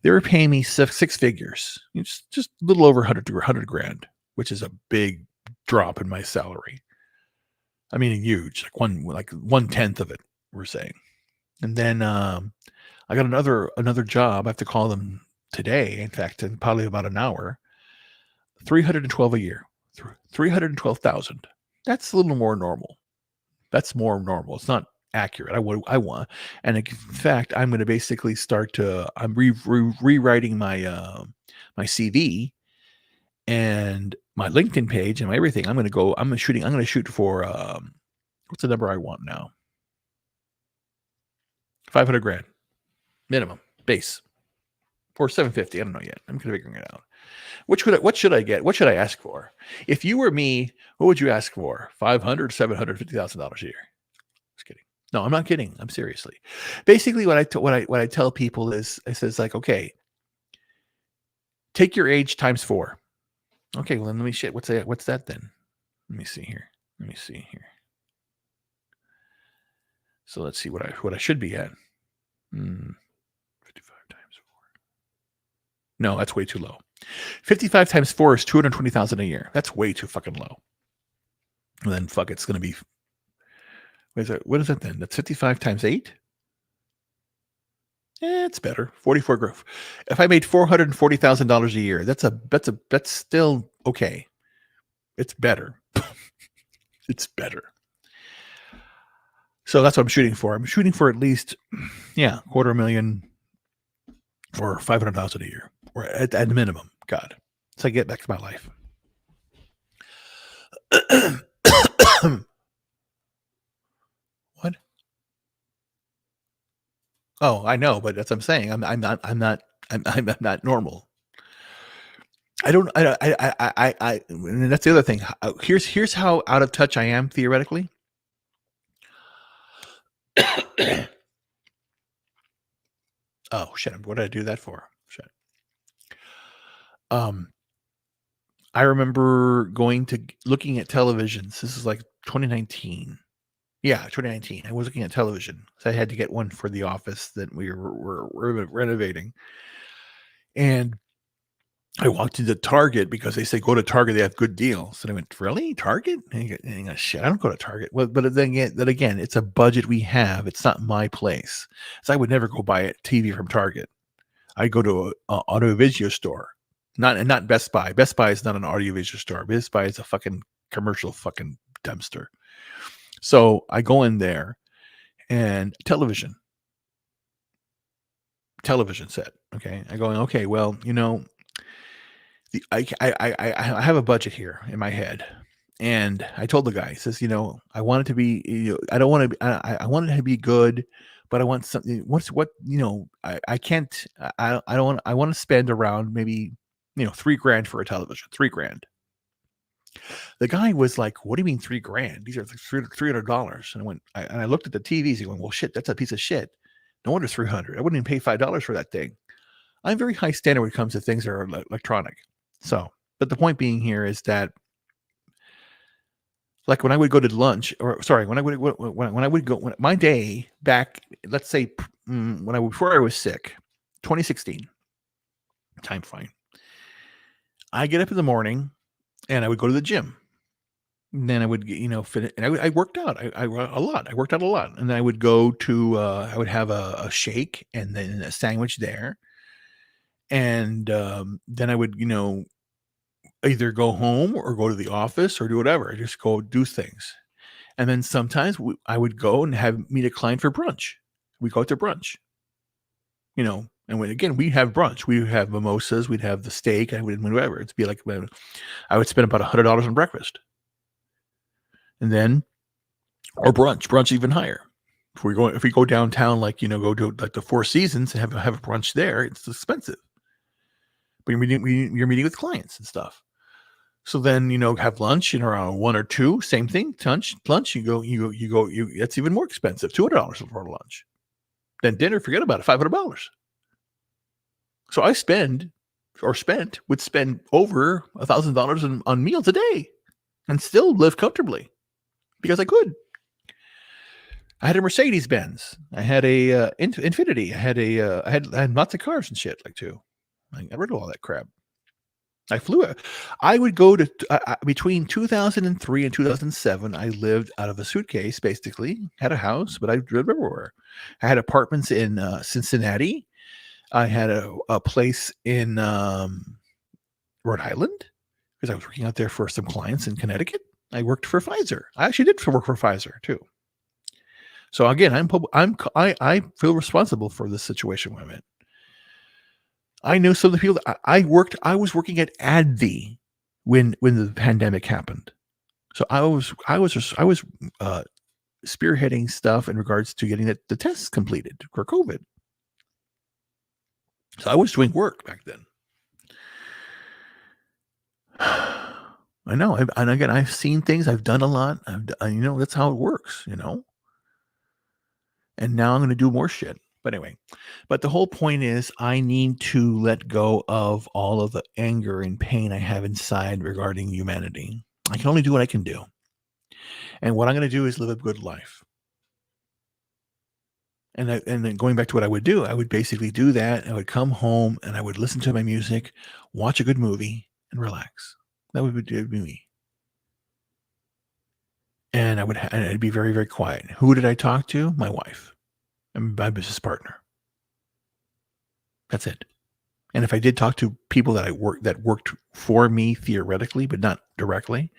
They were paying me six figures, just a little over 100 grand, which is a big drop in my salary. I mean, huge, like 1/10 of it, we're saying. And then I got another job. I have to call them today. In fact, in probably about an hour. 312 a year, 312,000. That's a little more normal. That's more normal. It's not accurate. I want, and in fact, I'm going to basically start to. I'm rewriting my my CV and my LinkedIn page and my everything. I'm going to shoot for what's the number I want now? 500 grand minimum base, or 750. I don't know yet. I'm kind of figuring it out. What should I get? What should I ask for? If you were me, what would you ask for? $500,000, $750,000 a year? Just kidding. No, I'm not kidding. I'm seriously. Basically, what I tell people is, it says like, okay, take your age times 4. Okay, well then let me shit. What's that then? Let me see here. So let's see what I should be at. 55 times 4. No, that's way too low. 55 times 4 is 220,000 a year. That's way too fucking low. And then fuck, it's going to be. What is that then? That's 55 times 8. It's better. 44 growth. If I made $440,000 a year, that's still okay. It's better. It's better. So that's what I'm shooting for. I'm shooting for at least, $250,000 or $500,000 a year, or at minimum. God, so I get back to my life. What? Oh, I know, but that's what I'm saying. I'm not normal. And that's the other thing. Here's how out of touch I am theoretically. Oh shit! What did I do that for? Shit. I remember looking at televisions. This is like 2019. Yeah, 2019. I was looking at television, so I had to get one for the office that we were renovating. And I walked into Target because they say go to Target, they have good deals. And I went, really? Target? And shit, I don't go to Target. Well, but then again, it's a budget we have. It's not my place. So I would never go buy a TV from Target. I go to an audiovisual store, not Best Buy. Best Buy is not an audiovisual store. Best Buy is a fucking commercial fucking dumpster. So I go in there and television set. Okay. I go, okay, well, I have a budget here in my head. And I told the guy, he says, I want it to be, I don't want to be, I want it to be good, but I want something, I can't, I don't want, I want to spend around maybe, $3,000 for a television, $3,000. The guy was like, what do you mean $3,000? These are $300. And I looked at the TVs. He went, well, shit, that's a piece of shit. No wonder $300. I wouldn't even pay $5 for that thing. I'm very high standard when it comes to things that are electronic. So, but the point being here is that, like when I would go to lunch, when my day back, let's say before I was sick, 2016, time fine. I get up in the morning and I would go to the gym. And then I would, fit, and I worked out a lot. I worked out a lot, and then I would go to, I would have a shake and then a sandwich there, and then I would, either go home or go to the office or do whatever. Just go do things, and then sometimes I would go and meet a client for brunch. We go to brunch, and again we have brunch. We have mimosas. We'd have the steak. I would whatever. It'd be like I would spend about $100 on breakfast. And then, or brunch even higher. If we go downtown, go to like the Four Seasons and have a brunch there, it's expensive. But you're meeting with clients and stuff. So then, have lunch in around 1 or 2, same thing. Lunch, you go, that's even more expensive, $200 for lunch. Then dinner, forget about it, $500. So I spend over $1,000 on meals a day and still live comfortably. Because I could. I had a Mercedes Benz. I had a Infinity. I had lots of cars and shit too. I got rid of all that crap. I flew. I would go to between 2003 and 2007. I lived out of a suitcase. Basically, had a house, but I drove everywhere. I had apartments in Cincinnati. I had a place in Rhode Island because I was working out there for some clients in Connecticut. I worked for Pfizer. I actually did work for Pfizer too. So again, I feel responsible for this situation I'm in. I know some of the people that I was working at AbbVie when the pandemic happened. So I was spearheading stuff in regards to getting the tests completed for COVID. So I was doing work back then. I know. And again, I've seen things. I've done a lot. That's how it works, And now I'm going to do more shit. But anyway, the whole point is I need to let go of all of the anger and pain I have inside regarding humanity. I can only do what I can do. And what I'm going to do is live a good life. And then going back to what I would do, I would basically do that. I would come home and I would listen to my music, watch a good movie, and relax. That would be me. And I'd be very, very quiet. Who did I talk to? My wife and my business partner. That's it. And if I did talk to people that worked for me theoretically, but not directly,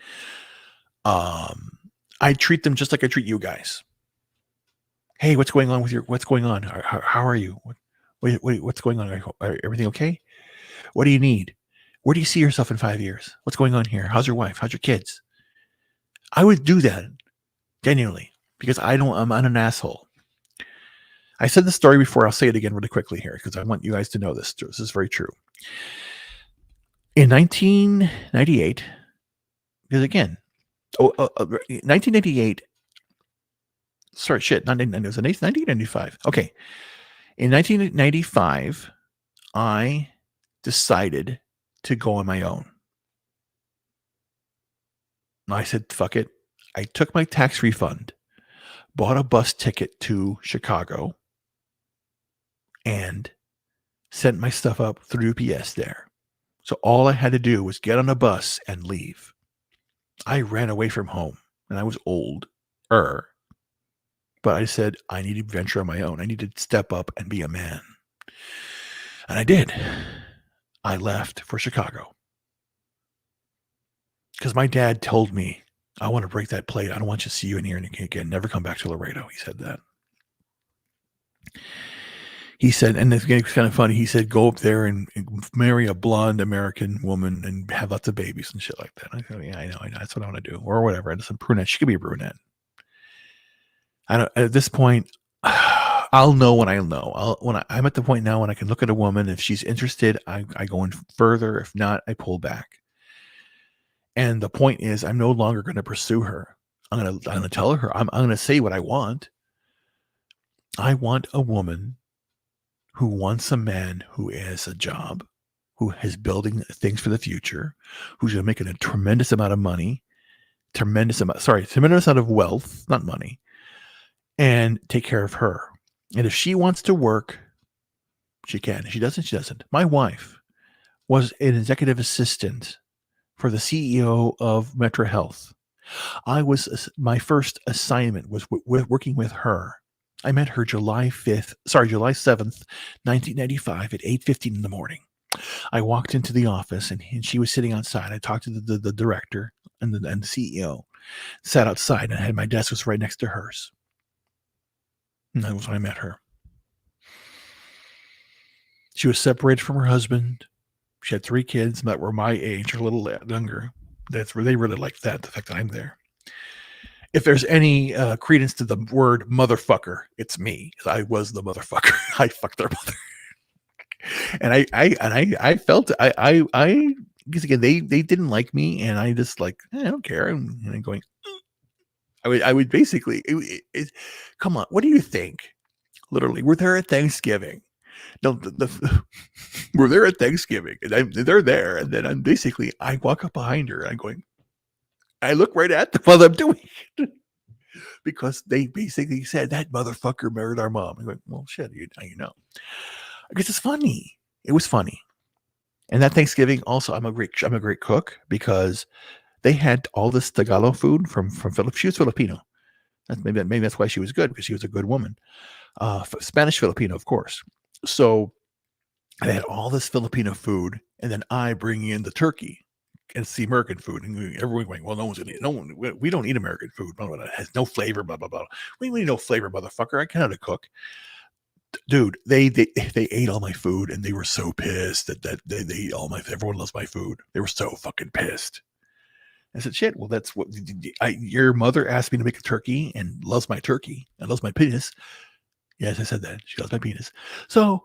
I treat them just like I treat you guys. Hey, what's going on? How are you? What's going on? Everything okay? What do you need? Where do you see yourself in 5 years? What's going on here? How's your wife? How's your kids? I would do that genuinely because I'm not an asshole. I said this story before. I'll say it again really quickly here because I want you guys to know this. This is very true. In 1998, because again, 1998. Sorry, shit. Not 1995. Okay. In 1995, I decided to go on my own. I said, fuck it. I took my tax refund, bought a bus ticket to Chicago, and sent my stuff up through UPS there. So all I had to do was get on a bus and leave. I ran away from home, and I was older. But I said, I need to venture on my own. I need to step up and be a man. And I did. I left for Chicago. Because my dad told me, I want to break that plate. I don't want you to see you in here again. Never come back to Laredo. He said that. He said, and it's kind of funny. He said, go up there and marry a blonde American woman and have lots of babies and shit like that. I said, yeah, I know. That's what I want to do. Or whatever. And some brunette. She could be a brunette. At this point, I'll know when I know. I'm at the point now when I can look at a woman. If she's interested, I go in further. If not, I pull back. And the point is, I'm no longer going to pursue her. I'm going to tell her. I'm going to say what I want. I want a woman who wants a man who has a job, who is building things for the future, who's going to make a tremendous amount of money, tremendous amount of wealth, not money, and take care of her. And if she wants to work, she can. If she doesn't, she doesn't. My wife was an executive assistant for the CEO of Metro Health. My first assignment was working with her. I met her July 7th, 1995 at 8:15 in the morning. I walked into the office and she was sitting outside. I talked to the director and the CEO, sat outside, and my desk was right next to hers. And that was when I met her. She was separated from her husband. She had 3 kids that were my age or a little younger. That's where they really liked that, the fact that I'm there. If there's any credence to the word motherfucker, it's me. I was the motherfucker. I fucked their mother. And I felt because again, they didn't like me, and I just I don't care. And I'm going, I would basically, come on, what do you think? Literally, we're there at Thanksgiving. No, we're there at Thanksgiving, and they're there, and then I walk up behind her, and I'm going, I look right at them while I'm doing it. Because they basically said, that motherfucker married our mom. I'm going, well, shit, you know. Because it's funny. It was funny. And that Thanksgiving, also, I'm a great cook because they had all this Tagalog food from Philip. She was Filipino. Maybe that's why she was good, because she was a good woman. Spanish Filipino, of course. So I had all this Filipino food, and then I bring in the turkey. And it's the American food, and everyone going, well, we don't eat American food. Blah, blah, blah. It has no flavor, blah, blah, blah. We need no flavor, motherfucker. I cannot cook. Dude, they ate all my food, and they were so pissed that they ate all everyone loves my food. They were so fucking pissed. I said, shit, well, that's what your mother asked me to make a turkey and loves my turkey and loves my penis. Yes, I said that. She loves my penis. So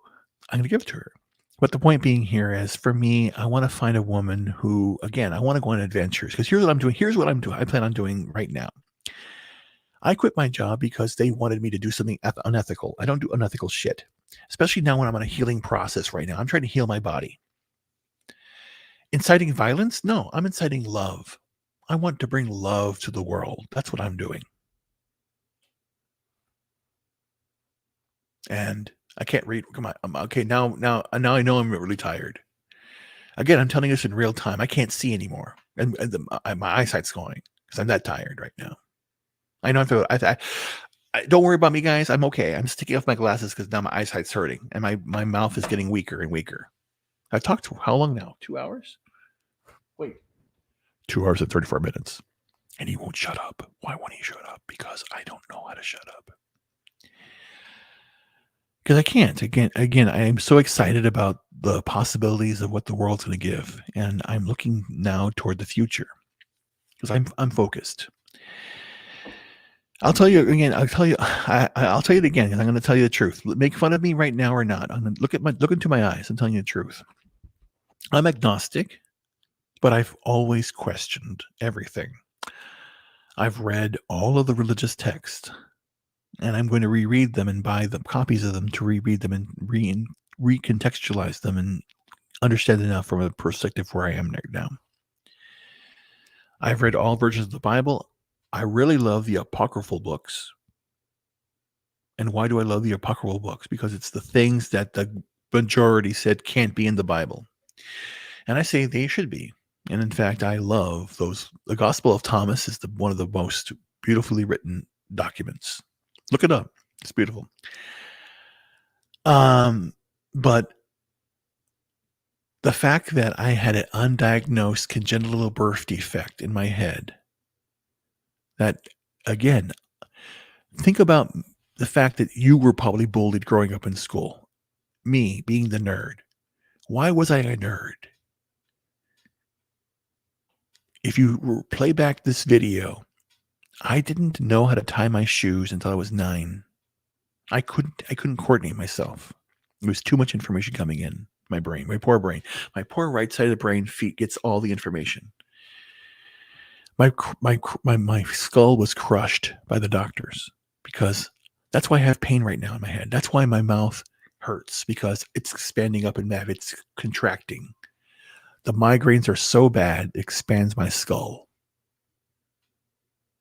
I'm going to give it to her. But the point being here is, for me, I want to find a woman who, again, I want to go on adventures. Because here's what I'm doing. I plan on doing right now. I quit my job because they wanted me to do something unethical. I don't do unethical shit. Especially now when I'm on a healing process right now. I'm trying to heal my body. Inciting violence? No, I'm inciting love. I want to bring love to the world. That's what I'm doing. And I can't read. Come on. Okay, now I know I'm really tired. Again, I'm telling this in real time. I can't see anymore, and my eyesight's going because I'm that tired right now. I know. Don't worry about me, guys. I'm okay. I'm just taking off my glasses because now my eyesight's hurting and my mouth is getting weaker and weaker. I've talked to how long now? 2 hours? Wait. 2 hours and 34 minutes. And he won't shut up. Why won't he shut up? Because I don't know how to shut up. Because I can't. Again, I am so excited about the possibilities of what the world's going to give. And I'm looking now toward the future. Because I'm focused. I'll tell you again. I'll tell you it again. And I'm going to tell you the truth. Make fun of me right now or not. I'm going to look into my eyes. I'm telling you the truth. I'm agnostic, but I've always questioned everything. I've read all of the religious texts, and I'm going to reread them and buy the copies of them to reread them and recontextualize them and understand it now from a perspective where I am right now. I've read all versions of the Bible. I really love the apocryphal books. And why do I love the apocryphal books? Because it's the things that the majority said can't be in the Bible. And I say they should be. And in fact, I love those. The Gospel of Thomas is one of the most beautifully written documents. Look it up. It's beautiful. But the fact that I had an undiagnosed congenital birth defect in my head, that, again, think about the fact that you were probably bullied growing up in school. Me being the nerd. Why was I a nerd? If you play back this video, I didn't know how to tie my shoes until I was 9. I couldn't coordinate myself. There was too much information coming in my brain, my poor right side of the brain gets all the information. My skull was crushed by the doctors because that's why I have pain right now in my head. That's why my mouth hurts, because it's expanding up and down. It's contracting. The migraines are so bad, it expands my skull.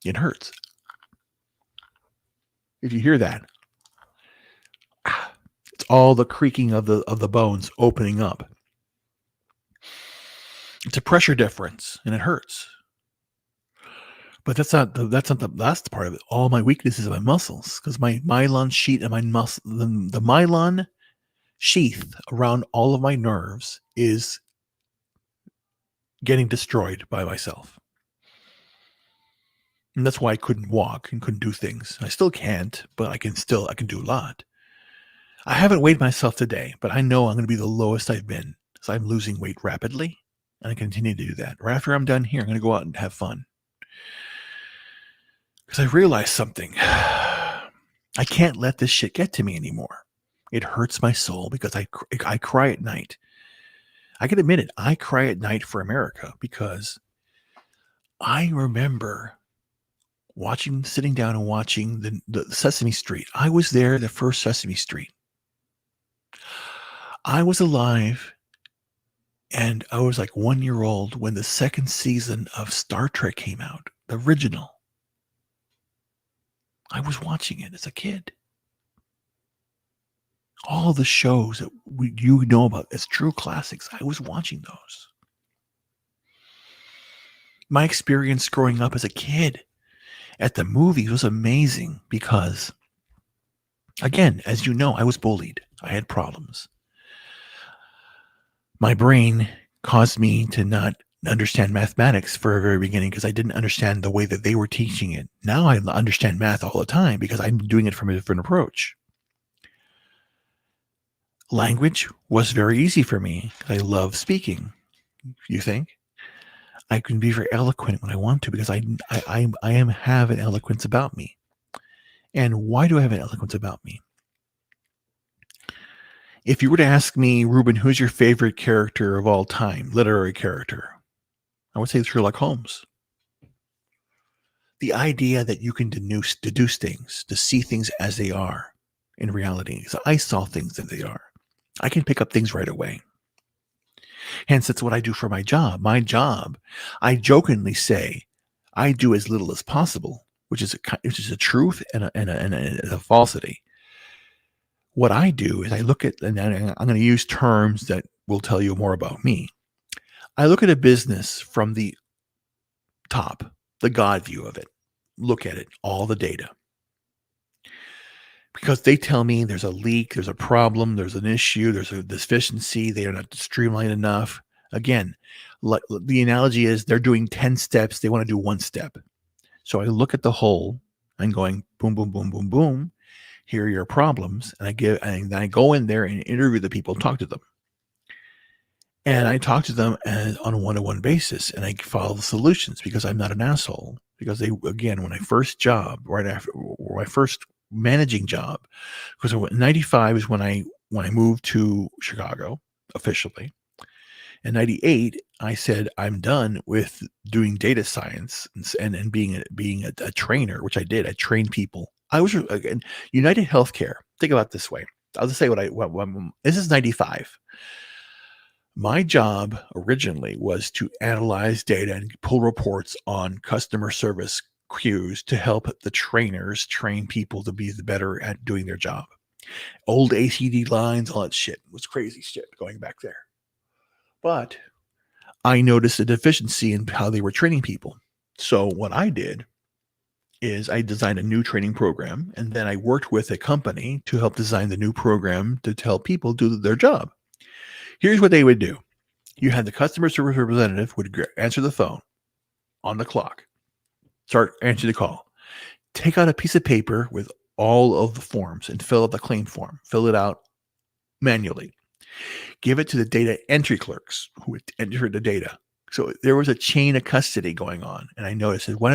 It hurts. If you hear that, it's all the creaking of the bones opening up. It's a pressure difference, and it hurts. But that's not the last part of it. All my weaknesses are my muscles, because my myelin sheath and my muscle, the myelin sheath around all of my nerves is getting destroyed by myself. And that's why I couldn't walk and couldn't do things. I still can't, but I can do a lot. I haven't weighed myself today, but I know I'm going to be the lowest I've been. So I'm losing weight rapidly, and I continue to do that. Right after I'm done here, I'm going to go out and have fun. Because I realized something. I can't let this shit get to me anymore. It hurts my soul because I cry at night. I can admit it. I cry at night for America because I remember sitting down and watching the Sesame Street. I was there, the first Sesame Street. I was alive, and I was like 1 year old when the second season of Star Trek came out, the original. I was watching it as a kid. All the shows that you know about as true classics, I was watching those. My experience growing up as a kid at the movies was amazing because, again, as you know, I was bullied. I had problems. My brain caused me to not understand mathematics for a very beginning because I didn't understand the way that they were teaching it. Now I understand math all the time because I'm doing it from a different approach. Language was very easy for me because I love speaking. You think? I can be very eloquent when I want to because I have an eloquence about me. And why do I have an eloquence about me? If you were to ask me, Reuben, who's your favorite character of all time, literary character? I would say Sherlock Holmes. The idea that you can deduce things, to see things as they are in reality. So I saw things as they are. I can pick up things right away. Hence, that's what I do for my job. My job, I jokingly say, I do as little as possible, which is a truth and a falsity. What I do is I look at, and I'm going to use terms that will tell you more about me. I look at a business from the top, the God view of it. Look at it, all the data. because they tell me there's a leak, there's a problem, there's an issue, there's a deficiency, they are not streamlined enough. Again, like the analogy is they're doing 10 steps, they want to do one step. So I look at the whole and going boom, boom, boom, boom, boom. Here are your problems. And I go in there and interview the people, talk to them. And I talk to them on a one-to-one basis, and I follow the solutions because I'm not an asshole. Because when my first job, right after, or my first managing job, because 95 is when I moved to Chicago officially. In 98, I said I'm done with doing data science and being a trainer, which I did. I trained people. I was again United Healthcare. Think about it this way. I'll just say this is 95. My job originally was to analyze data and pull reports on customer service queues to help the trainers train people to be better at doing their job. Old ACD lines, all that shit. It was crazy shit going back there. But I noticed a deficiency in how they were training people. So what I did is I designed a new training program, and then I worked with a company to help design the new program to help people do their job. Here's what they would do. You had the customer service representative would answer the phone on the clock, start answering the call, take out a piece of paper with all of the forms and fill out the claim form, fill it out manually, give it to the data entry clerks who would enter the data. So there was a chain of custody going on. And I noticed that what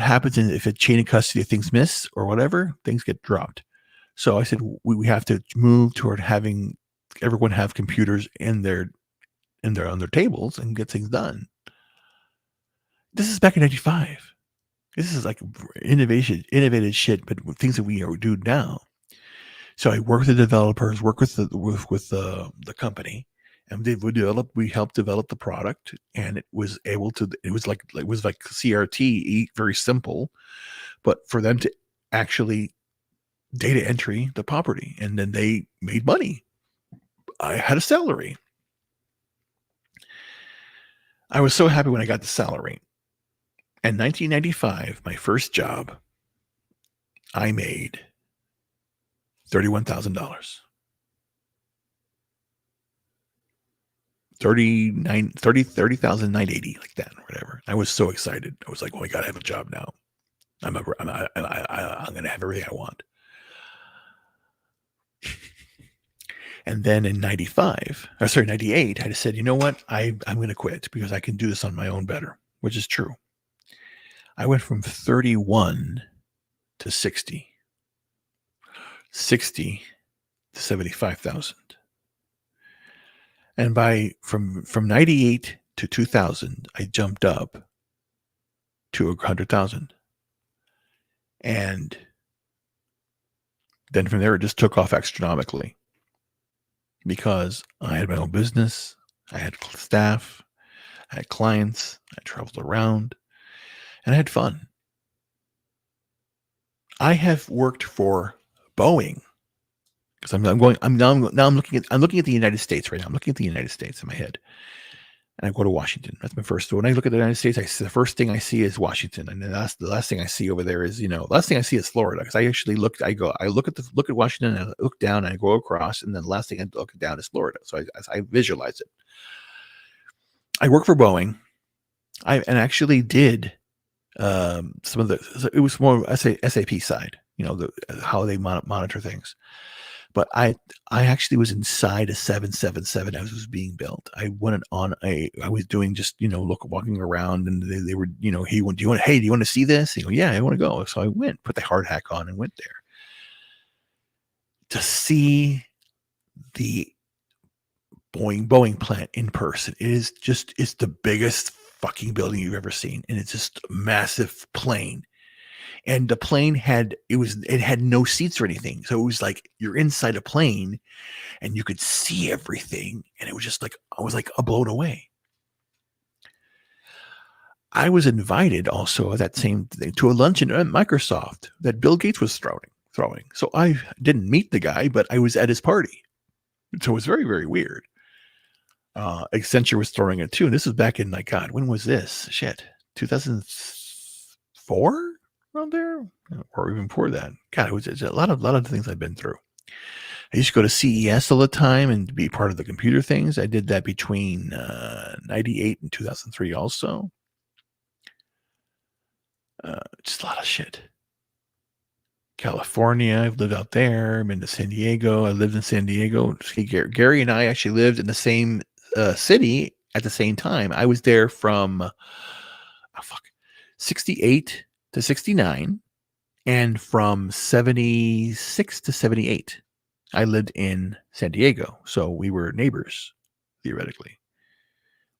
happens if a chain of custody, if things miss or whatever, things get dropped. So I said, we have to move toward having everyone have computers on their tables and get things done. This is back in 95. This is like innovative shit, but things that we do now. So I work with the developers, work with the company, and we helped develop the product, and it was like CRT, very simple, but for them to actually data entry the property, and then they made money. I had a salary. I was so happy when I got the salary. In 1995, my first job, I made $31,000. $30,980, like that, or whatever. I was so excited. I was like, "Oh, I gotta have a job now. I'm gonna have everything I want." And then in 98, I just said, "You know what? I'm gonna quit because I can do this on my own better," which is true. I went from 31 to 60 to 75,000. And from 98 to 2000, I jumped up to 100,000. And then from there, it just took off astronomically because I had my own business. I had staff. I had clients. I traveled around and I had fun. I have worked for Boeing because I'm looking at the United States right now. I'm looking at the United States in my head, and I go to Washington. That's my first. So when I look at the United States, the first thing I see is Washington, and then the last thing I see over there is the last thing I see is Florida, because I actually look at Washington, and I look down and I go across, and then the last thing I look down is Florida. So I visualize it. I work for Boeing. I actually did some of it was more SAP side, how they monitor things. But I actually was inside a 777 as it was being built. I went on I was doing just, walking around, and they were, do you want to see this? Yeah, I want to go. So I went, put the hard hat on and went there to see the Boeing plant in person. It's the biggest fucking building you've ever seen. And it's just a massive plane. And the plane had no seats or anything. So it was like you're inside a plane and you could see everything. And it was just like, I was like blown away. I was invited also that same thing to a luncheon at Microsoft that Bill Gates was throwing. So I didn't meet the guy, but I was at his party. So it was very, very weird. Accenture was throwing it too. And this was back in, when was this? Shit, 2004? Well, there, or even before that. God, it was a lot of things I've been through. I used to go to CES all the time and be part of the computer things. I did that between 98 and 2003 also. Just a lot of shit. California, I've lived out there. I've been to San Diego. I lived in San Diego. Gary and I actually lived in the same city at the same time. I was there from 68 to 69 and from 76 to 78. I lived in San Diego, so we were neighbors, theoretically,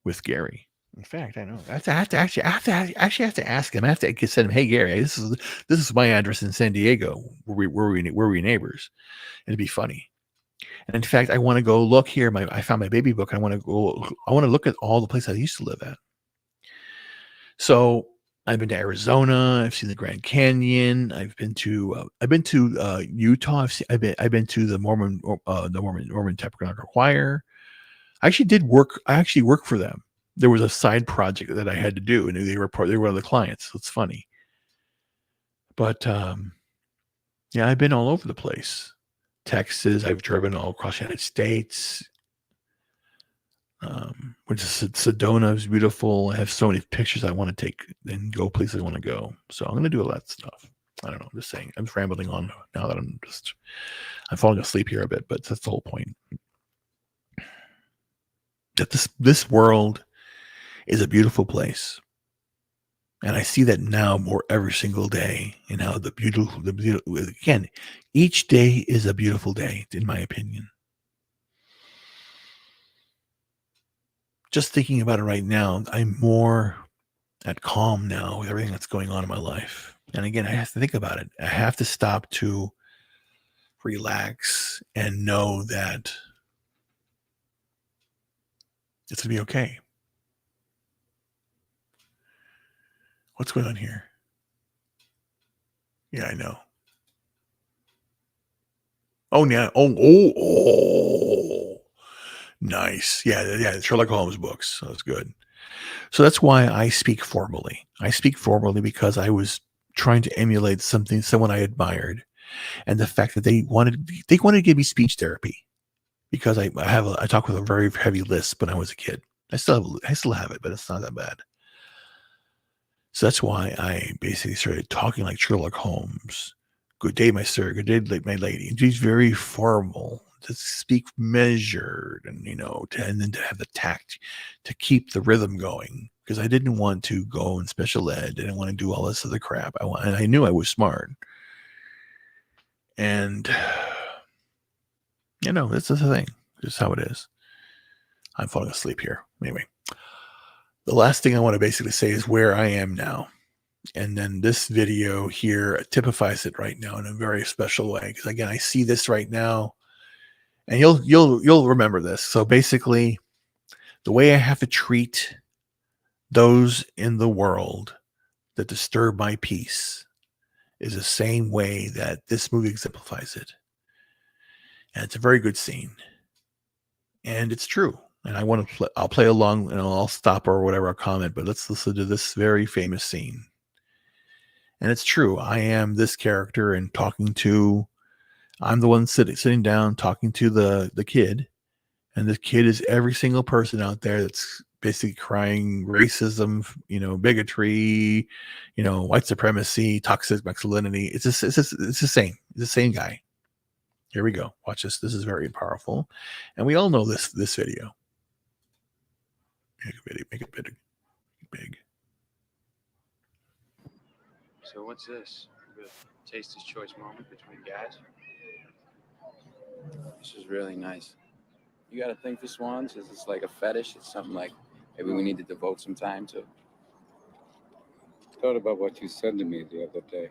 with Gary. In fact, I know. I have to ask him. I have to send him, hey Gary, this is my address in San Diego. Were we neighbors? It'd be funny. And in fact, I want to go look here. I found my baby book. I want to look at all the places I used to live at. So I've been to Arizona. I've seen the Grand Canyon. I've been to Utah. I've been to the Mormon Tabernacle Choir. I actually worked for them. There was a side project that I had to do, and they were one of the clients. So it's funny, but yeah, I've been all over the place. Texas. I've driven all across the United States. Which is Sedona is beautiful. I have so many pictures I want to take and go places I want to go. So I'm going to do all that stuff. I don't know. I'm just saying. I'm rambling on now that I'm falling asleep here a bit, but that's the whole point. That this world is a beautiful place. And I see that now more every single day. And how the beautiful, again, each day is a beautiful day, in my opinion. Just thinking about it right now, I'm more at calm now with everything that's going on in my life. And again, I have to think about it. I have to stop to relax and know that it's going to be okay. What's going on here? Yeah, I know. Oh, yeah. Oh. Nice. Yeah. Sherlock Holmes books. That's good. So that's why I speak formally. I speak formally because I was trying to emulate someone I admired, and the fact that they wanted to give me speech therapy because I talk with a very heavy lisp when I was a kid. I still have it, but it's not that bad. So that's why I basically started talking like Sherlock Holmes. Good day, my sir. Good day, my lady. And he's very formal, to speak measured, and and then to have the tact to keep the rhythm going. Because I didn't want to go in special ed. I didn't want to do all this other crap. And I knew I was smart. And this is the thing. This is how it is. I'm falling asleep here. Anyway, the last thing I want to basically say is where I am now. And then this video here typifies it right now in a very special way. Because again, I see this right now, and you'll remember this. So basically, the way I have to treat those in the world that disturb my peace is the same way that this movie exemplifies it. And it's a very good scene. And it's true. And I'll play along, and I'll stop or whatever, I'll comment, but let's listen to this very famous scene. And it's true. I am this character and I'm the one sitting down talking to the kid. And the kid is every single person out there that's basically crying racism, bigotry, white supremacy, toxic masculinity. It's the same. It's the same guy. Here we go. Watch this. This is very powerful. And we all know this video. Make it big.
So what's this? A taster's choice moment between guys? This is really nice. You got a thing for swans? Is this like a fetish? It's something like maybe we need to devote some time to?
Thought about what you said to me the other day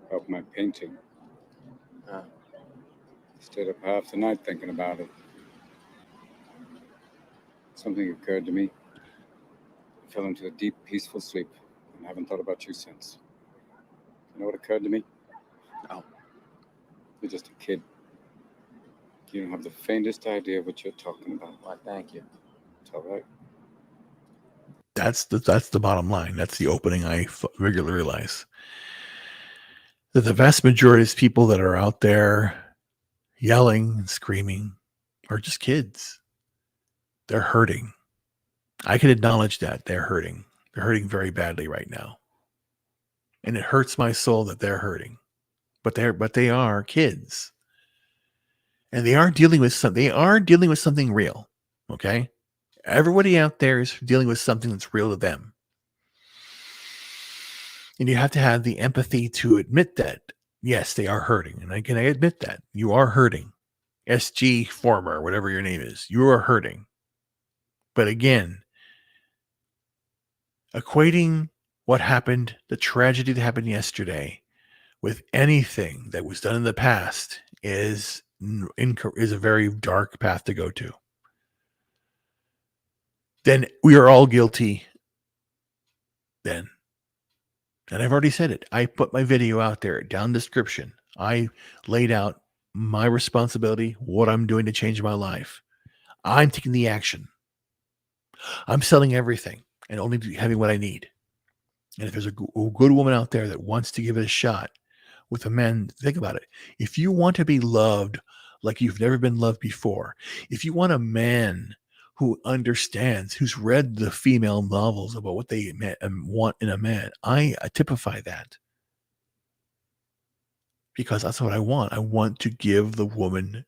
about my painting. Stayed up half the night thinking about it. Something occurred to me. I fell into a deep, peaceful sleep and haven't thought about you since. You know what occurred to me?
No.
You're just a kid. You don't have the faintest idea what you're talking about.
Why, thank you.
It's all right.
That's the bottom line. That's the opening I regularly realize. that the vast majority of people that are out there yelling and screaming are just kids. They're hurting. I can acknowledge that they're hurting. They're hurting very badly right now. And it hurts my soul that they're hurting. But they are kids. And they are dealing with something real. Okay? Everybody out there is dealing with something that's real to them. And you have to have the empathy to admit that, yes, they are hurting. And I admit that. You are hurting. SG Former, whatever your name is. You are hurting. But again, equating what happened, the tragedy that happened yesterday, with anything that was done in the past is a very dark path to go to. Then we are all guilty. Then. And I've already said it. I put my video out there down in the description. I laid out my responsibility, what I'm doing to change my life. I'm taking the action. I'm selling everything and only having what I need. And if there's a good woman out there that wants to give it a shot with a man, think about it. If you want to be loved like you've never been loved before, if you want a man who understands, who's read the female novels about what they want in a man, I typify that. Because that's what I want. I want to give the woman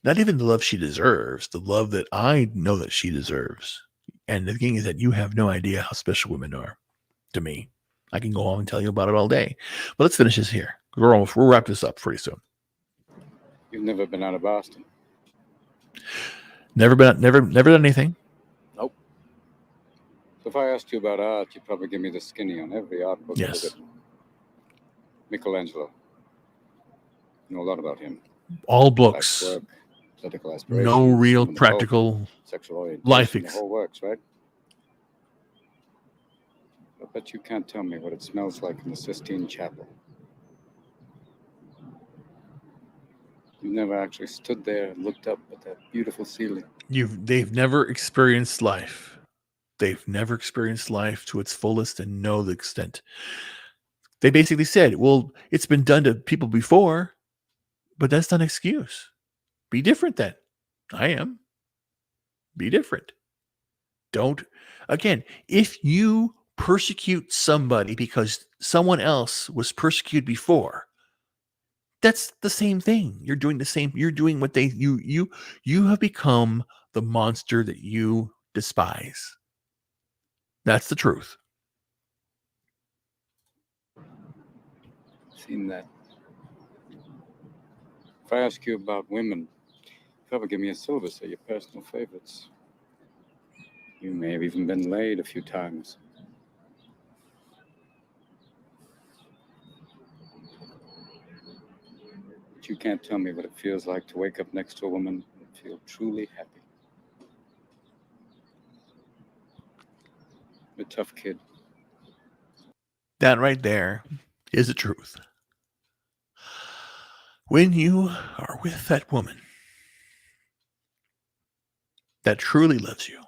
not even the love she deserves, the love that I know that she deserves. And the thing is that you have no idea how special women are to me. I can go on and tell you about it all day. But let's finish this here. We'll wrap this up pretty soon.
You've never been out of Boston?
Never done anything.
Nope. So if I asked you about art, you'd probably give me the skinny on every art book
Yes.
ever written. Michelangelo. You know a lot about him.
All books.
Work, political aspirations,
No real
human
practical
hope, sexual orientation,
life.
The whole works, right? I bet you can't tell me what it smells like in the Sistine Chapel. You've never actually stood there and looked up at that beautiful ceiling.
They've never experienced life. They've never experienced life to its fullest and know the extent. They basically said, well, it's been done to people before, but that's not an excuse. Be different then. I am. Be different. Don't. Again, if you persecute somebody because someone else was persecuted before, that's the same thing. You're doing the same. You're doing what you have become the monster that you despise. That's the truth.
Seen that. If I ask you about women, probably give me a syllabus of your personal favorites. You may have even been laid a few times. But you can't tell me what it feels like to wake up next to a woman and feel truly happy. You're a tough kid.
That right there is the truth. When you are with that woman that truly loves you,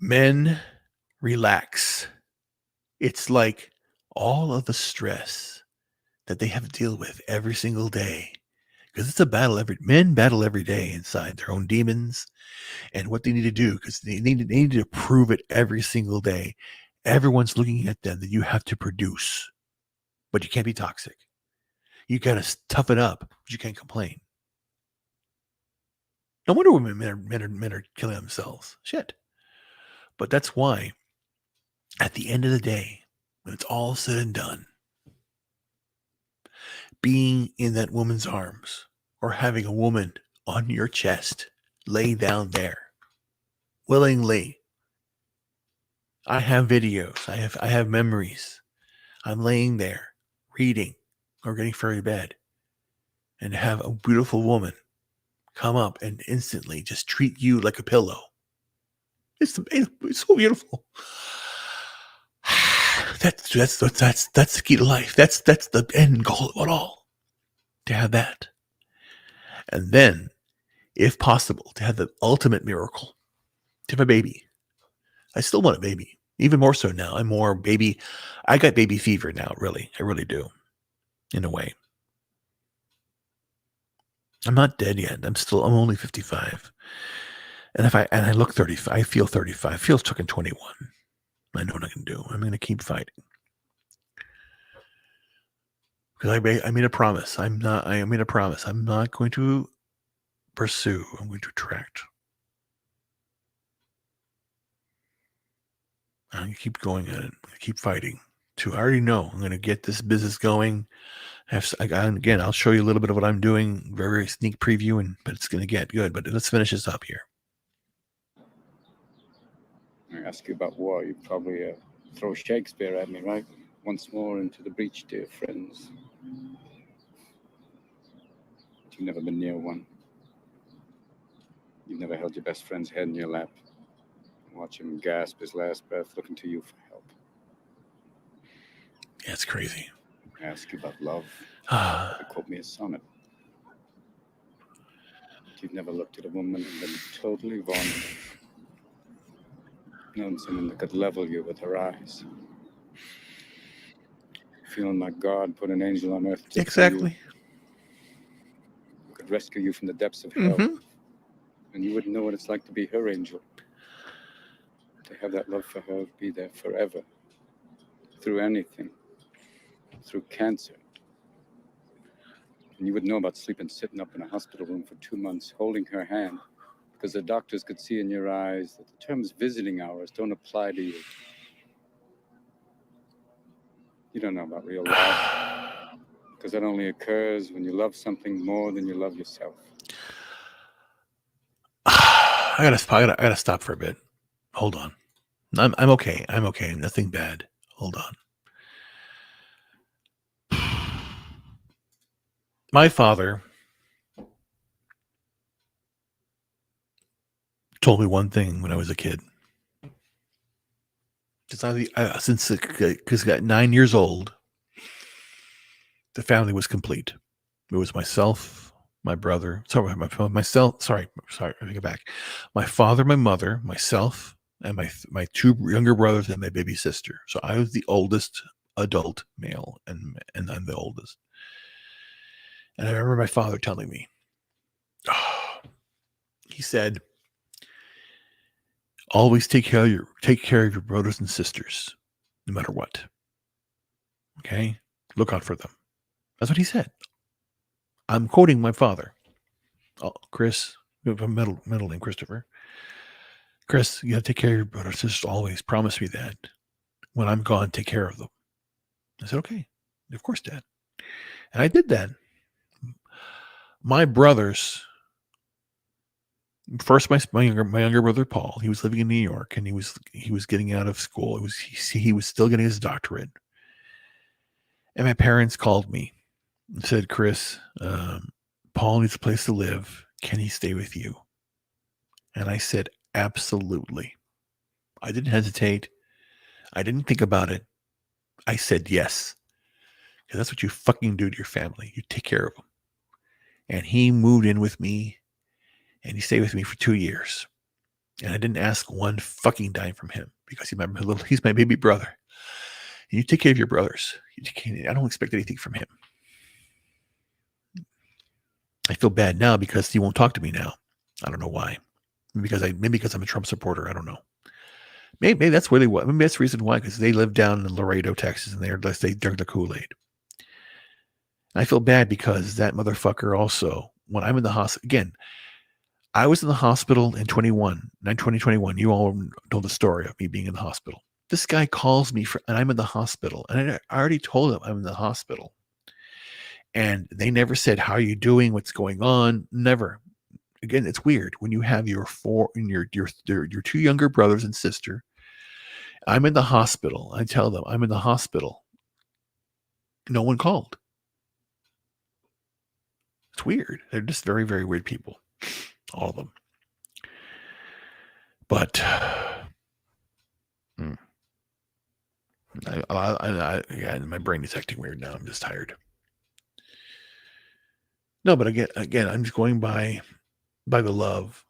men relax. It's like all of the stress that they have to deal with every single day, because it's a battle. Men battle every day inside their own demons and what they need to do, because they need to prove it every single day. Everyone's looking at them that you have to produce, but you can't be toxic. You got to tough it up, but you can't complain. No wonder women, men are killing themselves. Shit. But that's why, at the end of the day, when it's all said and done, being in that woman's arms or having a woman on your chest, lay down there, willingly. I have videos. I have memories. I'm laying there, reading or getting ready to bed, and have a beautiful woman come up and instantly just treat you like a pillow. It's so beautiful. That's the key to life. That's the end goal of it all. To have that. And then, if possible, to have the ultimate miracle. To have a baby. I still want a baby. Even more so now. I'm more baby. I got baby fever now, really. I really do, in a way. I'm not dead yet. I'm only 55. And I look 35, I feel 35. Feels fucking 21. I know what I can do. I'm going to keep fighting. Because I made a promise. I made a promise. I'm not going to pursue. I'm going to attract. I'm going to keep going at it. I'm going to keep fighting. I already know I'm going to get this business going. Again, I'll show you a little bit of what I'm doing. Very, very sneak preview, but it's going to get good. But let's finish this up here.
I ask you about war. You probably throw Shakespeare at me, right? Once more into the breach, dear friends. But you've never been near one. You've never held your best friend's head in your lap. Watch him gasp his last breath, looking to you for help.
Yeah, it's crazy.
I ask you about love. You quote me a sonnet. But you've never looked at a woman and been totally vulnerable. Known someone that could level you with her eyes. Feeling like God put an angel on earth just
exactly.
for you. Who could rescue you from the depths of hell. And you wouldn't know what it's like to be her angel. To have that love for her be there forever. Through anything. Through cancer. And you would know about sitting up in a hospital room for 2 months, holding her hand, because the doctors could see in your eyes that the terms visiting hours don't apply to you. You don't know about real love, because that only occurs when you love something more than you love yourself.
I gotta stop for a bit. Hold on. I'm okay. I'm okay. Nothing bad. Hold on. My father told me one thing when I was a kid. Since I got 9 years old, the family was complete. It was myself, my brother. Sorry, myself. Sorry. Let me go back. My father, my mother, myself, and my two younger brothers and my baby sister. So I was the oldest adult male, and I'm the oldest. And I remember my father telling me, he said, always take care of your brothers and sisters, no matter what. Okay? Look out for them. That's what he said. I'm quoting my father. Oh, Chris, we have a middle name, Christopher. Chris, you gotta take care of your brothers and sisters always. Promise me that. When I'm gone, take care of them. I said, okay. Of course, Dad. And I did that. My brothers, first my younger brother Paul, he was living in New York, and he was getting out of school. He was still getting his doctorate. And my parents called me and said, Chris, Paul needs a place to live. Can he stay with you? And I said, absolutely. I didn't hesitate. I didn't think about it. I said yes. Because that's what you fucking do to your family. You take care of them. And he moved in with me, and he stayed with me for 2 years. And I didn't ask one fucking dime from him, because he's my baby brother. And you take care of your brothers. I don't expect anything from him. I feel bad now because he won't talk to me now. I don't know why. Maybe because I'm a Trump supporter. I don't know. Maybe that's really what. Maybe that's the reason why. Because they live down in Laredo, Texas, and they drink the Kool-Aid. And I feel bad because that motherfucker also. When I'm in the hospital again, I was in the hospital in 2021. You all know the story of me being in the hospital. This guy calls me and I'm in the hospital, and I already told him I'm in the hospital. And they never said, how are you doing? What's going on? Never. Again, it's weird when you have your two younger brothers and sister. I'm in the hospital. I tell them I'm in the hospital. No one called. It's weird. They're just very, very weird people. All of them. But my brain is acting weird now. I'm just tired. No, but again, I'm just going by the love,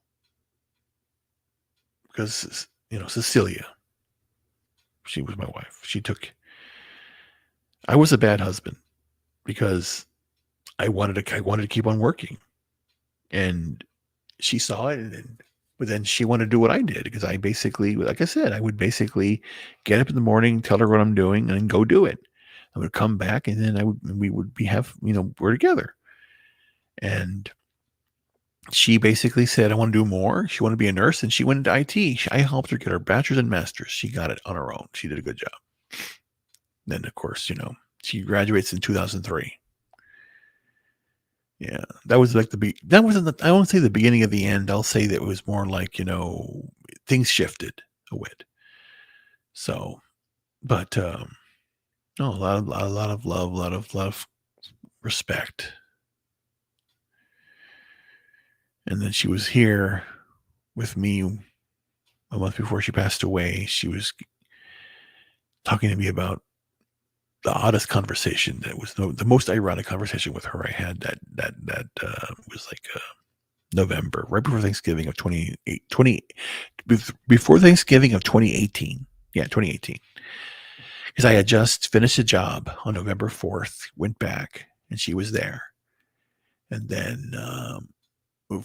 because Cecilia, She was my wife. I was a bad husband because I wanted to keep on working, and she saw it, but then she wanted to do what I did, because I basically, like I said, I would basically get up in the morning, tell her what I'm doing, and then go do it. I would come back, and then we would we're together. And she basically said, I want to do more. She wanted to be a nurse, and she went into IT. I helped her get her bachelor's and master's. She got it on her own. She did a good job. Then, of course, she graduates in 2003. Yeah, that was like that wasn't I won't say the beginning of the end. I'll say that it was more like, things shifted a bit. So, but no, a lot of love, a lot of respect. And then she was here with me a month before she passed away. She was talking to me about the oddest conversation. That was the most ironic conversation with her I had. That was like November, right before Thanksgiving of 2018. Yeah, 2018. Because I had just finished a job on November 4th, went back, and she was there. And then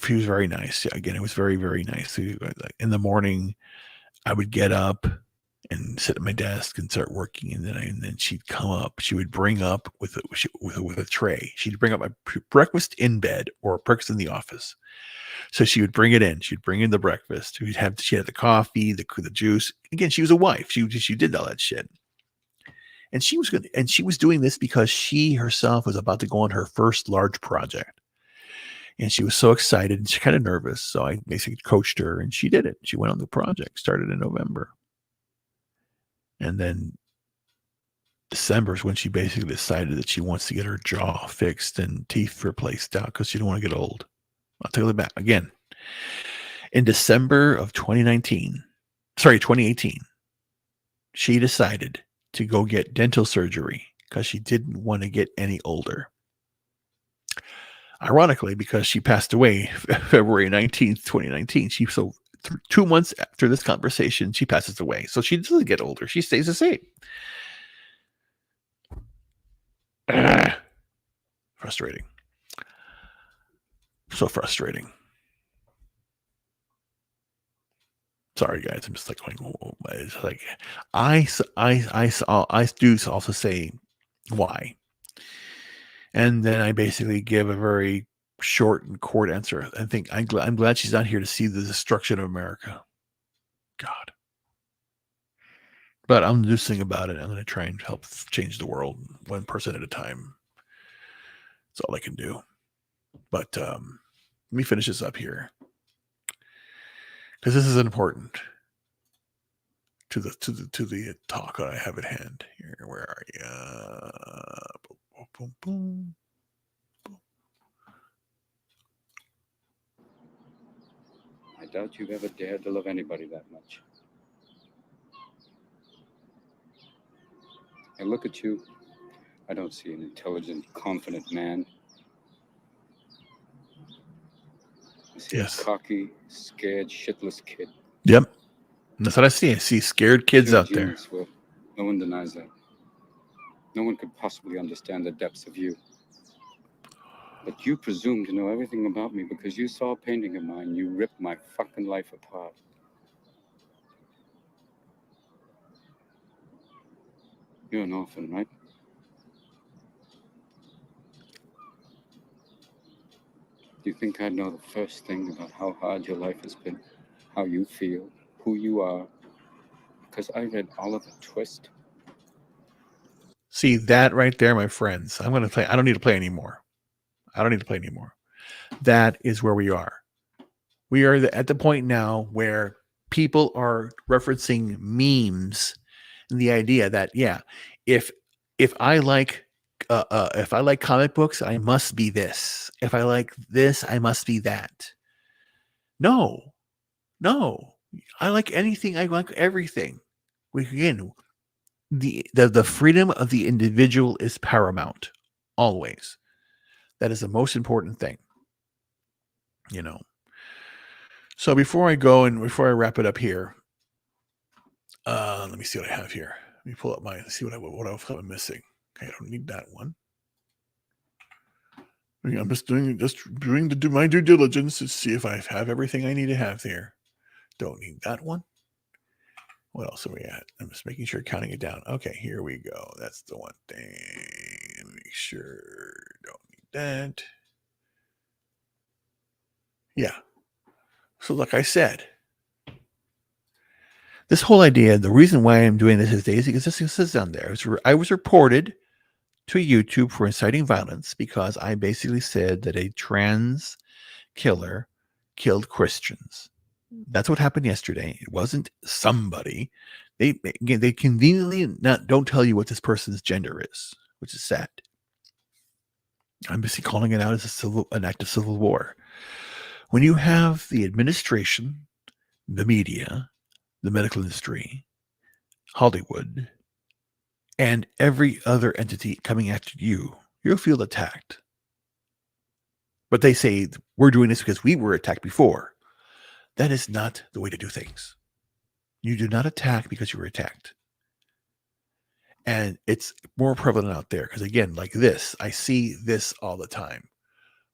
she was very nice. Again, it was very, very nice. In the morning, I would get up and sit at my desk and start working, and then she'd come up. She would bring up with a tray. She'd bring up my breakfast in bed or breakfast in the office. So she would bring it in. She'd bring in the breakfast. She had the coffee, the juice. Again, she was a wife. She did all that shit. And she was good. And she was doing this because she herself was about to go on her first large project. And she was so excited and she's kind of nervous. So I basically coached her, and she did it. She went on the project, started in November. And then December is when she basically decided that she wants to get her jaw fixed and teeth replaced out because she don't want to get old. I'll tell you that again. In December of 2018, she decided to go get dental surgery because she didn't want to get any older. Ironically, because she passed away February 19th, 2019. 2 months after this conversation, she passes away. So she doesn't get older. She stays the same. Frustrating. So frustrating. Sorry, guys. I'm just like going. It's like I do also say why, and then I basically give a very short and short answer. I think I'm glad she's not here to see the destruction of America. God, but I'm just thinking about it. I'm going to try and help change the world one person at a time. That's all I can do. But let me finish this up here, because this is important to the talk that I have at hand here. Where are you? Boom, boom, boom.
I doubt you've ever dared to love anybody that much. I look at you. I don't see an intelligent, confident man. I see a cocky, scared, shitless kid.
Yep. That's what I see. I see scared kids out there.
Well, no one denies that. No one could possibly understand the depths of you. But you presume to know everything about me because you saw a painting of mine. You ripped my fucking life apart. You're an orphan, right? Do you think I'd know the first thing about how hard your life has been? How you feel? Who you are? Because I read Oliver Twist.
See that right there, my friends. I'm going to play. I don't need to play anymore. That is where we are. We are at the point now where people are referencing memes and the idea that, yeah, if I like comic books, I must be this. If I like this, I must be that. No, I like anything. I like everything. Again, the freedom of the individual is paramount, always. That is the most important thing. So before I go and before I wrap it up here, Let me see what I have here. Let me pull up see what I'm missing. Okay, I don't need that one. I'm just doing my due diligence to see if I have everything I need to have here. Don't need that one. What else are we at? I'm just making sure, counting it down. Okay, here we go. That's the one thing. Make sure. Don't need that. Yeah. So like I said, this whole idea, the reason why I'm doing this is Daisy, because this is down there. I was reported to YouTube for inciting violence because I basically said that a trans killer killed Christians. That's what happened yesterday. It wasn't somebody. They conveniently don't tell you what this person's gender is, which is sad. I'm basically calling it out as an act of civil war. When you have the administration, the media, the medical industry, Hollywood, and every other entity coming after you, you'll feel attacked. But they say, we're doing this because we were attacked before. That is not the way to do things. You do not attack because you were attacked. And it's more prevalent out there because, again, like this, I see this all the time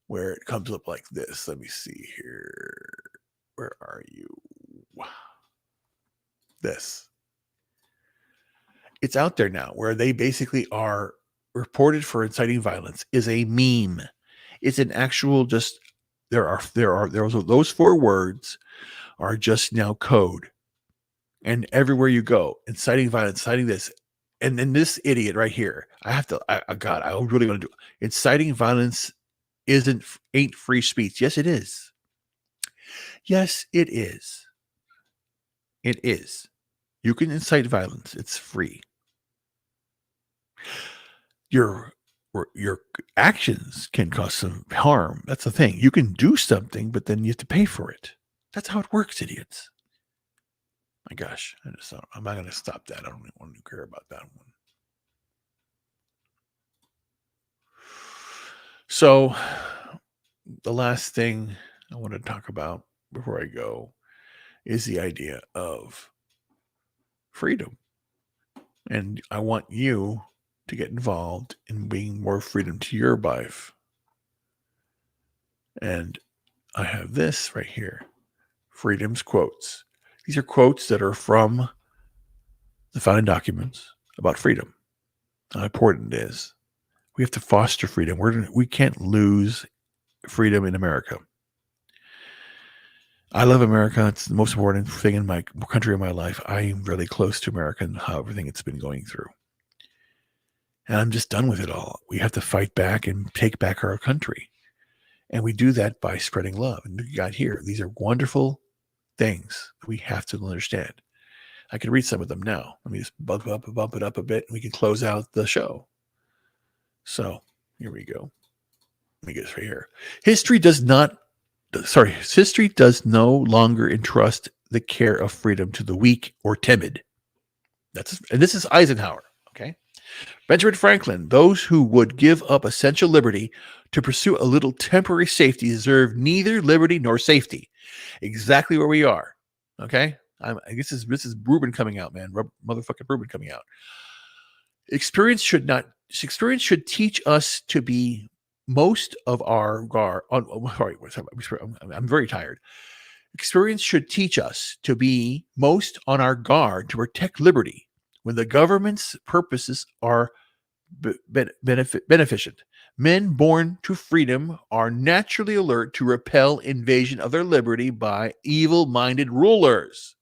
where it comes up like this. Let me see here. Where are you? This. It's out there now where they basically are reported for inciting violence is a meme. It's an actual just those 4 words are just now code. And everywhere you go, inciting violence, inciting this. And then this idiot right here, I really want to do inciting violence ain't free speech. Yes, it is. Yes, it is. It is. You can incite violence. It's free. Your actions can cause some harm. That's the thing. You can do something, but then you have to pay for it. That's how it works, idiots. My gosh, I'm not going to stop that. I don't even want to care about that one. So, the last thing I want to talk about before I go is the idea of freedom. And I want you to get involved in bringing more freedom to your life. And I have this right here, Freedom's Quotes. These are quotes that are from the founding documents about freedom. How important it is. We have to foster freedom. We can't lose freedom in America. I love America. It's the most important thing in my country in my life. I am really close to America and how everything it's been going through. And I'm just done with it all. We have to fight back and take back our country. And we do that by spreading love. And you got here. These are wonderful things we have to understand. I can read some of them now. Let me just bump it up a bit, and we can close out the show. So here we go. Let me get this right here. History does no longer entrust the care of freedom to the weak or timid. And this is Eisenhower. Okay. Benjamin Franklin, those who would give up essential liberty to pursue a little temporary safety deserve neither liberty nor safety. Exactly where we are. Okay. This is Reuben coming out, man. Motherfucking Reuben coming out. Experience should teach us to be most of our guard. I'm very tired. Experience should teach us to be most on our guard to protect liberty when the government's purposes are beneficent. Men born to freedom are naturally alert to repel invasion of their liberty by evil-minded rulers.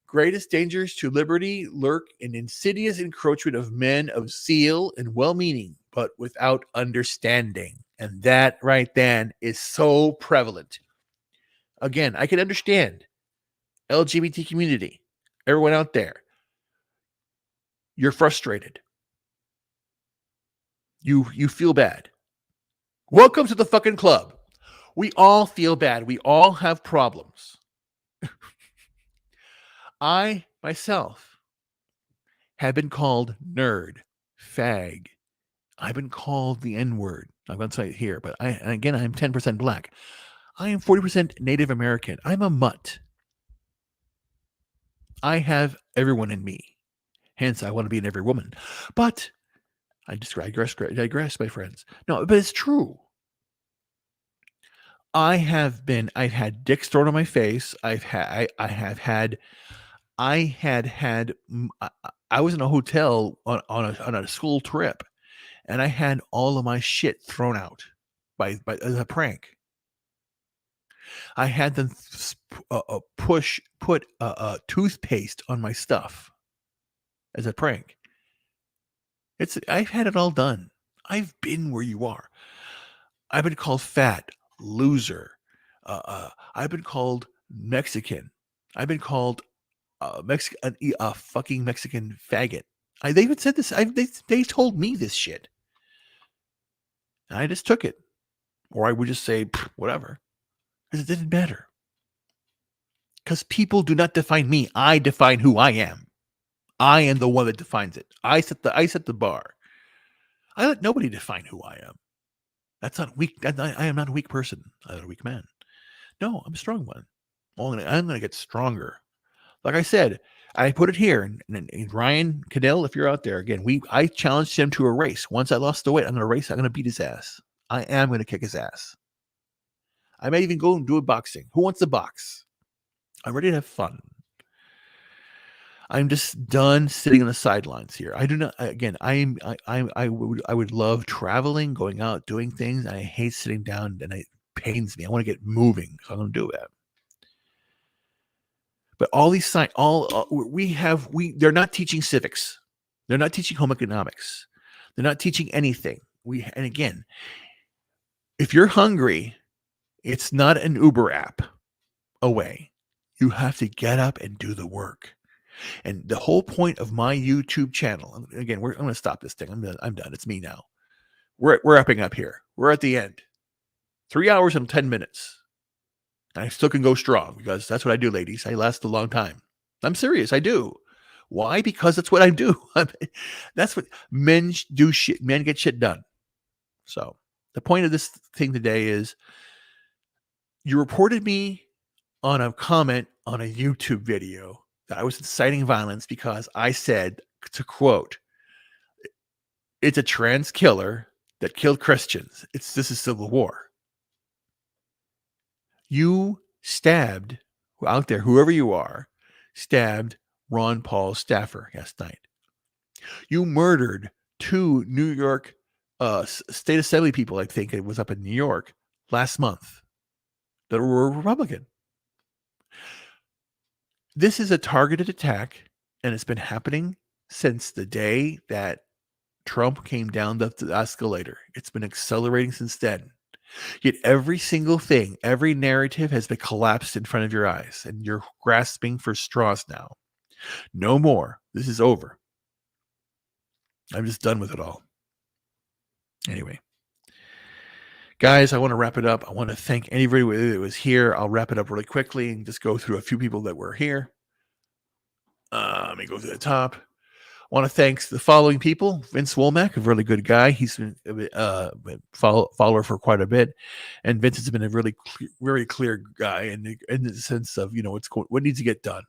Greatest dangers to liberty lurk in insidious encroachment of men of zeal and well-meaning, but without understanding. And that right then is so prevalent. Again, I can understand LGBT community, everyone out there. You're frustrated. You feel bad. Welcome to the fucking club. We all feel bad. We all have problems. I, myself, have been called nerd, fag. I've been called the N-word. I'm going to say it here, but I'm 10% black. I am 40% Native American. I'm a mutt. I have everyone in me. Hence, I want to be in every woman. But I digress, my friends. No, but it's true. I've had dicks thrown on my face. I was in a hotel on a school trip, and I had all of my shit thrown out by as a prank. I had them put toothpaste on my stuff as a prank. I've had it all done. I've been where you are. I've been called fat, loser. I've been called Mexican. I've been called a fucking Mexican faggot. They even said this. They told me this shit. And I just took it. Or I would just say, whatever. Because it didn't matter. Because people do not define me. I define who I am. I am the one that defines it. I set the bar. I let nobody define who I am. That's not weak. I am not a weak person. I'm not a weak man. No, I'm a strong one. I'm going to get stronger. Like I said, I put it here. And Ryan Cadell, if you're out there, again, I challenged him to a race. Once I lost the weight, I'm going to race. I'm going to beat his ass. I am going to kick his ass. I may even go and do a boxing. Who wants to box? I'm ready to have fun. I'm just done sitting on the sidelines here. I do not. Again, I would love traveling, going out, doing things. I hate sitting down, and it pains me. I want to get moving, so I'm going to do that. But all these signs, they're not teaching civics. They're not teaching home economics. They're not teaching anything. And again, if you're hungry, it's not an Uber app away. You have to get up and do the work. And the whole point of my YouTube channel, again, I'm going to stop this thing. I'm done. It's me now. We're wrapping up here. We're at the end. 3 hours and 10 minutes. I still can go strong because that's what I do, ladies. I last a long time. I'm serious. I do. Why? Because that's what I do. That's what men do. Shit. Men get shit done. So the point of this thing today is you reported me on a comment on a YouTube video that I was inciting violence because I said, to quote, "It's a trans killer that killed Christians. This is civil war." You stabbed out there, whoever you are, stabbed Ron Paul staffer last night. You murdered 2 New York state assembly people, I think it was up in New York, last month that were Republican. This is a targeted attack, and it's been happening since the day that Trump came down the escalator. It's been accelerating since then. Yet every single thing, every narrative has been collapsed in front of your eyes, and you're grasping for straws now. No more. This is over. I'm just done with it all. Anyway, guys, I want to wrap it up. I want to thank anybody that was here. I'll wrap it up really quickly and just go through a few people that were here. Let me go to the top. I want to thank the following people. Vince Womack, a really good guy. He's been a follower for quite a bit. And Vince has been a really very clear guy in the sense of, what needs to get done.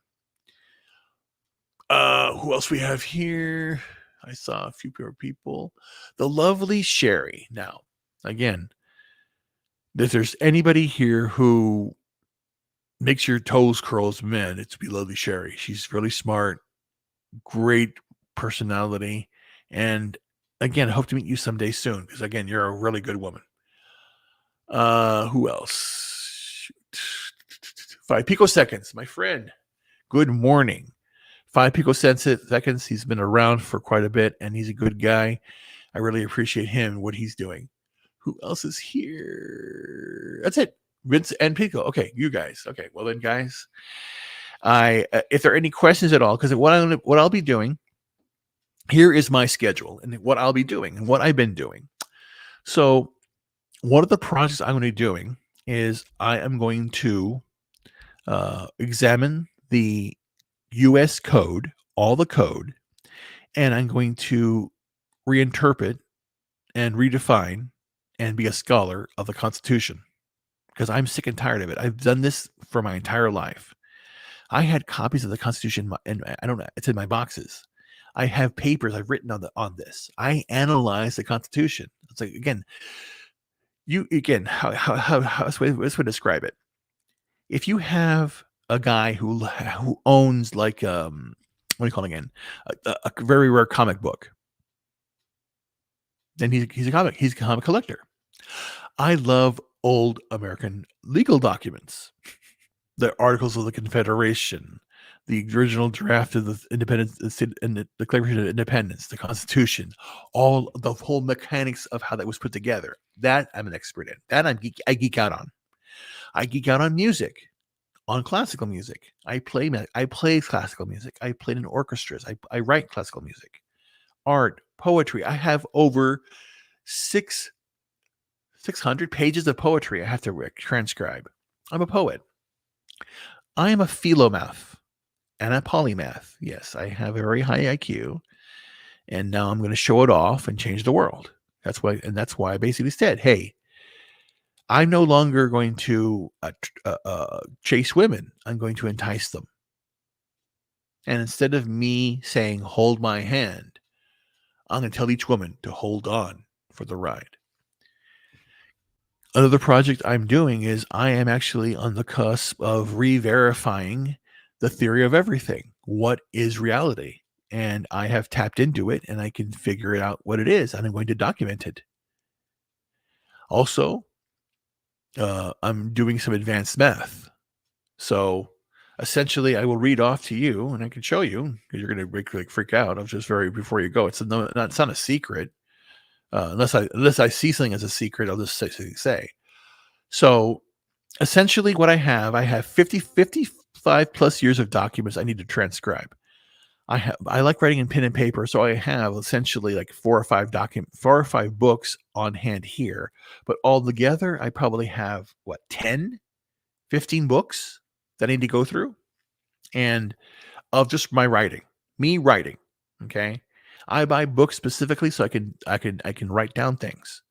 Who else we have here? I saw a few people. The lovely Sherry. Now, again, if there's anybody here who makes your toes curl as men, it's be lovely Sherry. She's really smart, great personality, and again, I hope to meet you someday soon because again, you're a really good woman. Who else? 5 picoseconds, my friend. Good morning. 5 picoseconds. He's been around for quite a bit, and he's a good guy. I really appreciate him, what he's doing. Who else is here? That's it. Vince and Pico. Okay, you guys. Okay, well then, guys, if there are any questions at all, because what I'll be doing, here is my schedule and what I'll be doing and what I've been doing. So one of the projects I'm going to be doing is I am going to examine the U.S. code, all the code, and I'm going to reinterpret and redefine and be a scholar of the Constitution because I'm sick and tired of it. I've done this for my entire life. I had copies of the Constitution, and I don't know, it's in my boxes. I have papers I've written on this. I analyze the Constitution. It's like, again, how this would describe it. If you have a guy who owns like what do you call it again, a very rare comic book, then he's a comic collector. I love old American legal documents, the Articles of the Confederation, the original draft of the Independence and the Declaration of Independence, the Constitution, all the whole mechanics of how that was put together. That I'm an expert in. That I geek out on. I geek out on music, on classical music. I play classical music. I played in orchestras. I write classical music, art, poetry. I have over 600 pages of poetry I have to transcribe. I'm a poet. I am a philomath and a polymath. Yes, I have a very high IQ, and now I'm going to show it off and change the world. That's why I basically said, hey, I'm no longer going to chase women. I'm going to entice them. And instead of me saying, hold my hand, I'm going to tell each woman to hold on for the ride. Another project I'm doing is I am actually on the cusp of re-verifying the theory of everything. What is reality? And I have tapped into it, and I can figure it out what it is, and I'm going to document it. Also, I'm doing some advanced math. So essentially, I will read off to you, and I can show you, because you're going to freak out. I'm just before you go. It's not a secret. Unless I see something as a secret, I'll just say. So essentially what I have 55 plus years of documents I need to transcribe. I like writing in pen and paper, so I have essentially like 4 or 5 books on hand here. But all together, I probably have 10, 15 books that I need to go through, and of just me writing. Okay. I buy books specifically so I can write down things,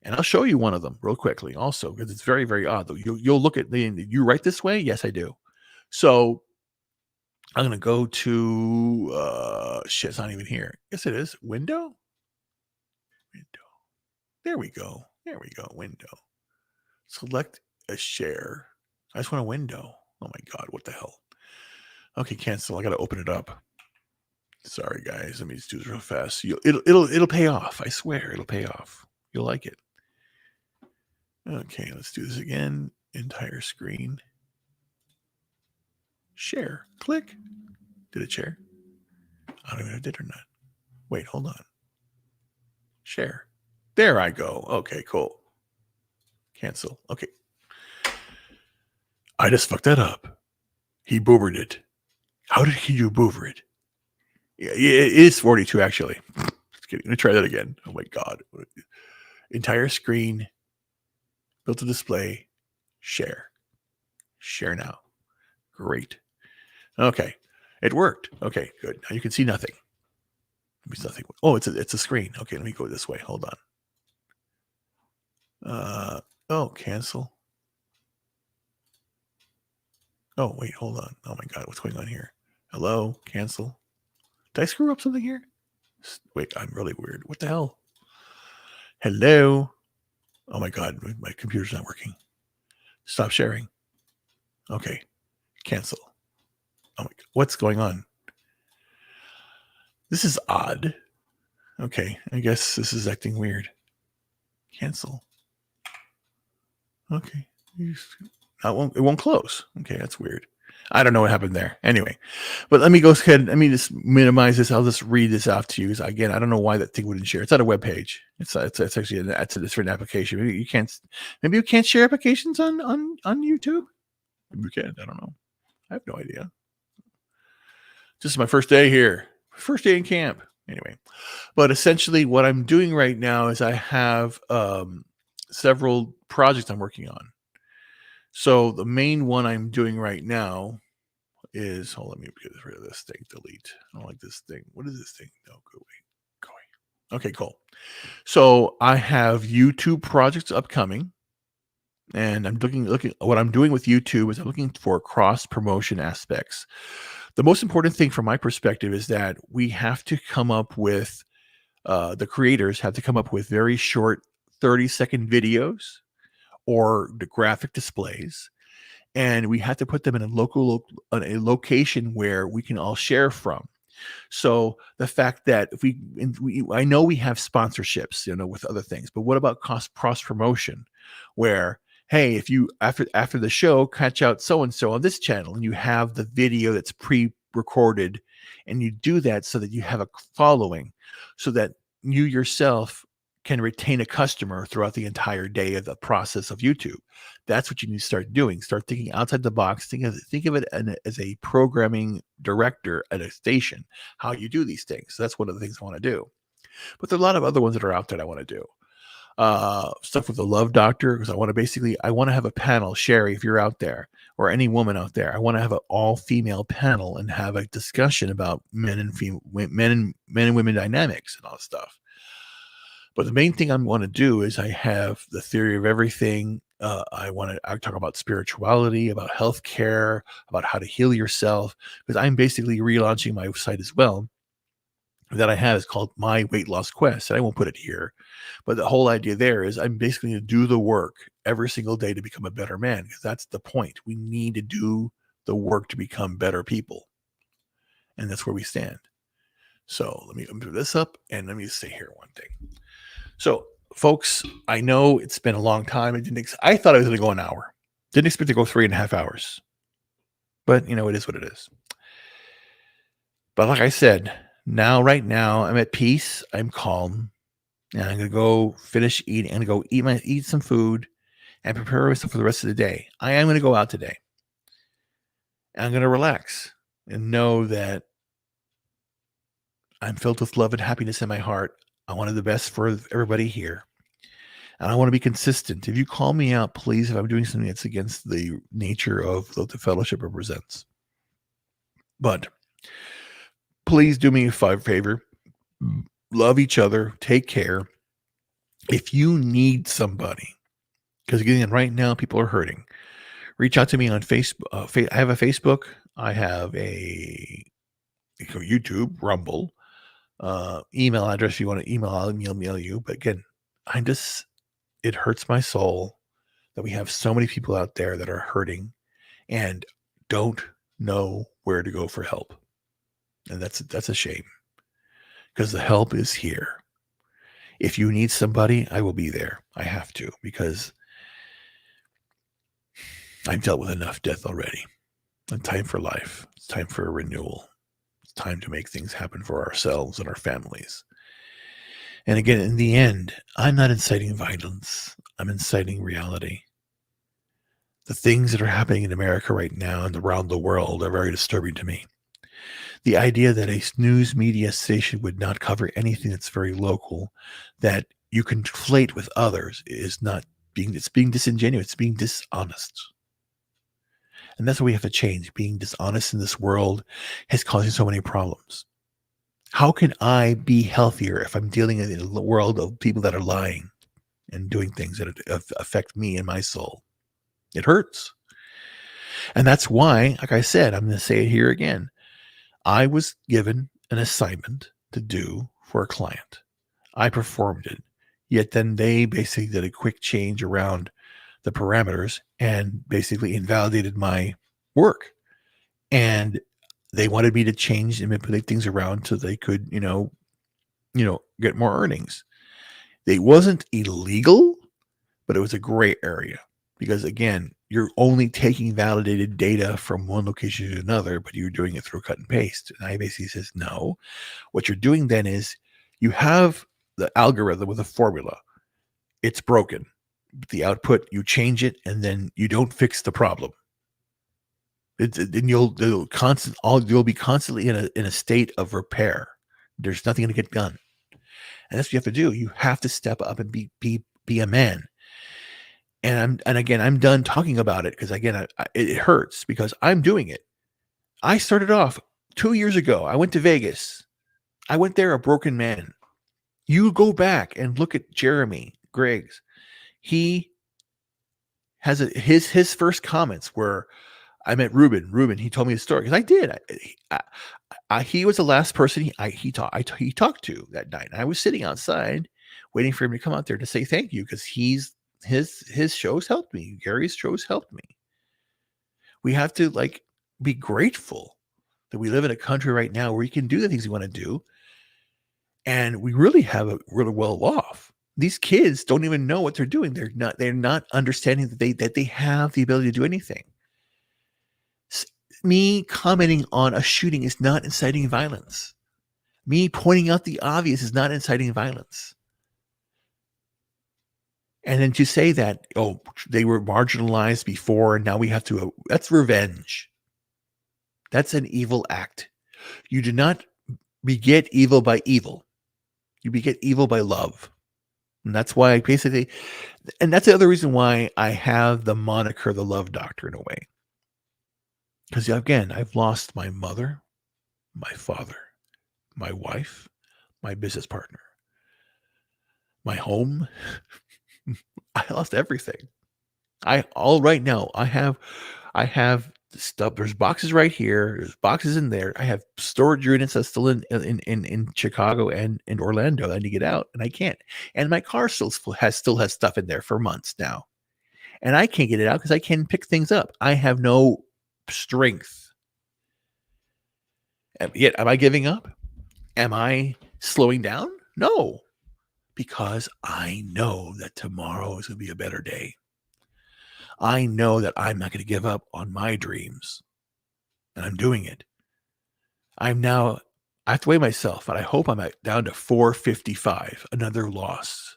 and I'll show you one of them real quickly also, because it's very, very odd. You'll look at you write this way. Yes, I do. So I'm going to go to it's not even here. Yes, it is. Window. There we go. Window. Select a share. I just want a window. Oh my God. What the hell? Okay. Cancel. I got to open it up. Sorry, guys. Let me just do this real fast. It'll pay off. I swear it'll pay off. You'll like it. Okay, let's do this again. Entire screen. Share. Click. Did it share? I don't even know if it did or not. Wait, hold on. Share. There I go. Okay, cool. Cancel. Okay. I just fucked that up. He boobered it. How did he do boober it? Yeah, it is 42 actually. Just kidding. Let me try that again. Oh my God. Entire screen. Built a display. Share. Share now. Great. Okay. It worked. Okay, good. Now you can see nothing. It's nothing. Oh, it's a screen. Okay, let me go this way. Hold on. Cancel. Oh, wait, hold on. Oh my God, what's going on here? Hello, cancel. Did I screw up something here? Wait, I'm really weird. What the hell? Hello. Oh my God, my computer's not working. Stop sharing. Okay, cancel. Oh my God, what's going on? This is odd. Okay, I guess this is acting weird. Cancel. Okay. It won't close. Okay, that's weird. I don't know what happened there. Anyway, but let me go ahead. Let me just minimize this. I'll just read this out to you. Again, I don't know why that thing wouldn't share. It's at a web page. It's actually a different application. Maybe you can't share applications on YouTube. Maybe you can. I don't know. I have no idea. This is my first day here. First day in camp. Anyway, but essentially what I'm doing right now is I have several projects I'm working on. So the main one I'm doing right now is, let me get rid of this thing, delete. I don't like this thing. What is this thing? No, go away. Okay, cool. So I have YouTube projects upcoming. And I'm looking what I'm doing with YouTube is I'm looking for cross promotion aspects. The most important thing from my perspective is that we have to come up with the creators have to come up with very short 30-second videos or the graphic displays, and we have to put them in a location where we can all share from. So the fact that if I know we have sponsorships, with other things, but what about cross promotion, where hey, if you after the show catch out so and so on this channel, and you have the video that's pre-recorded, and you do that so that you have a following, so that you yourself can retain a customer throughout the entire day of the process of YouTube. That's what you need to start doing. Start thinking outside the box. Think of it as a programming director at a station, how you do these things. So that's one of the things I want to do. But there are a lot of other ones that are out there that I want to do. Stuff with the Love Doctor, because I want to have a panel. Sherry, if you're out there, or any woman out there, I want to have an all-female panel and have a discussion about men and women dynamics and all this stuff. But the main thing I want to do is I have the theory of everything. I talk about spirituality, about healthcare, about how to heal yourself, because I'm basically relaunching my site as well. That I have is called My Weight Loss Quest. And I won't put it here, but the whole idea there is I'm basically going to do the work every single day to become a better man, because that's the point. We need to do the work to become better people. And that's where we stand. So let me do this up, and let me say here one thing. So, folks, I know it's been a long time. I thought I was going to go an hour. Didn't expect to go 3.5 hours. But, it is what it is. But like I said, right now, I'm at peace. I'm calm. And I'm going to go finish eating. I'm going to go eat some food and prepare myself for the rest of the day. I am going to go out today. And I'm going to relax and know that I'm filled with love and happiness in my heart. I wanted the best for everybody here. And I want to be consistent. If you call me out, please, if I'm doing something that's against the nature of what the fellowship represents. But please do me a favor. Love each other. Take care. If you need somebody, because again, right now people are hurting, reach out to me on Facebook. I have a Facebook. I have a YouTube, Rumble. Email address if you want to email, I'll email you. But again, it hurts my soul that we have so many people out there that are hurting and don't know where to go for help. And that's a shame, because the help is here. If you need somebody, I will be there. I have to, because I've dealt with enough death already. It's time for life. It's time for a renewal. It's time to make things happen for ourselves and our families. And again, in the end, I'm not inciting violence. I'm inciting reality. The things that are happening in America right now and around the world are very disturbing to me. The idea that a news media station would not cover anything that's very local, that you conflate with others, is not it's being disingenuous. It's being dishonest. And that's what we have to change. Being dishonest in this world is causing so many problems. How can I be healthier if I'm dealing in a world of people that are lying and doing things that affect me and my soul? It hurts. And that's why, like I said, I'm going to say it here again. I was given an assignment to do for a client. I performed it. Yet then they basically did a quick change around the parameters and basically invalidated my work. And they wanted me to change and manipulate things around so they could, get more earnings. It wasn't illegal, but it was a gray area, because again, you're only taking validated data from one location to another, but you're doing it through cut and paste. And I basically says, no, what you're doing then is you have the algorithm with a formula. It's broken. The output, you change it, and then you don't fix the problem. Then you'll be constantly in a state of repair. There's nothing going to get done. And that's what you have to do. You have to step up and be a man. And again, I'm done talking about it, because again, it hurts, because I'm doing it. I started off 2 years ago. I went to Vegas. I went there a broken man. You go back and look at Jeremy Griggs. He has his first comments were, I met Reuben, he told me his story, because I did. He was the last person he talked to that night. And I was sitting outside waiting for him to come out there to say thank you, because his shows helped me. Gary's shows helped me. We have to be grateful that we live in a country right now where we can do the things we want to do, and we really have a really well off. These kids don't even know what they're doing. They're not understanding that they have the ability to do anything. Me commenting on a shooting is not inciting violence. Me pointing out the obvious is not inciting violence. And then to say that, oh, they were marginalized before and now we have to, that's revenge. That's an evil act. You do not beget evil by evil. You beget evil by love. And that's why that's the other reason why I have the moniker, the Love Doctor, in a way. Because again, I've lost my mother, my father, my wife, my business partner, my home. I lost everything. Right now, I have stuff. There's boxes right here. There's boxes in there. I have storage units that's still in Chicago and in Orlando that I need to get out, and I can't. And my car still has stuff in there for months now, and I can't get it out because I can't pick things up. I have no strength. Yet, am I giving up? Am I slowing down? No, because I know that tomorrow is going to be a better day. I know that I'm not going to give up on my dreams, and I'm doing it. I have to weigh myself, and I hope I'm down to 455, another loss.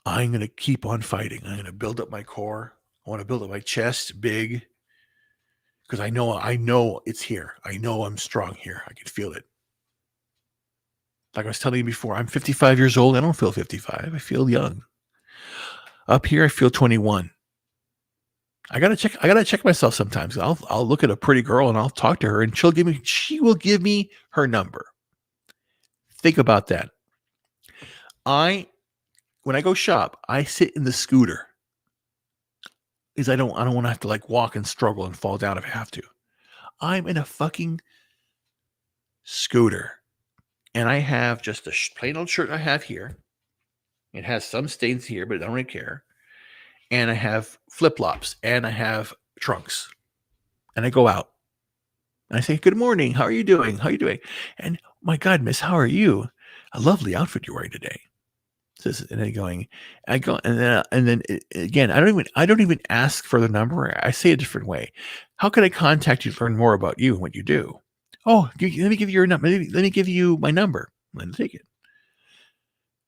I'm going to keep on fighting. I'm going to build up my core. I want to build up my chest big, because I know it's here. I know I'm strong here. I can feel it. Like I was telling you before, I'm 55 years old. I don't feel 55. I feel young. Up here, I feel 21. I gotta check myself sometimes. I'll look at a pretty girl and I'll talk to her, and she will give me her number. Think about that. When I go shop, I sit in the scooter because I don't want to have to walk and struggle and fall down if I have to. I'm in a fucking scooter, and I have just a plain old shirt I have here. It has some stains here, but I don't really care. And I have flip-flops, and I have trunks. And I go out. And I say, good morning. How are you doing? How are you doing? And my God, miss, how are you? A lovely outfit you're wearing today. And then again, I don't even ask for the number. I say a different way. How can I contact you to learn more about you and what you do? Oh, let me give you your number. Let me give you my number. Let me take it.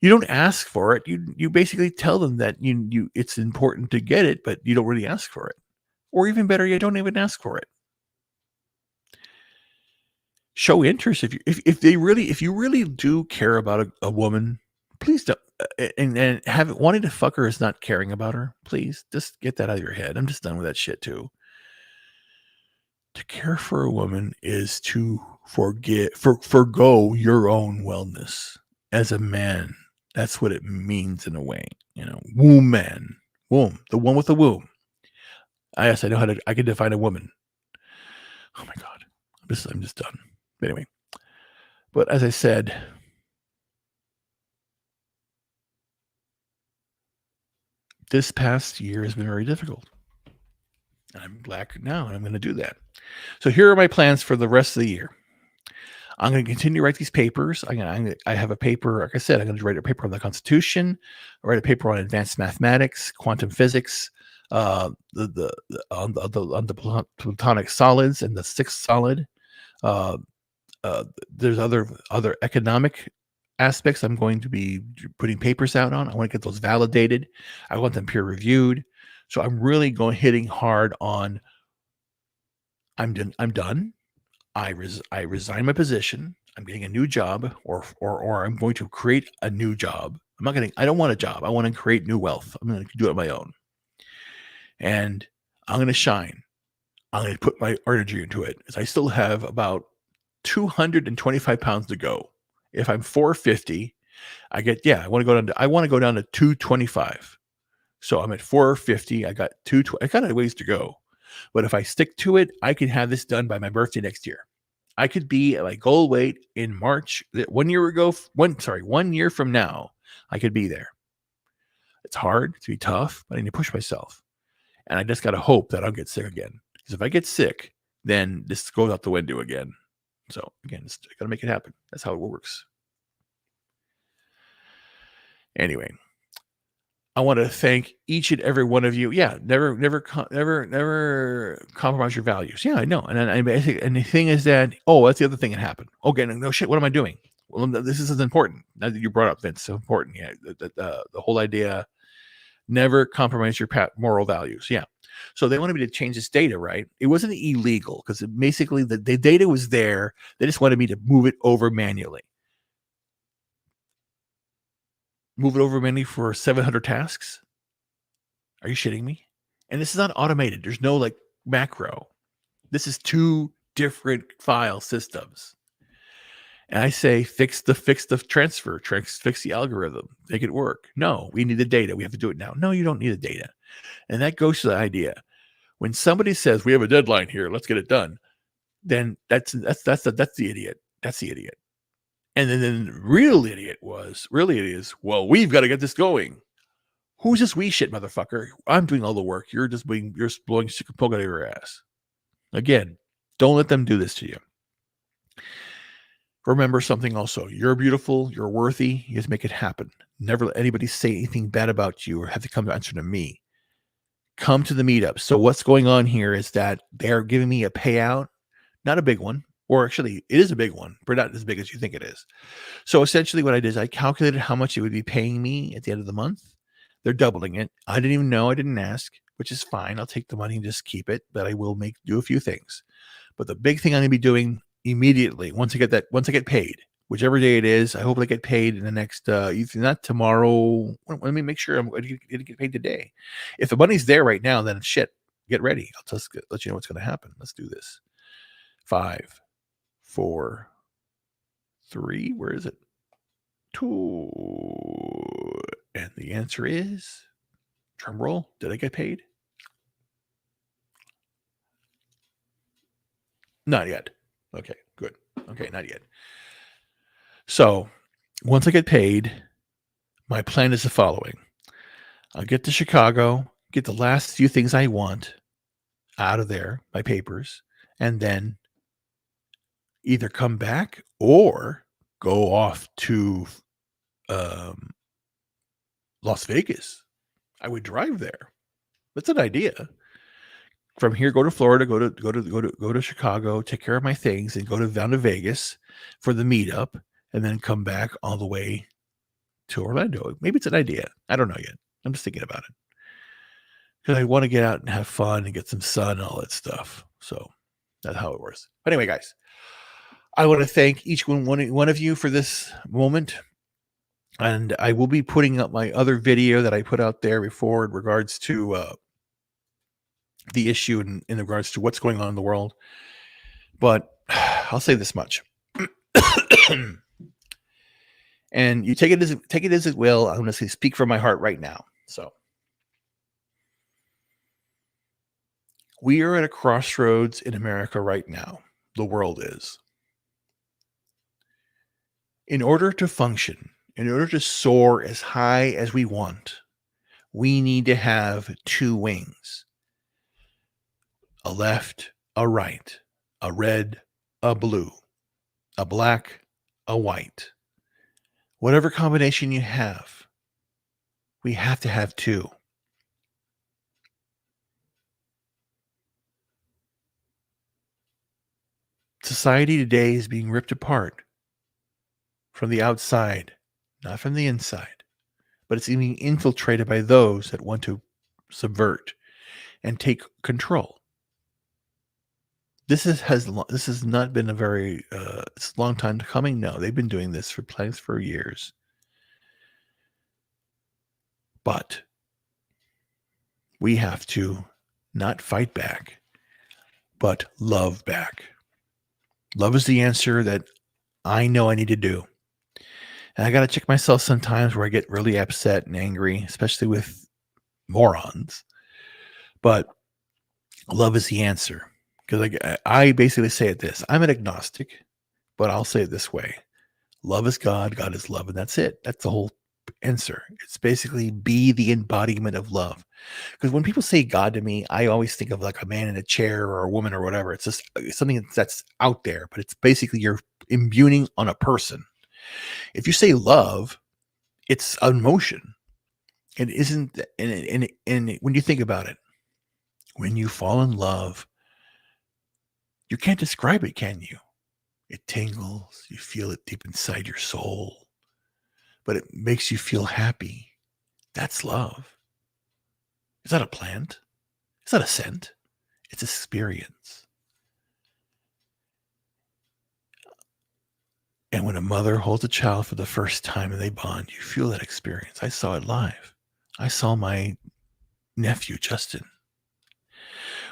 You don't ask for it. You basically tell them that you it's important to get it, but you don't really ask for it. Or even better, you don't even ask for it. Show interest if you really do care about a woman, please don't. And wanting to fuck her is not caring about her. Please just get that out of your head. I'm just done with that shit too. To care for a woman is to forgo your own wellness as a man. That's what it means in a way, womb man, the one with the womb. Yes, I know I can define a woman. Oh my God, I'm just done. But anyway, but as I said, this past year has been very difficult. And I'm black now, and I'm going to do that. So here are my plans for the rest of the year. I'm going to continue to write these papers. I have a paper, like I said, I'm going to write a paper on the Constitution, write a paper on advanced mathematics, quantum physics, on the Platonic solids and the sixth solid. There's other economic aspects I'm going to be putting papers out on. I want to get those validated. I want them peer reviewed. So I'm really hitting hard on. I'm done. I resign my position. I'm getting a new job, or I'm going to create a new job. I don't want a job. I want to create new wealth. I'm going to do it on my own. And I'm going to shine. I'm going to put my energy into it, because I still have about 225 pounds to go. If I'm 450, I want to go down to 225. So I'm at 450. I got I got a ways to go. But if I stick to it, I can have this done by my birthday next year. I could be at my goal weight in March. 1 year ago, 1 year from now, I could be there. It's hard, to be tough, but I need to push myself. And I just got to hope that I'll get sick again. Because if I get sick, then this goes out the window again. So again, I got to make it happen. That's how it works. Anyway, I want to thank each and every one of you. Yeah, never compromise your values. Yeah, I know. And the thing is that, that's the other thing that happened. Okay, no shit. What am I doing? Well, this is important. Now that you brought up, Vince, so important. Yeah, the whole idea. Never compromise your moral values. Yeah. So they wanted me to change this data, right? It wasn't illegal because basically the data was there. They just wanted me to move it over manually. Move it over manually for 700 tasks? Are you shitting me? And this is not automated. There's no like macro. This is 2 different file systems. And I say, fix the transfer, fix the algorithm, make it work. No, we need the data. We have to do it now. No, you don't need the data. And that goes to the idea. When somebody says we have a deadline here, let's get it done, then that's the idiot. That's the idiot. And then the real idiot is, well, we've got to get this going. Who's this we shit, motherfucker? I'm doing all the work. You're blowing poke out of your ass. Again, don't let them do this to you. Remember something also. You're beautiful. You're worthy. You just make it happen. Never let anybody say anything bad about you or have to come to answer to me. Come to the meetup. So what's going on here is that they're giving me a payout, not a big one, or actually it is a big one, but not as big as you think it is. So essentially what I did is I calculated how much it would be paying me at the end of the month. They're doubling it. I didn't even know. I didn't ask, which is fine. I'll take the money and just keep it, but I will do a few things. But the big thing I'm going to be doing immediately, once I get paid, whichever day it is, I hope I get paid in the next, if not tomorrow, let me make sure I'm going to get paid today. If the money's there right now, then shit, get ready. I'll just let you know what's going to happen. Let's do this. 5, 4, 3, where is it? 2. And the answer is, drum roll, did I get paid? Not yet. Okay, good. Okay, not yet. So once I get paid, my plan is the following. I'll get to Chicago, get the last few things I want out of there, my papers, and then either come back or go off to Las Vegas. I would drive there. That's an idea. From here, go to Florida, go to Chicago, take care of my things, and go down to Vegas for the meetup, and then come back all the way to Orlando. Maybe it's an idea. I don't know yet. I'm just thinking about it because I want to get out and have fun and get some sun and all that stuff. So that's how it works. But anyway, guys, I want to thank each one of you for this moment. And I will be putting up my other video that I put out there before in regards to the issue in regards to what's going on in the world. But I'll say this much. And you take it as it will. I'm going to speak from my heart right now. So we are at a crossroads in America right now. The world is. In order to function, in order to soar as high as we want, we need to have 2 wings. A left, a right, a red, a blue, a black, a white. Whatever combination you have, we have to have 2. Society today is being ripped apart from the outside, not from the inside, but it's being infiltrated by those that want to subvert and take control. This has not been a very it's a long time coming. No, they've been doing this for years. But we have to not fight back, but love back. Love is the answer that I know I need to do. And I got to check myself sometimes where I get really upset and angry, especially with morons. But love is the answer. Because I basically say it this. I'm an agnostic, but I'll say it this way. Love is God, God is love, and that's it. That's the whole answer. It's basically be the embodiment of love. Because when people say God to me, I always think of like a man in a chair or a woman or whatever. It's just something that's out there, but it's basically you're imbuing on a person. If you say love, it's emotion. It isn't, and when you think about it, when you fall in love, you can't describe it, can you? It tingles, you feel it deep inside your soul, but it makes you feel happy. That's love. It's not a plant. It's not a scent. It's experience. And when a mother holds a child for the first time and they bond, you feel that experience. I saw it live. I saw my nephew, Justin.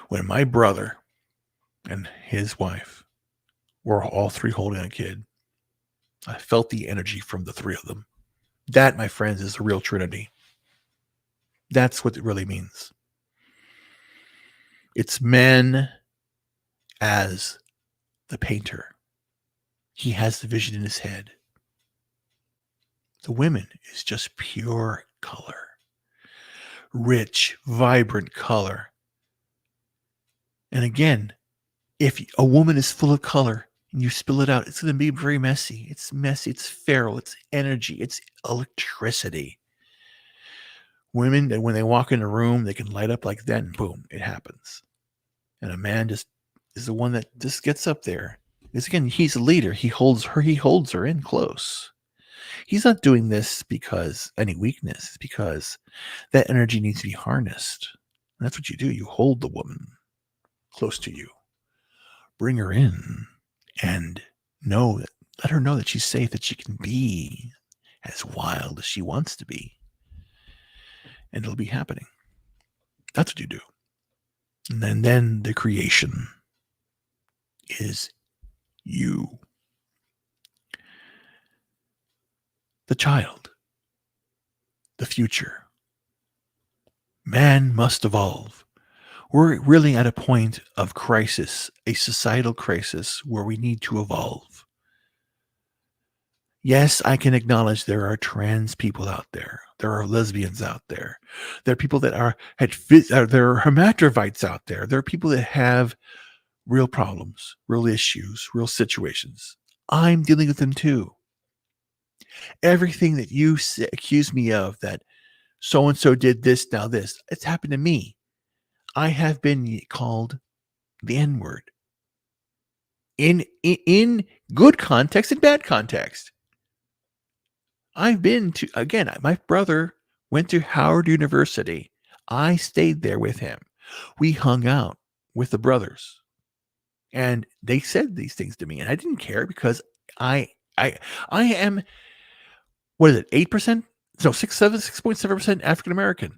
When my brother and his wife were all three holding a kid, I felt the energy from the three of them. That, my friends, is the real Trinity. That's what it really means. It's men as the painter. He has the vision in his head. The women is just pure color. Rich, vibrant color. And again, if a woman is full of color and you spill it out, it's going to be very messy. It's messy. It's feral. It's energy. It's electricity. Women, that when they walk in a room, they can light up like that, and boom, it happens. And a man just is the one that just gets up there. Because again, he's a leader. He holds her in close. He's not doing this because any weakness. It's because that energy needs to be harnessed. And that's what you do. You hold the woman close to you. Bring her in and let her know that she's safe, that she can be as wild as she wants to be. And it'll be happening. That's what you do. And then the creation is you. The child. The future. Man must evolve. We're really at a point of crisis, a societal crisis where we need to evolve. Yes, I can acknowledge there are trans people out there. There are lesbians out there. There are people that there are hermaphrodites out there. There are people that have real problems, real issues, real situations. I'm dealing with them too. Everything that you accuse me of, that so-and-so did this, now this, it's happened to me. I have been called the N-word. In good context and bad context. I've been to, again, my brother went to Howard University. I stayed there with him. We hung out with the brothers. And they said these things to me. And I didn't care because I am, what is it, 8%? No, 6.7% African American.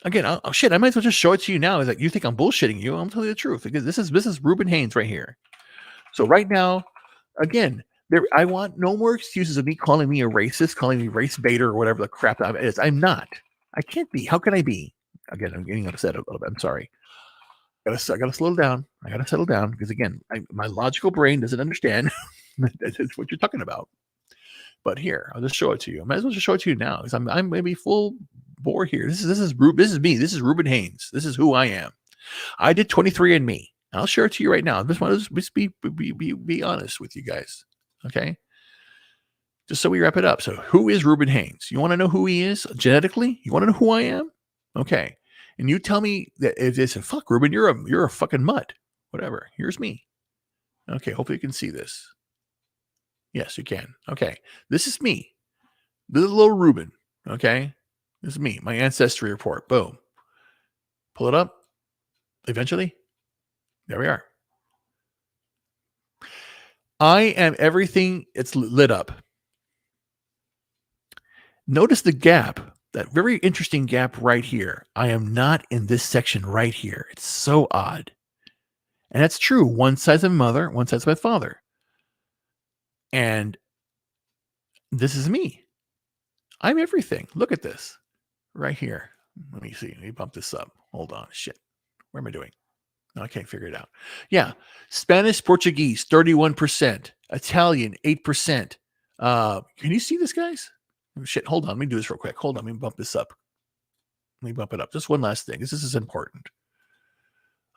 Again, I might as well just show it to you now. Is that you think I'm bullshitting you? I'm telling you the truth. Because this is Reuben Haynes right here. So right now, again, I want no more excuses of me calling me a racist, calling me race baiter or whatever the crap that is. I'm not. I can't be. How can I be? Again, I'm getting upset a little bit. I'm sorry. I gotta slow down. I gotta settle down because again, my logical brain doesn't understand that's what you're talking about. But here, I'll just show it to you. I might as well just show it to you now because I'm maybe full bore here. This is me. This is Reuben Haynes. This is who I am. I did 23andMe. I'll share it to you right now. I just want to just be honest with you guys. Okay. Just so we wrap it up. So who is Reuben Haynes? You want to know who he is genetically? You want to know who I am? Okay. And you tell me that if they say, fuck Reuben, you're a fucking mutt. Whatever. Here's me. Okay. Hopefully you can see this. Yes, you can. Okay. This is me. This is little Reuben. Okay. This is me. My ancestry report. Boom. Pull it up. Eventually. There we are. I am everything. It's lit up. Notice the gap, that very interesting gap right here. I am not in this section right here. It's so odd. And that's true. One side's my mother, one side's my father. And this is me. I'm everything. Look at this right here. Let me see. Let me bump this up. Hold on. Shit. What am I doing? No, I can't figure it out. Yeah. Spanish, Portuguese, 31%. Italian, 8%. Can you see this, guys? Oh, shit. Hold on. Let me do this real quick. Hold on. Let me bump this up. Let me bump it up. Just one last thing. This is important.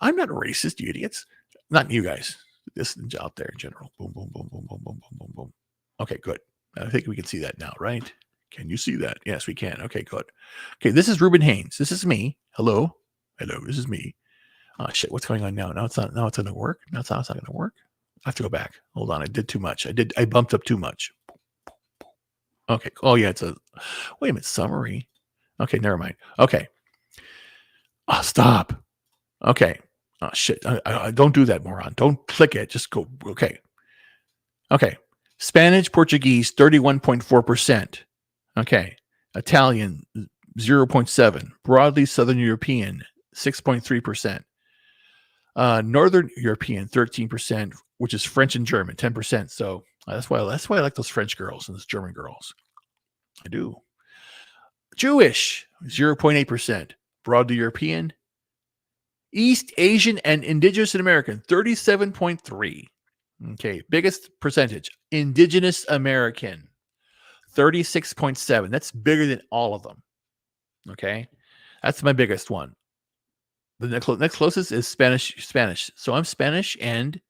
I'm not racist, you idiots. Not you guys. This is out there in general. Boom, boom, boom, boom, boom, boom, boom, boom, boom. Okay, good. I think we can see that now, right? Can you see that? Yes, we can. Okay, good. Okay, this is Reuben Haynes. This is me. Hello. Hello, this is me. Oh shit, what's going on now? Now it's not gonna work. Now it's not gonna work. I have to go back. Hold on. I did too much. I bumped up too much. Okay. Oh yeah, it's a wait a minute, summary. Okay, never mind. Okay. Oh, stop. Okay. Oh shit. I don't do that, moron. Don't click it. Just go. Okay. Okay. Spanish, Portuguese, 31.4%. Okay. Italian, 0.7. Broadly Southern European, 6.3%. Northern European, 13%, which is French and German, 10%. So that's why I like those French girls and those German girls. I do. Jewish, 0.8%. Broadly European. East Asian and Indigenous American, 37.3. Okay, biggest percentage, Indigenous American, 36.7. That's bigger than all of them. Okay, that's my biggest one. The next closest is Spanish. So I'm Spanish and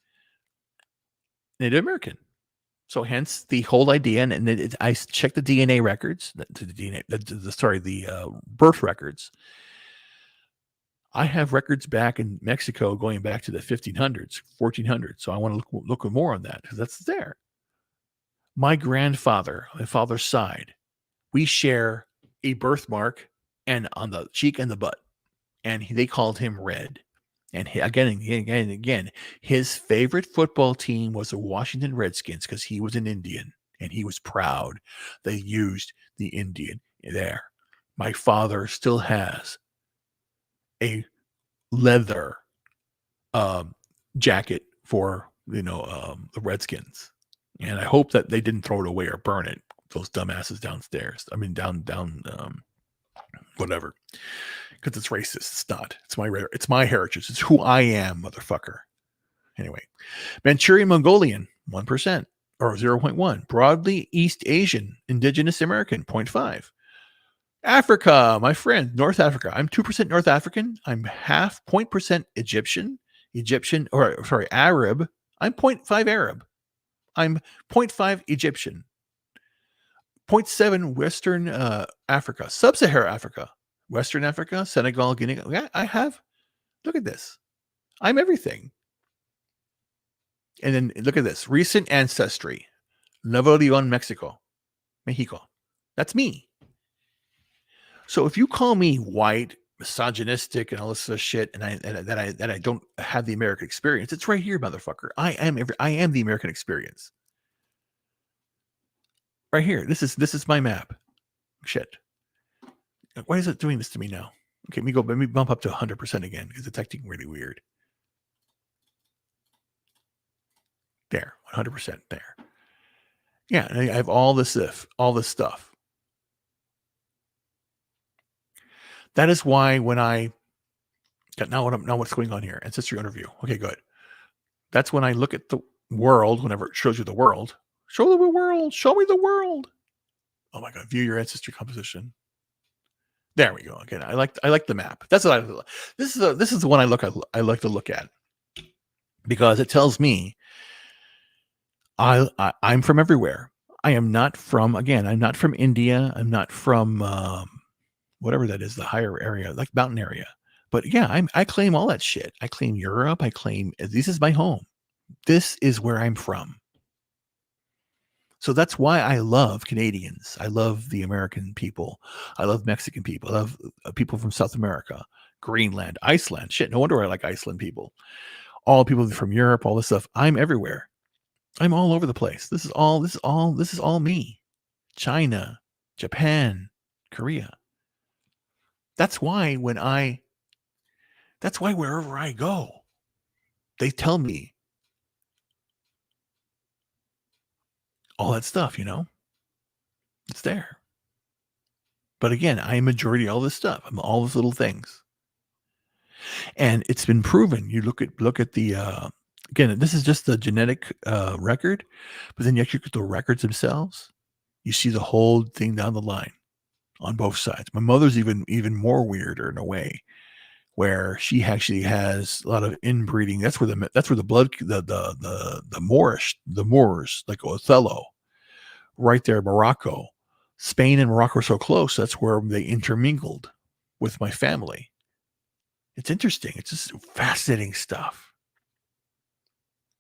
Native American. So hence the whole idea, and I checked the DNA records, the birth records. I have records back in Mexico going back to the 1500s, 1400s. So I want to look more on that because that's there. My grandfather, my father's side, we share a birthmark and on the cheek and the butt. And they called him Red. And again, his favorite football team was the Washington Redskins because he was an Indian and he was proud. They used the Indian there. My father still has a leather jacket for the Redskins, and I hope that they didn't throw it away or burn it. Those dumbasses downstairs. I mean, down, whatever. Because it's racist. It's not. It's my heritage. It's who I am, motherfucker. Anyway, Manchurian Mongolian, 1% or 0.1. Broadly East Asian, Indigenous American, 0.5. Africa, my friend, North Africa. I'm 2% North African. I'm half 0.% Arab. I'm 0.5 Arab. I'm 0.5 Egyptian. 0.7 Western Africa, Sub-Saharan Africa, Western Africa, Senegal, Guinea. Yeah, I have. Look at this. I'm everything. And then look at this. Recent ancestry. Nuevo Leon, Mexico. That's me. So if you call me white, misogynistic, and all this sort of shit, and I don't have the American experience, it's right here, motherfucker. I am the American experience. Right here. This is my map. Shit. Why is it doing this to me now? Okay, let me bump up to 100% again because it's acting really weird. There, 100% there. Yeah, and I have all this stuff. That is why when I now what's going on here? Ancestry overview. Okay, good. That's when I look at the world. Whenever it shows you the world, show me the world. Oh my God! View your ancestry composition. There we go. Again, I like the map. That's what this is the one I like to look at because it tells me I'm from everywhere. I am not from I'm not from India. I'm not from whatever that is, the higher area, like mountain area. But yeah, I claim all that shit. I claim Europe. I claim this is my home. This is where I'm from. So that's why I love Canadians. I love the American people. I love Mexican people. I love people from South America, Greenland, Iceland. Shit, no wonder I like Iceland people. All people from Europe, all this stuff. I'm everywhere. I'm all over the place. This is all me. China, Japan, Korea. That's why wherever I go, they tell me all that stuff, it's there. But again, I am majority all this stuff. I'm all those little things. And it's been proven. You look at the again, this is just the genetic record, but then you actually look at the records themselves. You see the whole thing down the line on both sides. My mother's even more weirder in a way, where she actually has a lot of inbreeding. That's where the blood the Moors, like Othello, right there, Morocco. Spain and Morocco are so close, that's where they intermingled with my family. It's interesting. It's just fascinating stuff.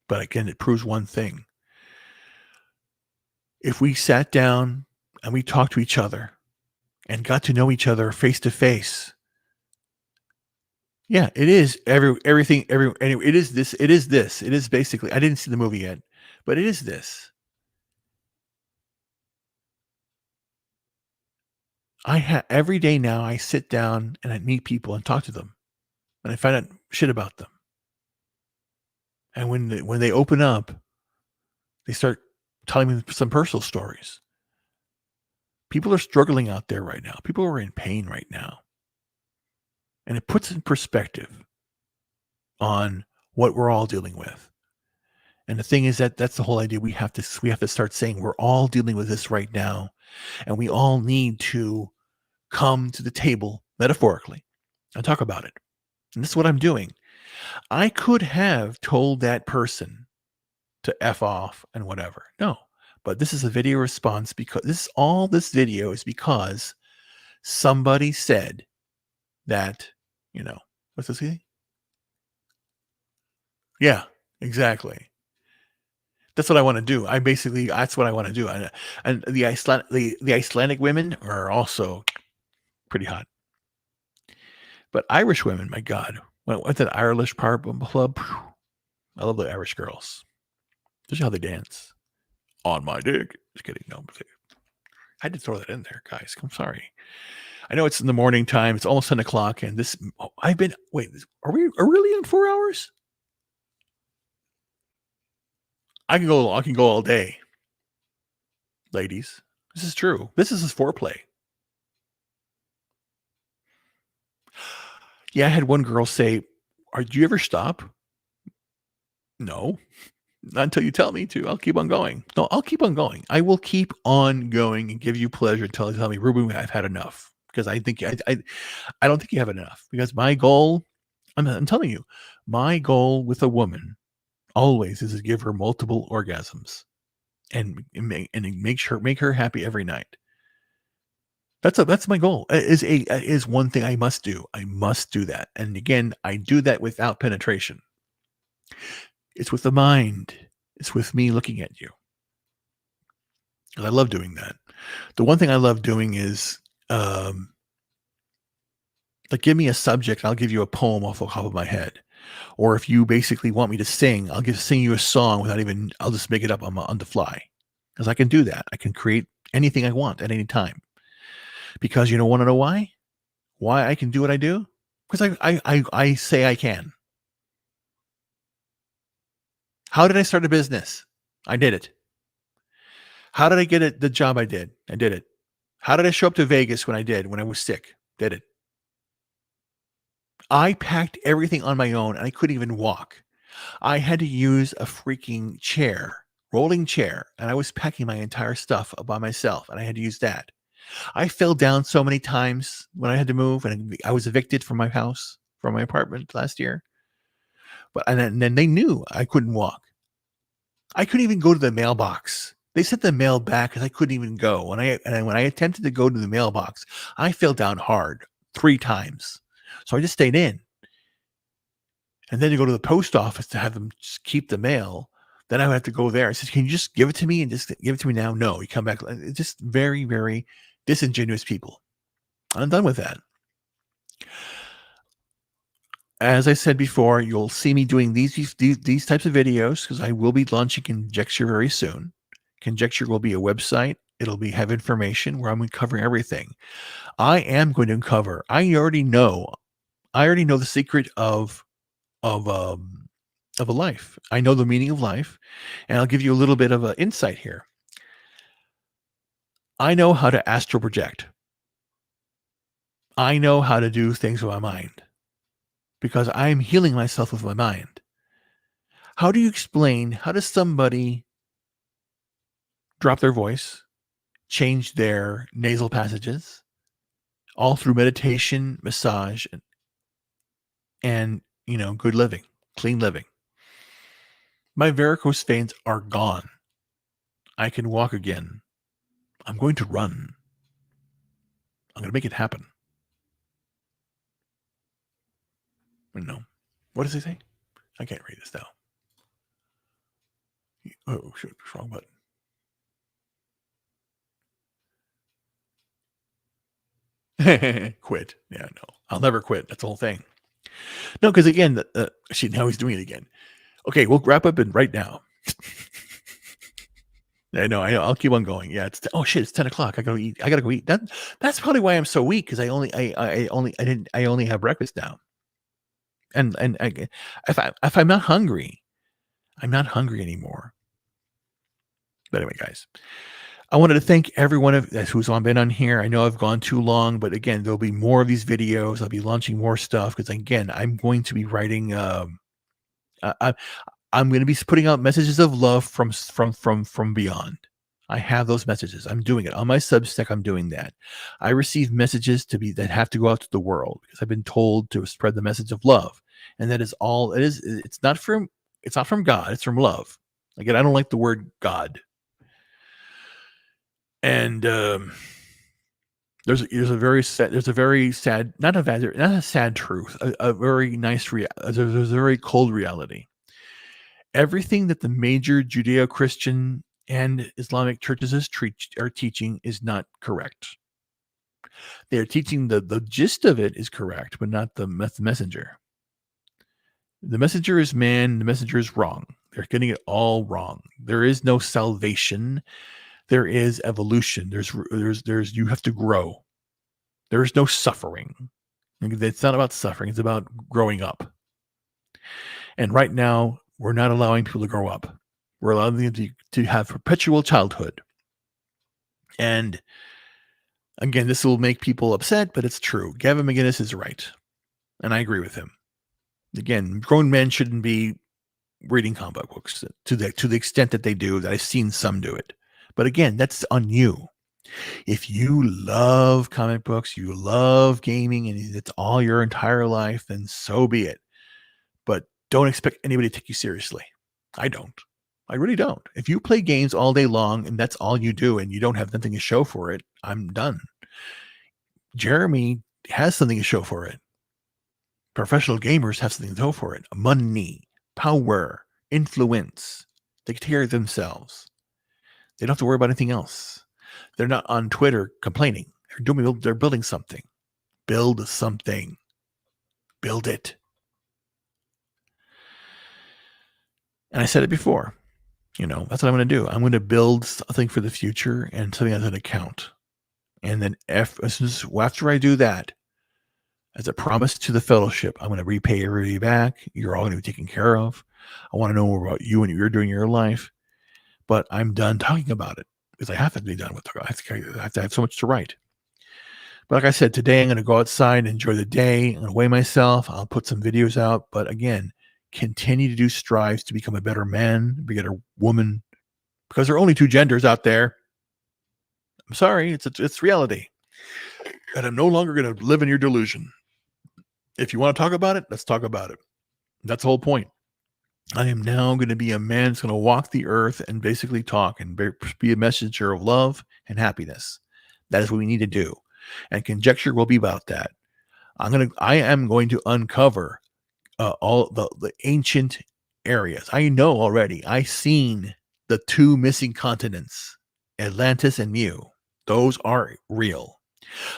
But again, it proves one thing. If we sat down and we talked to each other and got to know each other face to face, yeah, it is everything. Anyway, it is this. It is basically. I didn't see the movie yet, but it is this. Every day now, I sit down and I meet people and talk to them, and I find out shit about them. And when they open up, they start telling me some personal stories. People are struggling out there right now. People are in pain right now, and it puts in perspective on what we're all dealing with. And the thing is that's the whole idea. We have to start saying we're all dealing with this right now, and we all need to come to the table metaphorically and talk about it. And this is what I'm doing. I could have told that person to F off and whatever. No, but this is a video response because this video is because somebody said that, what's this? Yeah, exactly. That's what I want to do. That's what I want to do. And the Icelandic women are also pretty hot. But Irish women, my God, what's that Irish club? I love the Irish girls. Especially how they dance. On my dick. Just kidding. No, I had to throw that in there, guys. I'm sorry. I know it's in the morning time. It's almost 10 o'clock. And are we really in 4 hours? I can go all day. Ladies. This is true. This is foreplay. Yeah, I had one girl say, do you ever stop? No. Not until you tell me to. I'll keep on going. No, I'll keep on going. I will keep on going and give you pleasure until you tell me, Reuben, I've had enough. Because I think I don't think you have enough. Because my goal, I'm telling you, my goal with a woman always is to give her multiple orgasms and make her happy every night. That's my goal. Is one thing I must do. I must do that. And again, I do that without penetration. It's with the mind. It's with me looking at you. I love doing that. The one thing I love doing is like give me a subject and I'll give you a poem off the top of my head. Or if you basically want me to sing, I'll sing you a song I'll just make it up on the fly. Because I can do that. I can create anything I want at any time. Because you want to know why? Why I can do what I do? Because I say I can. How did I start a business? I did it. How did I get the job I did? I did it. How did I show up to Vegas when I was sick? Did it. I packed everything on my own and I couldn't even walk. I had to use a freaking rolling chair, and I was packing my entire stuff by myself, and I had to use that. I fell down so many times when I had to move, and I was evicted from my house, from my apartment last year. And then they knew I couldn't walk. I couldn't even go to the mailbox. They sent the mail back because I couldn't even go. When I attempted to go to the mailbox, I fell down hard 3 times. So I just stayed in. And then to go to the post office to have them just keep the mail, then I would have to go there. I said, can you just give it to me and just give it to me now? No, you come back. It's just very, very disingenuous people. I'm done with that. As I said before, you'll see me doing these types of videos because I will be launching Conjecture very soon. Conjecture will be a website. It'll have information where I'm covering everything. I am going to uncover. I already know the secret of a life. I know the meaning of life, and I'll give you a little bit of an insight here. I know how to astral project. I know how to do things with my mind because I'm healing myself with my mind. How do you explain, how does somebody drop their voice, change their nasal passages, all through meditation, massage, and good living, clean living? My varicose veins are gone. I can walk again. I'm going to run. I'm going to make it happen. No. What does he say? I can't read this now. Oh, shoot, wrong button. Quit. Yeah, no. I'll never quit. That's the whole thing. No, because again, now he's doing it again. Okay, we'll wrap up right now. I know. I'll keep on going. Yeah, it's it's 10 o'clock. I gotta eat. I gotta go eat. That's probably why I'm so weak, because I only have breakfast now. And if I'm not hungry, I'm not hungry anymore. But anyway, guys, I wanted to thank everyone who's been on here. I know I've gone too long, but again, there'll be more of these videos. I'll be launching more stuff because again, I'm going to be writing. I'm going to be putting out messages of love from beyond. I have those messages. I'm doing it on my Substack. I'm doing that. I receive messages that have to go out to the world because I've been told to spread the message of love, and that is all it is. It's not from God. It's from love. Again, I don't like the word God. And there's a very sad, not a sad truth, a very nice there's a very cold reality. Everything that the major Judeo-Christian and Islamic churches are teaching is not correct. They are teaching the gist of it is correct, but not the messenger. The messenger is man. The messenger is wrong. They're getting it all wrong. There is no salvation. There is evolution. There's you have to grow. There is no suffering. It's not about suffering. It's about growing up. And right now, we're not allowing people to grow up. We're allowing them to have perpetual childhood. And again, this will make people upset, but it's true. Gavin McInnes is right. And I agree with him. Again, grown men shouldn't be reading comic books to the extent that they do, that I've seen some do it. But again, that's on you. If you love comic books, you love gaming, and it's all your entire life, then so be it. But don't expect anybody to take you seriously. I don't. I really don't. If you play games all day long and that's all you do and you don't have nothing to show for it, I'm done. Jeremy has something to show for it. Professional gamers have something to show for it. Money, power, influence. They can take care of themselves. They don't have to worry about anything else. They're not on Twitter complaining. They're building something. Build something. Build it. And I said it before. That's what I'm going to do. I'm going to build something for the future and something that's going to count. And then after I do that, as a promise to the fellowship, I'm going to repay everybody back. You're all going to be taken care of. I want to know more about you and what you're doing in your life. But I'm done talking about it because I have to be done with it. I have to have so much to write. But like I said, today I'm going to go outside and enjoy the day. I'm going to weigh myself. I'll put some videos out. But again, continue to do strives to become a better man, be a better woman, because there are only two genders out there. I'm sorry, it's reality. And I'm no longer going to live in your delusion. If you want to talk about it, let's talk about it. That's the whole point. I am now going to be a man that's going to walk the earth and basically talk and be a messenger of love and happiness. That is what we need to do. And Conjecture will be about that. I am going to uncover all the ancient areas. I know already. I've seen the two missing continents, Atlantis and Mu. Those are real.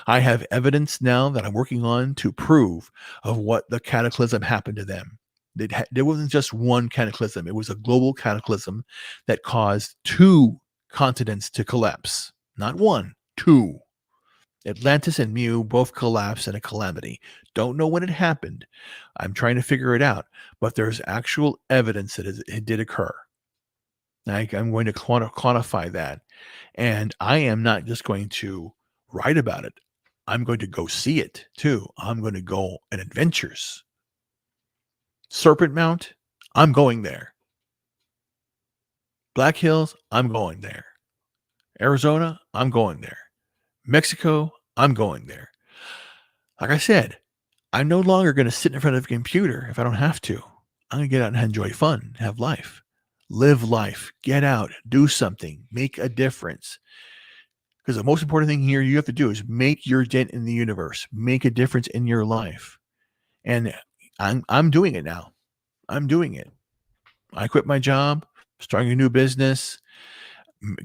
I have evidence now that I'm working on to prove of what the cataclysm happened to them. There wasn't just one cataclysm. It was a global cataclysm that caused two continents to collapse. Not one, two. Atlantis and Mu both collapsed in a calamity. Don't know when it happened. I'm trying to figure it out. But there's actual evidence that it did occur. I'm going to quantify that. And I am not just going to write about it. I'm going to go see it too. I'm going to go on adventures. Serpent Mount, I'm going there. Black Hills, I'm going there. Arizona, I'm going there. Mexico, I'm going there. Like I said, I'm no longer going to sit in front of a computer if I don't have to. I'm going to get out and enjoy fun, have life. Live life. Get out. Do something. Make a difference. Because the most important thing here you have to do is make your dent in the universe. Make a difference in your life. And I'm doing it now. I'm doing it. I quit my job, starting a new business,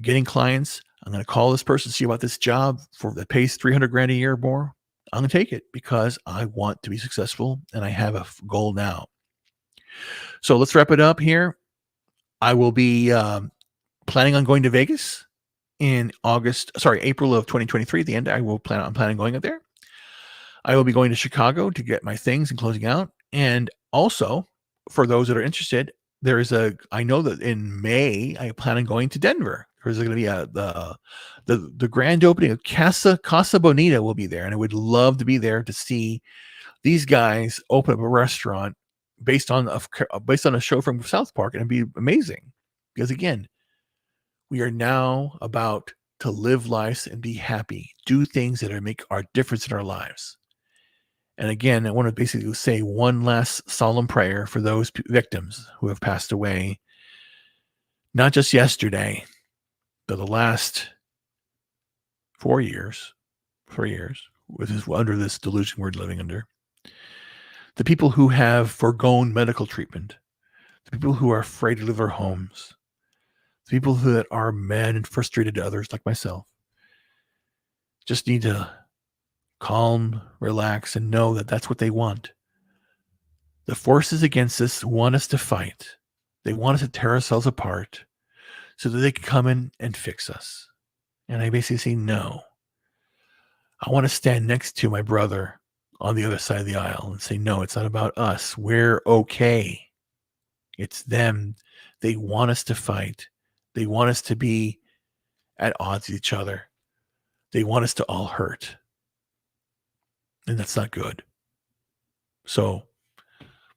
getting clients. I'm going to call this person, see about this job that pays $300,000 a year more. I'm going to take it because I want to be successful and I have a goal now. So let's wrap it up here. I will be planning on going to Vegas in April of 2023. At the end, I'm planning on going up there. I will be going to Chicago to get my things and closing out. And also, for those that are interested, I know that in May, I plan on going to Denver. There's going to be the grand opening of Casa Bonita will be there. And I would love to be there to see these guys open up a restaurant based on a show from South Park. And it'd be amazing because, again, we are now about to live lives and be happy, do things that make our difference in our lives. And again, I want to basically say one last solemn prayer for those victims who have passed away, not just yesterday, but the last 4 years, under this delusion we're living under. The people who have forgone medical treatment, the people who are afraid to leave their homes, the people that are mad and frustrated to others like myself, just need to calm, relax, and know that that's what they want. The forces against us want us to fight. They want us to tear ourselves apart so that they can come in and fix us. And I basically say no. I want to stand next to my brother on the other side of the aisle and say, no, it's not about us. We're okay. It's them. They want us to fight. They want us to be at odds with each other. They want us to all hurt. And that's not good. So,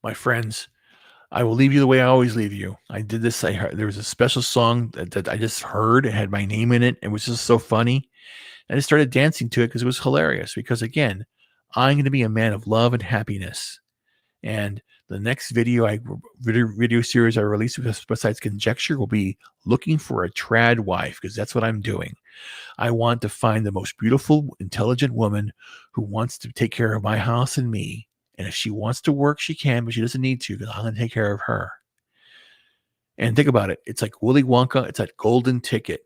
my friends, I will leave you the way I always leave you. I did this. There was a special song that I just heard. It had my name in it. It was just so funny. And I started dancing to it because it was hilarious. Because, again, I'm going to be a man of love and happiness. And the next video series I release besides Conjecture will be looking for a trad wife, because that's what I'm doing. I want to find the most beautiful, intelligent woman who wants to take care of my house and me. And if she wants to work, she can, but she doesn't need to, because I'm going to take care of her. And think about it. It's like Willy Wonka. It's that golden ticket.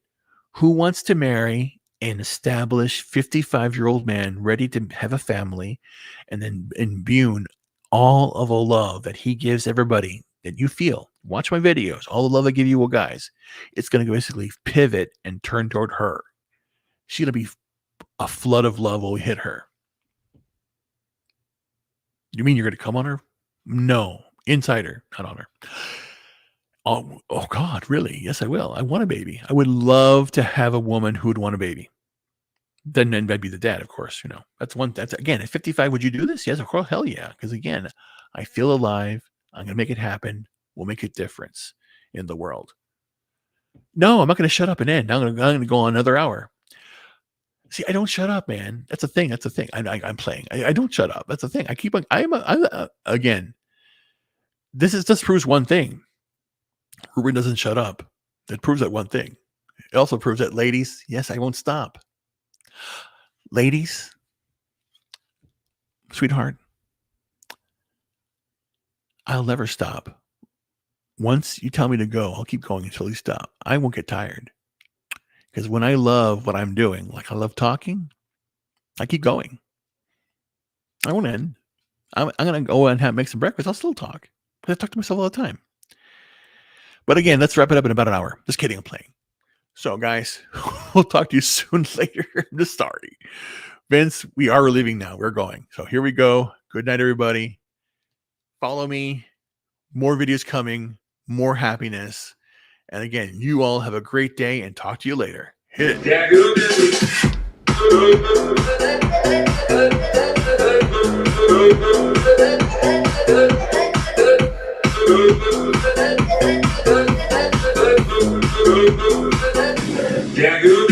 Who wants to marry an established 55-year-old man ready to have a family and then imbue all of the love that he gives everybody that you feel? Watch my videos. All the love I give you guys. It's going to basically pivot and turn toward her. She'll be a flood of love will hit her. You mean you're going to come on her? No. Inside her, not on her. Oh God, really? Yes, I will. I want a baby. I would love to have a woman who would want a baby. Then I'd be the dad, of course. That's again, at 55, would you do this? Yes, of course. Hell yeah. Because again, I feel alive. I'm going to make it happen. We'll make a difference in the world. No, I'm not going to shut up and end. I'm going to go on another hour. See, I don't shut up, man. That's a thing. That's a thing. I'm playing. I don't shut up. That's a thing. I keep on. Again, this just proves one thing. Reuben doesn't shut up. It proves that one thing. It also proves that, ladies, yes, I won't stop. Ladies, sweetheart, I'll never stop. Once you tell me to go, I'll keep going until you stop. I won't get tired. Because when I love what I'm doing, like I love talking, I keep going. I won't end. I'm going to go and make some breakfast. I'll still talk. Because I talk to myself all the time. But again, let's wrap it up in about an hour. Just kidding, I'm playing. So, guys, we'll talk to you soon later. I'm just sorry. Vince, we are leaving now. We're going. So here we go. Good night, everybody. Follow me. More videos coming. More happiness. And again, you all have a great day and talk to you later. Hit it.
Jack up.